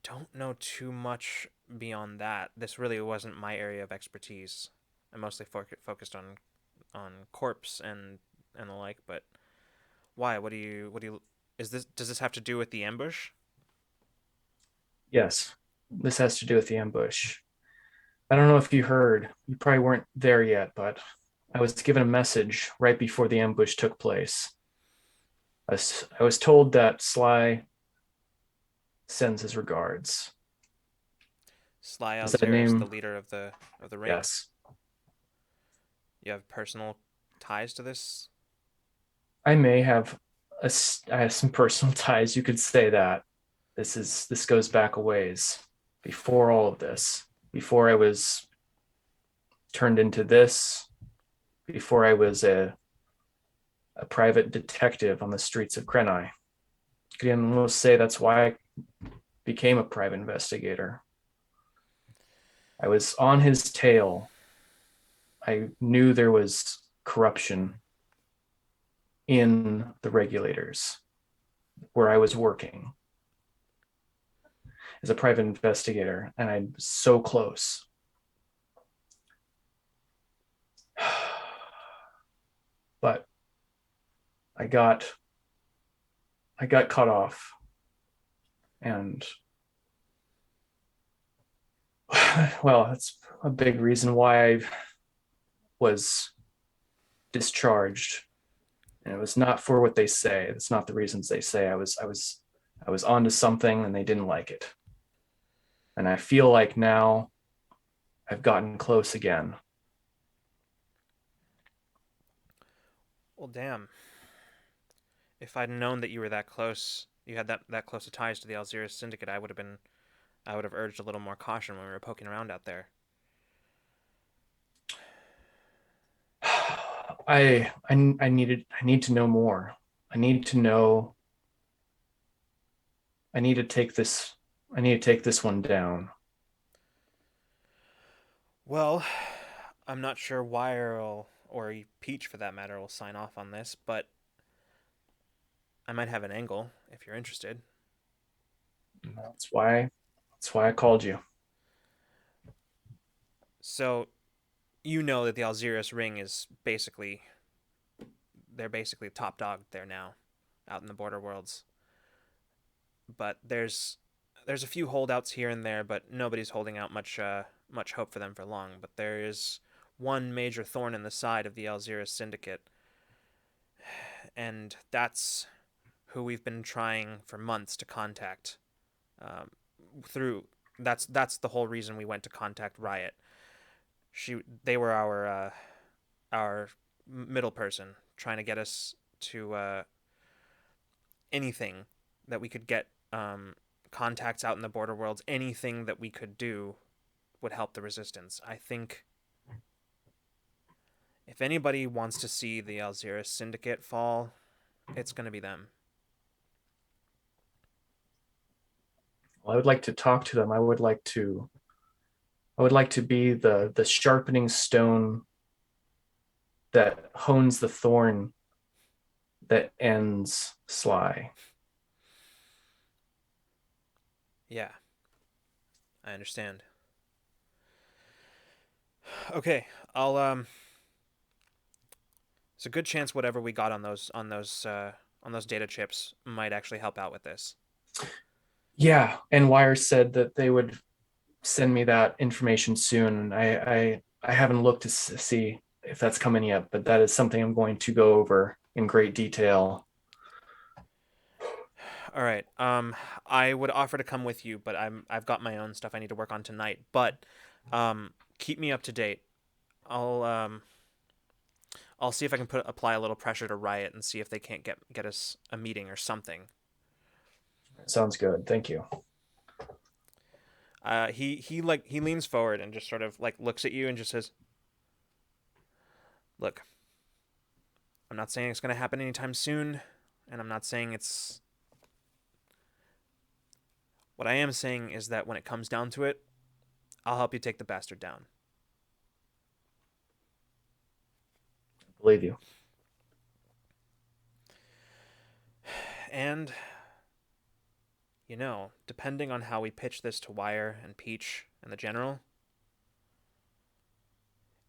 don't know too much beyond that. This really wasn't my area of expertise. I mostly focused on corpse and the like. But why? What do you? Is this does this have to do with the ambush? Yes, this has to do with the ambush. I don't know if you heard, you probably weren't there yet, but I was given a message right before the ambush took place. I was told that Sly sends his regards. Sly Is that a Alzir is the name? leader of the ring. Yes. You have personal ties to this. I may have I have some personal ties. You could say that. This goes back a ways. Before all of this, before I was turned into this, before I was a private detective on the streets of Krenai. You could almost say that's why I became a private investigator. I was on his tail. I knew there was corruption in the regulators where I was working as a private investigator, and I'm so close. But I got cut off, and well, that's a big reason why I was discharged. And it was not for what they say. It's not the reasons they say. I was onto something and they didn't like it. And I feel like now I've gotten close again. Well, damn. If I'd known that you were that close, you had that close of ties to the Alzira Syndicate, I would have urged a little more caution when we were poking around out there. I need to know more. I need to know. I need to take this. I need to take this one down. Well, I'm not sure Wire or Peach for that matter will sign off on this, but I might have an angle if you're interested. That's why. That's why I called you. So, you know that the Alzirus ring is basically they're basically top dog there now, out in the border worlds. But there's a few holdouts here and there, but nobody's holding out much hope for them for long. But there is one major thorn in the side of the Alzirus Syndicate, and that's who we've been trying for months to contact. Um, through that's the whole reason we went to contact Riot. They were our middle person trying to get us to anything that we could get contacts out in the border worlds. Anything that we could do would help the resistance. I think if anybody wants to see the Alzirus Syndicate fall, it's going to be them. Well, I would like to talk to them. I would like to be the sharpening stone that hones the thorn that ends Sly. Yeah, I understand. Okay, I'll It's a good chance whatever we got on those data chips might actually help out with this. Yeah, and Wire said that they would send me that information soon, and I haven't looked to see if that's coming yet, but that is something I'm going to go over in great detail. All right. I would offer to come with you, but I've got my own stuff I need to work on tonight. But keep me up to date. I'll I'll see if I can apply a little pressure to Riot and see if they can't get us a meeting or something. Sounds good. Thank you. He leans forward and just sort of like looks at you and just says, "Look, I'm not saying it's going to happen anytime soon, and I'm not saying it's. What I am saying is that when it comes down to it, I'll help you take the bastard down." Believe you. And depending on how we pitch this to Wire and Peach and the General,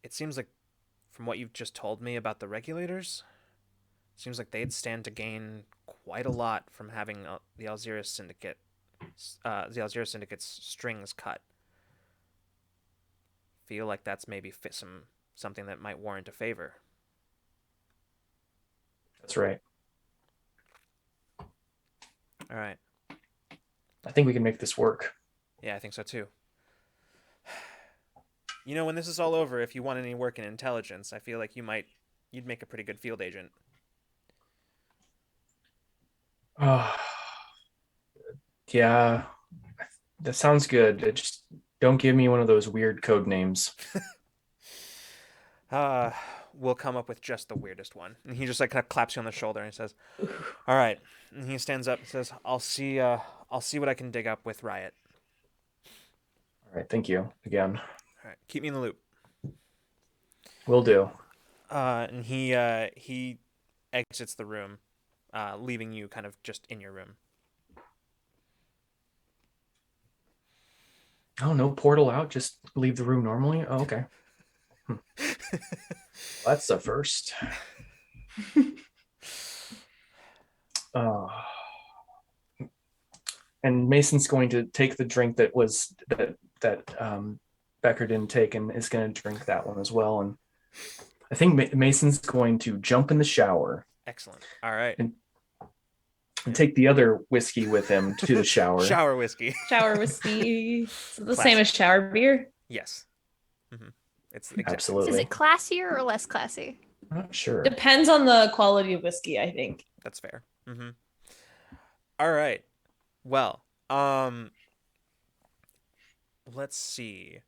it seems like, from what you've just told me about the regulators, it seems like they'd stand to gain quite a lot from having the Alzirus Syndicate's strings cut. Feel like that's maybe something that might warrant a favor. That's right. All right. I think we can make this work. Yeah, I think so too. When this is all over, if you want any work in intelligence, I feel like you'd make a pretty good field agent. Yeah, that sounds good. It just don't give me one of those weird code names. We'll come up with just the weirdest one. And he just like kind of claps you on the shoulder and says, "All right." And he stands up and says, I'll see what I can dig up with Riot." All right, thank you again. All right, keep me in the loop. Will do. And he exits the room, leaving you kind of just in your room. Oh, no portal out. Just leave the room normally. Oh, okay. That's the first. And Mason's going to take the drink that Becker didn't take, and is going to drink that one as well. And I think Mason's going to jump in the shower. Excellent. All right. And take the other whiskey with him to the shower. Shower whiskey. Shower whiskey. So the Classic. same as shower beer? Yes. Mm-hmm. It's Absolutely. Is it classier or less classy? I'm not sure. Depends on the quality of whiskey, I think. That's fair. Mm-hmm. All right. Well, let's see.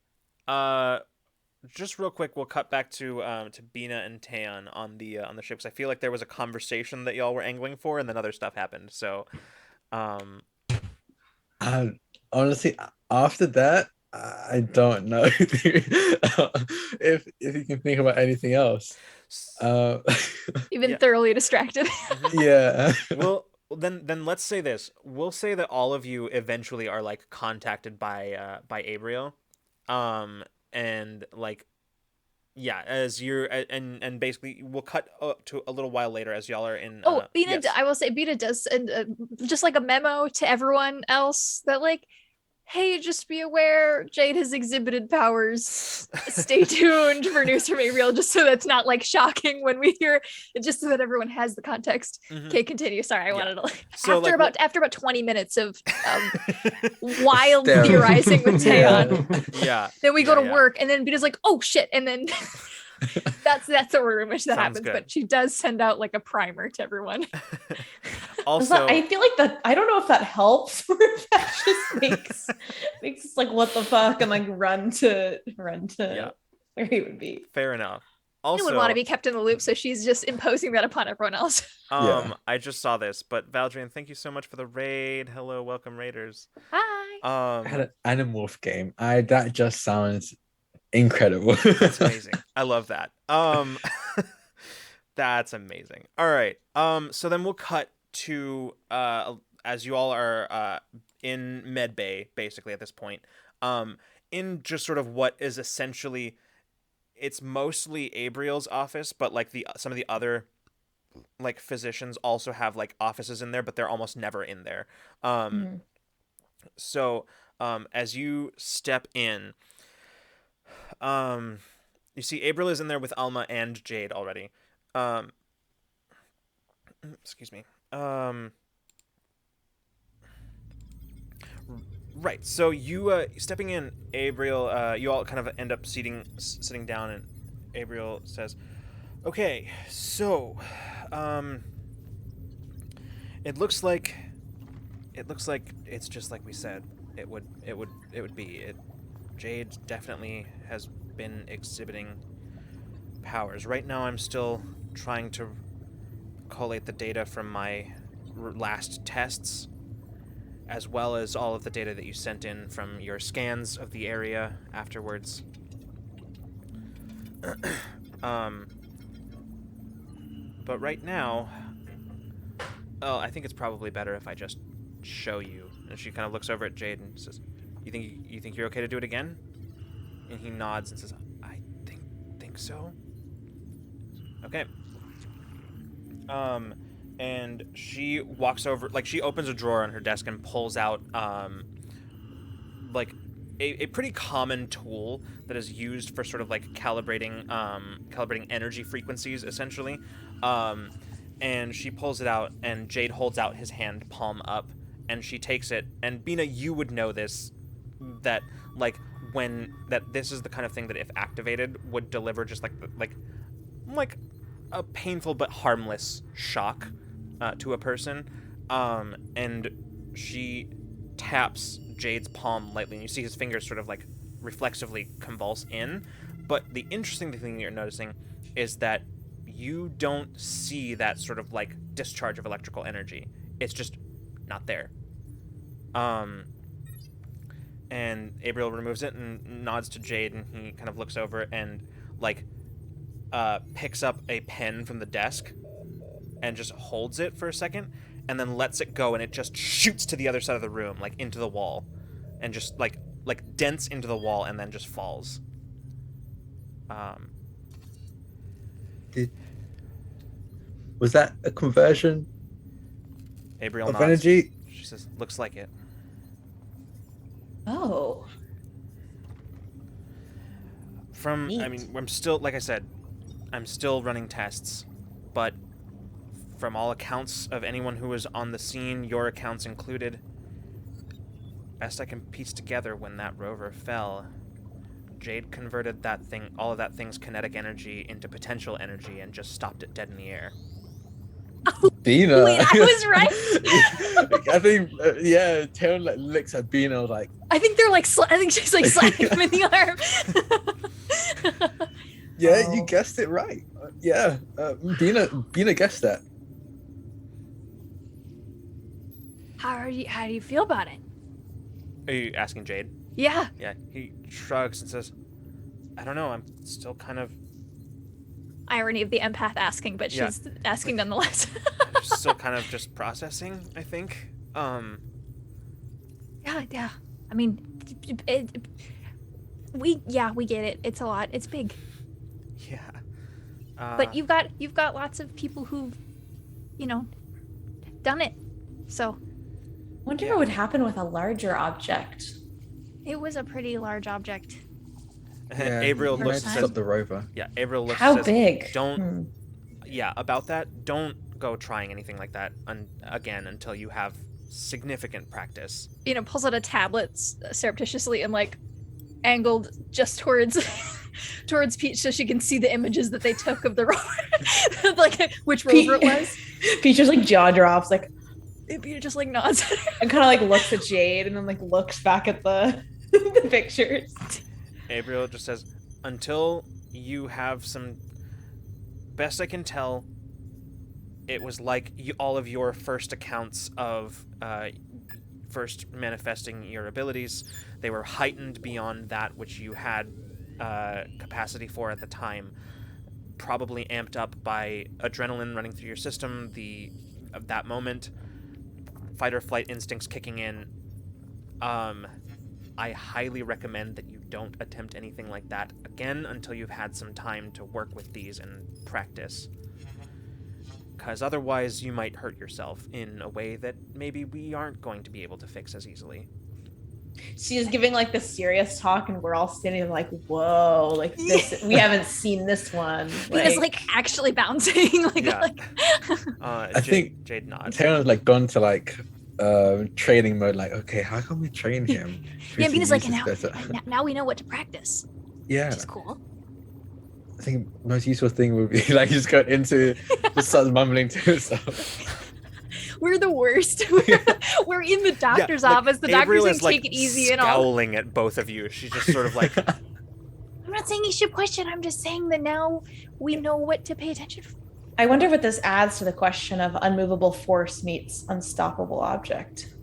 just real quick, we'll cut back to Bina and Taeyeon on the ship, 'cause I feel like there was a conversation that y'all were angling for, and then other stuff happened. So, um, Honestly, after that, I don't know if you can think about anything else. Uh, You've been Yeah. thoroughly distracted. yeah. well, then let's say this. We'll say that all of you eventually are like contacted by Abriel, and like, yeah, as you're and basically we'll cut up to a little while later as y'all are in. Bina, yes. I will say Bina does send just like a memo to everyone else that like, hey, just be aware Jade has exhibited powers. Stay tuned for news from Ariel, just so that's not like shocking when we hear it, just so that everyone has the context. Mhm. Okay, continue. Sorry, I wanted to like So, after about 20 minutes of wild Sterile. theorizing with Taeyeon. Yeah. Then we go to yeah. work, and then Bina's like, "Oh shit!" And then that's the order in which that Sounds happens. good. But she does send out like a primer to everyone. Also, I feel like that. I don't know if that helps or if that just makes us like, what the fuck, and like run to Yeah. where he would be. fair enough. I Also, would want to be kept in the loop, so she's just imposing that upon everyone else. Yeah. I just saw this, but Valdrian, thank you so much for the raid. Hello, welcome raiders. Hi. I had an Animorph game. That just sounds incredible. That's amazing. I love that. That's amazing. All right. So then we'll cut to as you all are in Med Bay basically at this point. In just sort of what is essentially, it's mostly Abriel's office, but like some of the other like physicians also have like offices in there, but they're almost never in there. So as you step in, you see Abriel is in there with Alma and Jade already. Excuse me. Right. So you stepping in, Abriel, you all kind of end up sitting down, and Abriel says, "Okay, so it looks like it's just like we said it would be. Jade definitely has been exhibiting powers. Right now I'm still trying to collate the data from my last tests, as well as all of the data that you sent in from your scans of the area afterwards. But right now, I think it's probably better if I just show you." And she kind of looks over at Jade and says, You think you're okay to do it again?" And he nods and says, "I think so." Okay. And she walks over, like she opens a drawer on her desk and pulls out like a pretty common tool that is used for sort of like calibrating energy frequencies essentially. And she pulls it out, and Jade holds out his hand palm up, and she takes it. And Bina, you would know this, that like this is the kind of thing that if activated would deliver just like a painful but harmless shock to a person. And she taps Jade's palm lightly, and you see his fingers sort of like reflexively convulse in. But the interesting thing you're noticing is that you don't see that sort of like discharge of electrical energy. It's just not there. And Abriel removes it and nods to Jade, and he kind of looks over and like picks up a pen from the desk and just holds it for a second, and then lets it go, and it just shoots to the other side of the room, like into the wall, and just like dents into the wall, and then just falls. Was that a conversion Abriel of nods. energy? She says, "Looks like it." Oh. I mean, I'm still, like I said, I'm still running tests, but from all accounts of anyone who was on the scene, your accounts included, best I can piece together, when that rover fell, Jade converted all of that thing's kinetic energy into potential energy and just stopped it dead in the air. Bina. Wait, I was right. I think, Taeyeon like licks at Bina like, I think they're like, I think she's like slapping him in the arm. Yeah, you Oh. guessed it right. Yeah, Bina guessed that. How do you feel about it? Are you asking Jade? Yeah. Yeah. He shrugs and says, "I don't know. I'm still kind of Irony of the empath asking, but Yeah. she's asking nonetheless. just processing. I think. Yeah. I mean, we get it. It's a lot. It's big. Yeah. But you've got lots of people who've, done it. So Wonder what would happen with a larger object. it was a pretty large object. Yeah, Abriel you looks managed and to says, stop the rover. "Yeah." Abriel looks. How and says, big? Don't. Yeah, about that. Don't go trying anything like that again until you have significant practice. Pulls out a tablet surreptitiously and like angled just towards towards Peach so she can see the images that they took of the rover, like which rover it was. Peach just like jaw drops, like, Peach just like nods. and kind of like looks at Jade and then like looks back at the the pictures. Abriel just says, "Until you have some. Best I can tell, it was like all of your first accounts of first manifesting your abilities. They were heightened beyond that which you had capacity for at the time. Probably amped up by adrenaline running through your system of that moment. Fight or flight instincts kicking in. I highly recommend that you don't attempt anything like that again until you've had some time to work with these and practice. Because otherwise you might hurt yourself in a way that maybe we aren't going to be able to fix as easily." She is giving like the serious talk, and we're all standing there like, "Whoa! Like this, we haven't seen this one." It's like actually bouncing. Like, Yeah. like I think Jade nods. Taylor's like gone to like training mode. Like, okay, how can we train him? yeah, Mina's like, Use now, this better?" now we know what to practice, Yeah, which is cool. I think most useful thing would be like just go into just start mumbling to himself. We're the worst. We're in the doctor's office. The doctor's Abriel saying is like take it easy and all. scowling at both of you. She's just sort of like, I'm not saying you should question. I'm just saying that now we know what to pay attention for. I wonder what this adds to the question of unmovable force meets unstoppable object.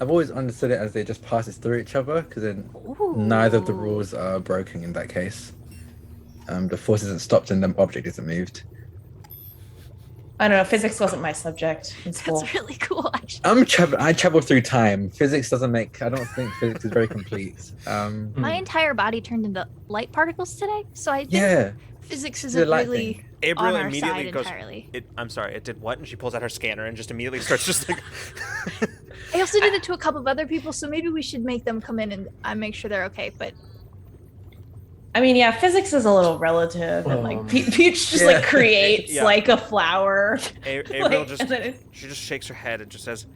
I've always understood it as they just pass it through each other, because then neither of the rules are broken in that case. The force isn't stopped and the object isn't moved. I don't know. Physics wasn't my subject in school. That's really cool, actually. I travel through time. Physics doesn't make. I don't think physics is very complete. My entire body turned into light particles today, so I think Yeah, physics the isn't light really thing. on Abriel our immediately side goes, entirely. I'm sorry, it did what? And she pulls out her scanner and just immediately starts just like... I also did it to a couple of other people, so maybe we should make them come in and make sure they're okay. But I mean, yeah, physics is a little relative, and like Peach just like creates Yeah. like a flower. Abriel Like, just and then she just shakes her head and just says,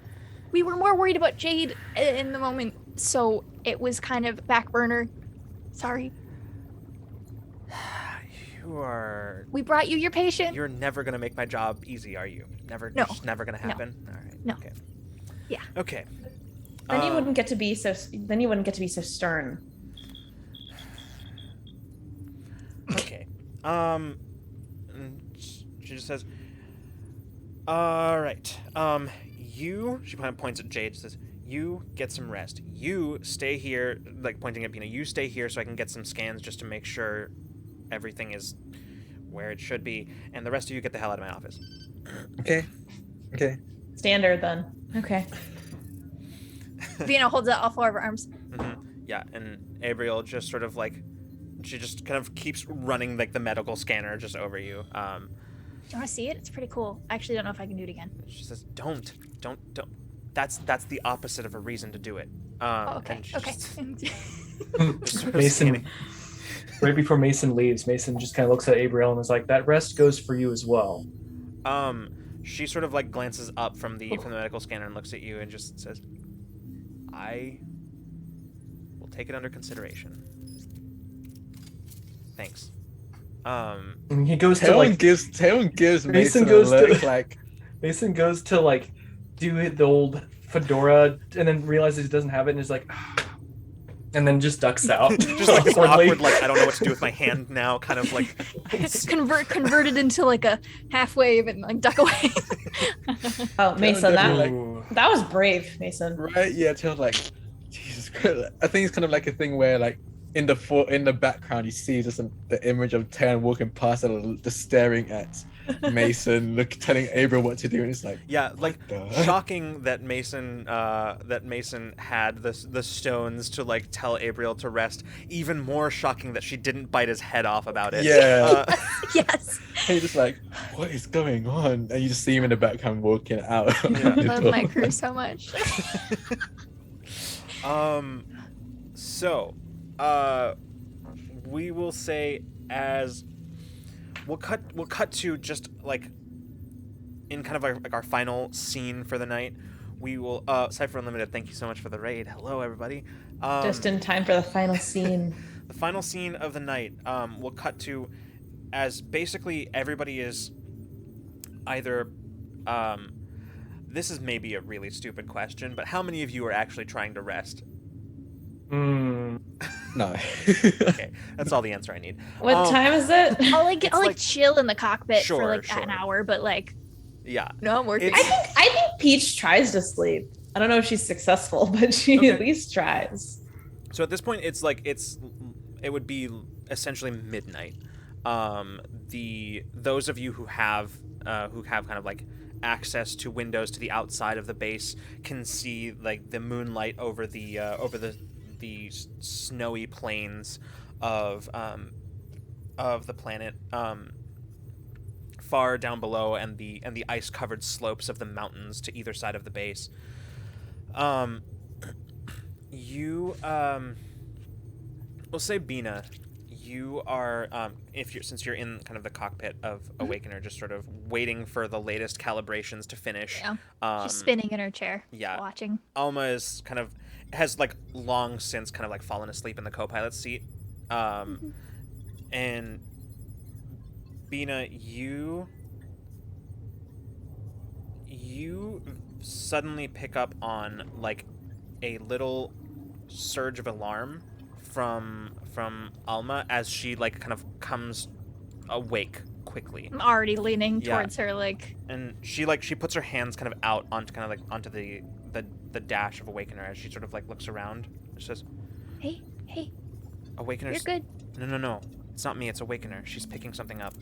we were more worried about Jade in the moment, so it was kind of back burner. Sorry. We brought you your patient. "You're never gonna make my job easy, are you? Never. No. Just never gonna happen." All right. No. Okay. Yeah. Okay. Then you wouldn't get to be so. Then you wouldn't get to be so stern. Okay. And she just says, "All right. You." She kind of points at Jade. Says, "You get some rest. You stay here." Like pointing at Bina. "You stay here so I can get some scans just to make sure everything is where it should be. And the rest of you get the hell out of my office." Okay. Standard then. Okay. Vina holds out all four of her arms. Yeah, and Abriel just sort of like, she just kind of keeps running like the medical scanner just over you. Do you want to see it? It's pretty cool. I actually don't know if I can do it again. She says, "Don't. That's the opposite of a reason to do it." Okay. And she Okay. just sort of Mason, standing- right before Mason leaves, Mason just kind of looks at Abriel and is like, "That rest goes for you as well." She sort of like glances up from the medical scanner and looks at you and just says, "I will take it under consideration. Thanks." And he goes to Taylor like gives Mason Mason goes a look to- like Mason goes to like do the old fedora and then realizes he doesn't have it and is like, and then just ducks out. Just like this awkwardly. awkward, like I don't know what to do with my hand now, kind of like. Converted into like a half wave and like duck away. Oh, Mason, definitely, Ooh. that was brave, Mason. Right? Yeah, Tails like, Jesus Christ. I think it's kind of like a thing where like in the background you see just the image of Taran walking past and just staring at Mason, telling April what to do, and it's like, Yeah, like the- shocking that Mason had the stones to like tell Abriel to rest. Even more shocking that she didn't bite his head off about it. Yeah. Yes. And you're just like, what is going on? And you just see him in the background walking out. Yeah. I love my crew so much. So, we will say as we'll cut to just like in kind of our final scene for the night. We will Cypher Unlimited, thank you so much for the raid. Hello everybody. Just in time for the final scene. The final scene of the night we'll cut to as basically everybody is either this is maybe a really stupid question, but how many of you are actually trying to rest? Mm. No. Okay, that's all the answer I need. What time is it? I'll It's like like- chill in the cockpit Sure, for like sure. an hour, but like Yeah. no, I'm working. It's- I think Peach tries to sleep. I don't know if she's successful, but she Okay. at least tries. So at this point, it would be essentially midnight. Those of you who have kind of like access to windows to the outside of the base can see like the moonlight over the snowy plains of the planet far down below, and the ice covered slopes of the mountains to either side of the base. We'll say Bina, you are since you're in kind of the cockpit of Awakener, just sort of waiting for the latest calibrations to finish. Yeah. She's spinning in her chair. yeah. Watching. Alma is has like long since kind of like fallen asleep in the co-pilot seat. And Bina, you suddenly pick up on like a little surge of alarm from Alma as she like kind of comes awake quickly. I'm already leaning Yeah. towards her like And she puts her hands kind of out onto the dash of Awakener as she sort of like looks around. She says, hey, "Awakener's you're good. No. It's not me, it's Awakener. She's picking something up."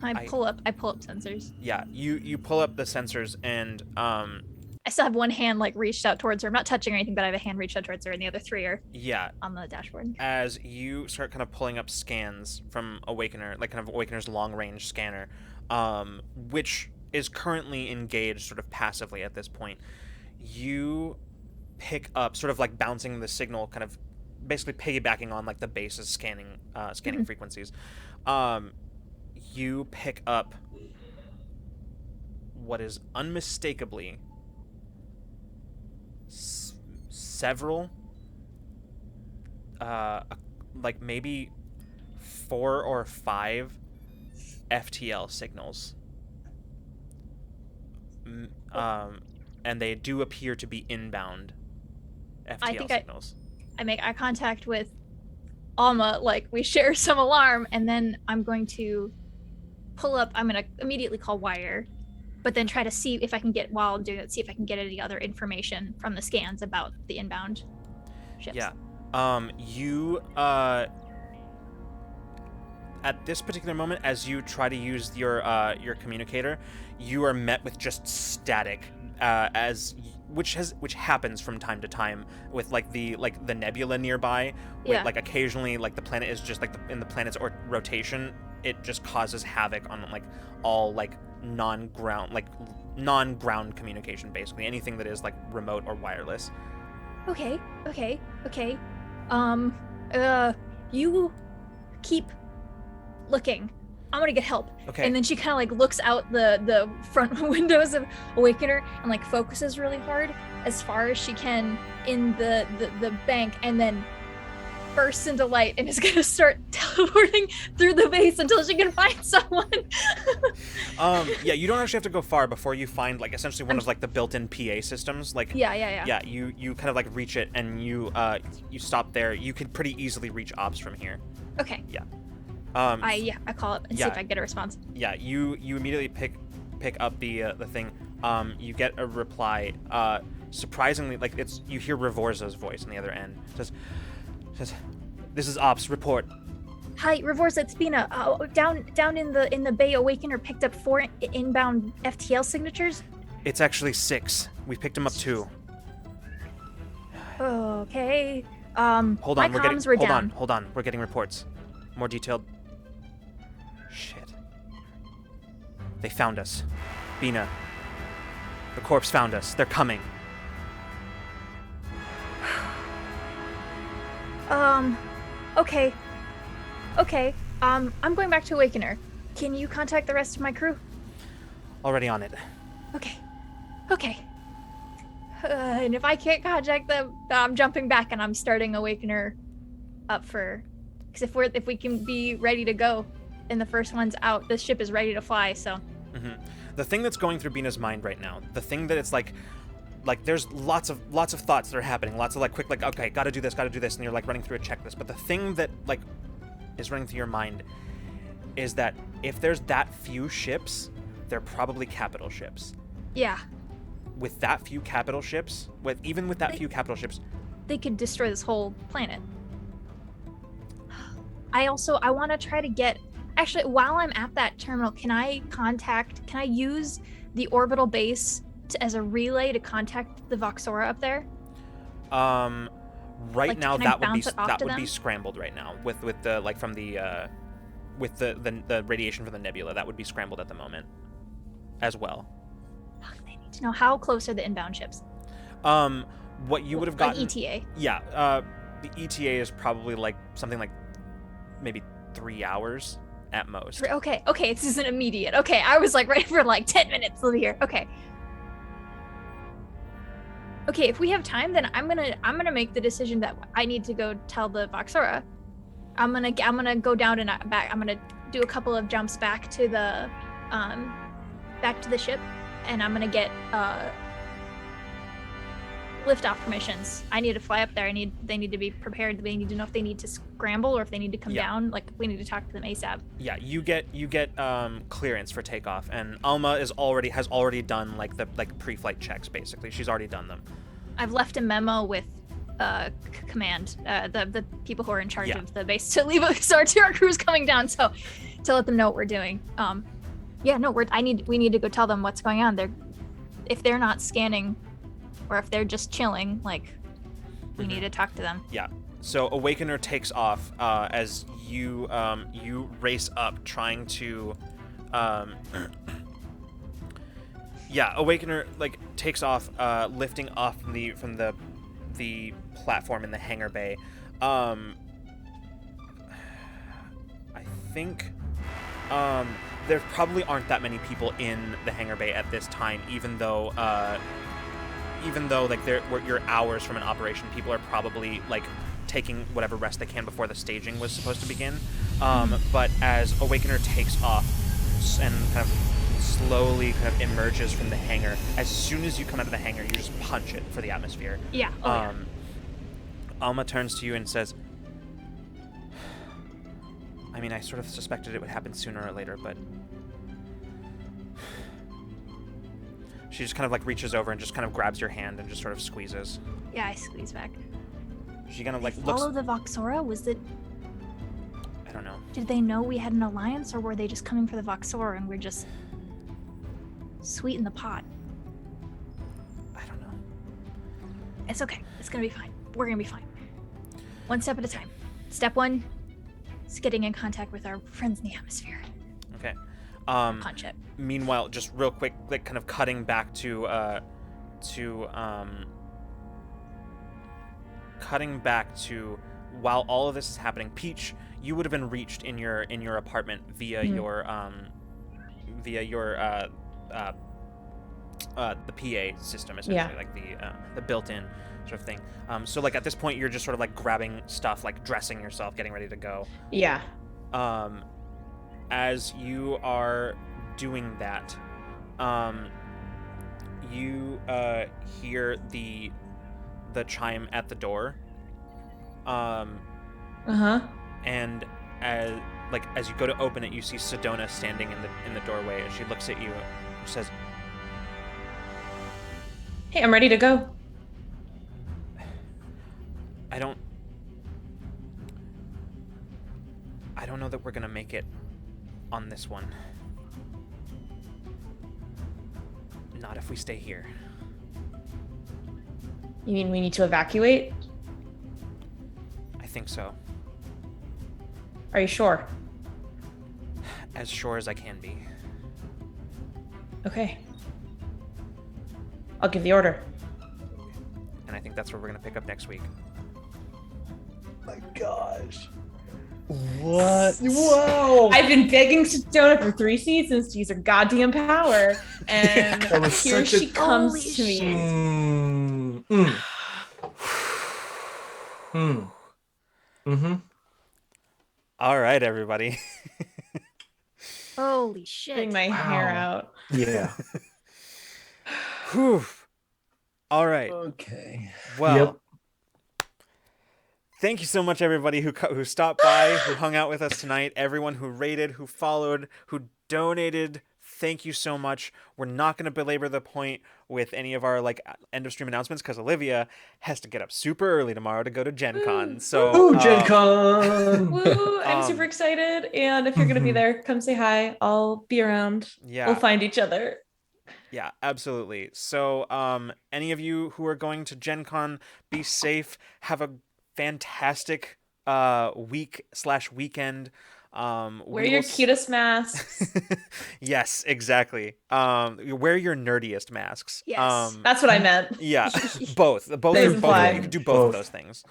I pull up sensors. Yeah, you pull up the sensors and I still have one hand like reached out towards her. I'm not touching or anything, but I have a hand reached out towards her, and the other three are yeah, on the dashboard. as you start kind of pulling up scans from Awakener, like kind of Awakener's long-range scanner, which is currently engaged sort of passively at this point, you pick up, sort of like bouncing the signal, kind of basically piggybacking on like the base's scanning frequencies. You pick up what is unmistakably several like maybe 4 or 5 FTL signals, and they do appear to be inbound FTL signals. I make eye contact with Alma, like we share some alarm, and then I'm going to pull up. I'm going to immediately call Wire, but then try to see if I can get, while I'm doing it, see if I can get any other information from the scans about the inbound ships. Yeah. You at this particular moment, as you try to use your communicator, you are met with just static, which happens from time to time with the nebula nearby. Yeah. Like occasionally, like the planet is just in the planet's rotation, it just causes havoc on like all like non-ground communication, basically anything that is like remote or wireless. Okay. You keep looking. I'm gonna get help. Okay. And then she kind of like looks out the front windows of Awakener and like focuses really hard as far as she can in the bank, and then bursts into light and is gonna start teleporting through the base until she can find someone. Yeah, you don't actually have to go far before you find like essentially one of like the built-in PA systems. Like Yeah. you kind of like reach it and you stop there. You could pretty easily reach ops from here. Okay. Yeah. I call it and see yeah. if I get a response. Yeah, you immediately pick up the thing. You get a reply. Surprisingly, like you hear Revorza's voice on the other end. Says, "This is ops. Report." Hi, Revorza, it's Bina. Down in the Bay, Awakener picked up 4 inbound FTL signatures. It's actually 6. We picked him up 2. Okay. Hold on, my comms were down. Hold on. We're getting reports. More detailed. Shit. They found us. Bina. The corpse found us. They're coming. Okay. I'm going back to Awakener. Can you contact the rest of my crew? Already on it. Okay. And if I can't contact them, I'm jumping back and I'm starting Awakener up for... Because if we can be ready to go and the first one's out, this ship is ready to fly, so... Mm-hmm. The thing that's going through Bina's mind right now, the thing that it's like there's lots of thoughts that are happening, lots of like quick like, okay, gotta do this, and you're like running through a checklist. But the thing that like is running through your mind is that if there's that few ships, they're probably capital ships. Yeah. With that few capital ships, few capital ships, they could destroy this whole planet. I want to try to get... Actually, while I'm at that terminal, can I use the orbital base as a relay to contact the Voxora up there? Right now that would be scrambled right now with the like from the with the radiation from the nebula. That would be scrambled at the moment as well. They need to know how close are the inbound ships. What you would have gotten... Like ETA. Yeah, the ETA is probably like something like maybe 3 hours at most. Okay, this isn't immediate. Okay, I was like ready for like 10 minutes over here. Okay, if we have time, then I'm gonna make the decision that I need to go tell the Voxora. I'm gonna go down and back. I'm gonna do a couple of jumps back to the ship, and I'm gonna get liftoff permissions. I need to fly up there. They need to be prepared. They need to know if they need to scramble or if they need to come down. Like, we need to talk to them ASAP. Yeah, you get clearance for takeoff, and Alma has already done like the pre-flight checks. Basically, she's already done them. I've left a memo with command, the people who are in charge of the base to leave our crew's coming down, so to let them know what we're doing. We need to go tell them what's going on. If they're not scanning, or if they're just chilling, like, we need to talk to them. Yeah. So Awakener takes off as you race up, trying to. Awakener like takes off, lifting off from the platform in the hangar bay. I think there probably aren't that many people in the hangar bay at this time, even though like your hours from an operation, people are probably like taking whatever rest they can before the staging was supposed to begin. But as Awakener takes off and kind of slowly kind of emerges from the hangar, as soon as you come out of the hangar, you just punch it for the atmosphere. Yeah. Alma turns to you and says, I mean, I sort of suspected it would happen sooner or later, but... She just kind of like reaches over and just kind of grabs your hand and just sort of squeezes. Yeah, I squeeze back. She kind of like looks... Follow the Voxora? Was it... I don't know. Did they know we had an alliance, or were they just coming for the Voxora and we're just sweet in the pot? I don't know. It's okay. It's gonna be fine. We're gonna be fine. One step at a time. Step 1 is getting in contact with our friends in the atmosphere. Okay. Punch it. Meanwhile, just real quick, like kind of cutting back to while all of this is happening, Peach, you would have been reached in your apartment via your the PA system, essentially, like the built-in. sort of thing. So like at this point, you're just sort of like grabbing stuff, like dressing yourself, getting ready to go. Yeah. As you are doing that, you hear the chime at the door. And as you go to open it, you see Sedona standing in the doorway, and she looks at you and says, Hey, I'm ready to go. I don't know that we're gonna make it on this one. Not if we stay here. You mean we need to evacuate? I think so. Are you sure? As sure as I can be. Okay. I'll give the order. And I think that's where we're gonna pick up next week. My gosh. What? Whoa! I've been begging Sedona for 3 seasons to use her goddamn power, and That was here such a- she comes Holy to me. Mm-hmm. All right, everybody. Holy Putting shit. my hair Wow. out. Yeah. Whew. All right. Okay. Well, thank you so much, everybody who stopped by, who hung out with us tonight, everyone who rated, who followed, who donated. Thank you so much. We're not going to belabor the point with any of our end of stream announcements because Olivia has to get up super early tomorrow to go to Gen Con. So, Gen Con! Woo! I'm super excited, and if you're gonna be there, come say hi. I'll be around. Yeah. We'll find each other. Yeah, absolutely. So, any of you who are going to Gen Con, be safe. Have a fantastic week/weekend. Wear your cutest masks. Yes, exactly. Wear your nerdiest masks. Yes. That's what I meant. Yeah, both. You can do both of those things.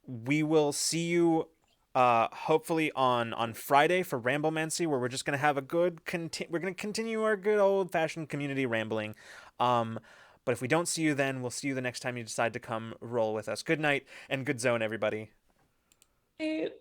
We will see you hopefully on Friday for Ramblemancy, where we're just gonna have a good we're gonna continue our good old fashioned community rambling. But if we don't see you then, we'll see you the next time you decide to come roll with us. Good night and good zone, everybody. Right.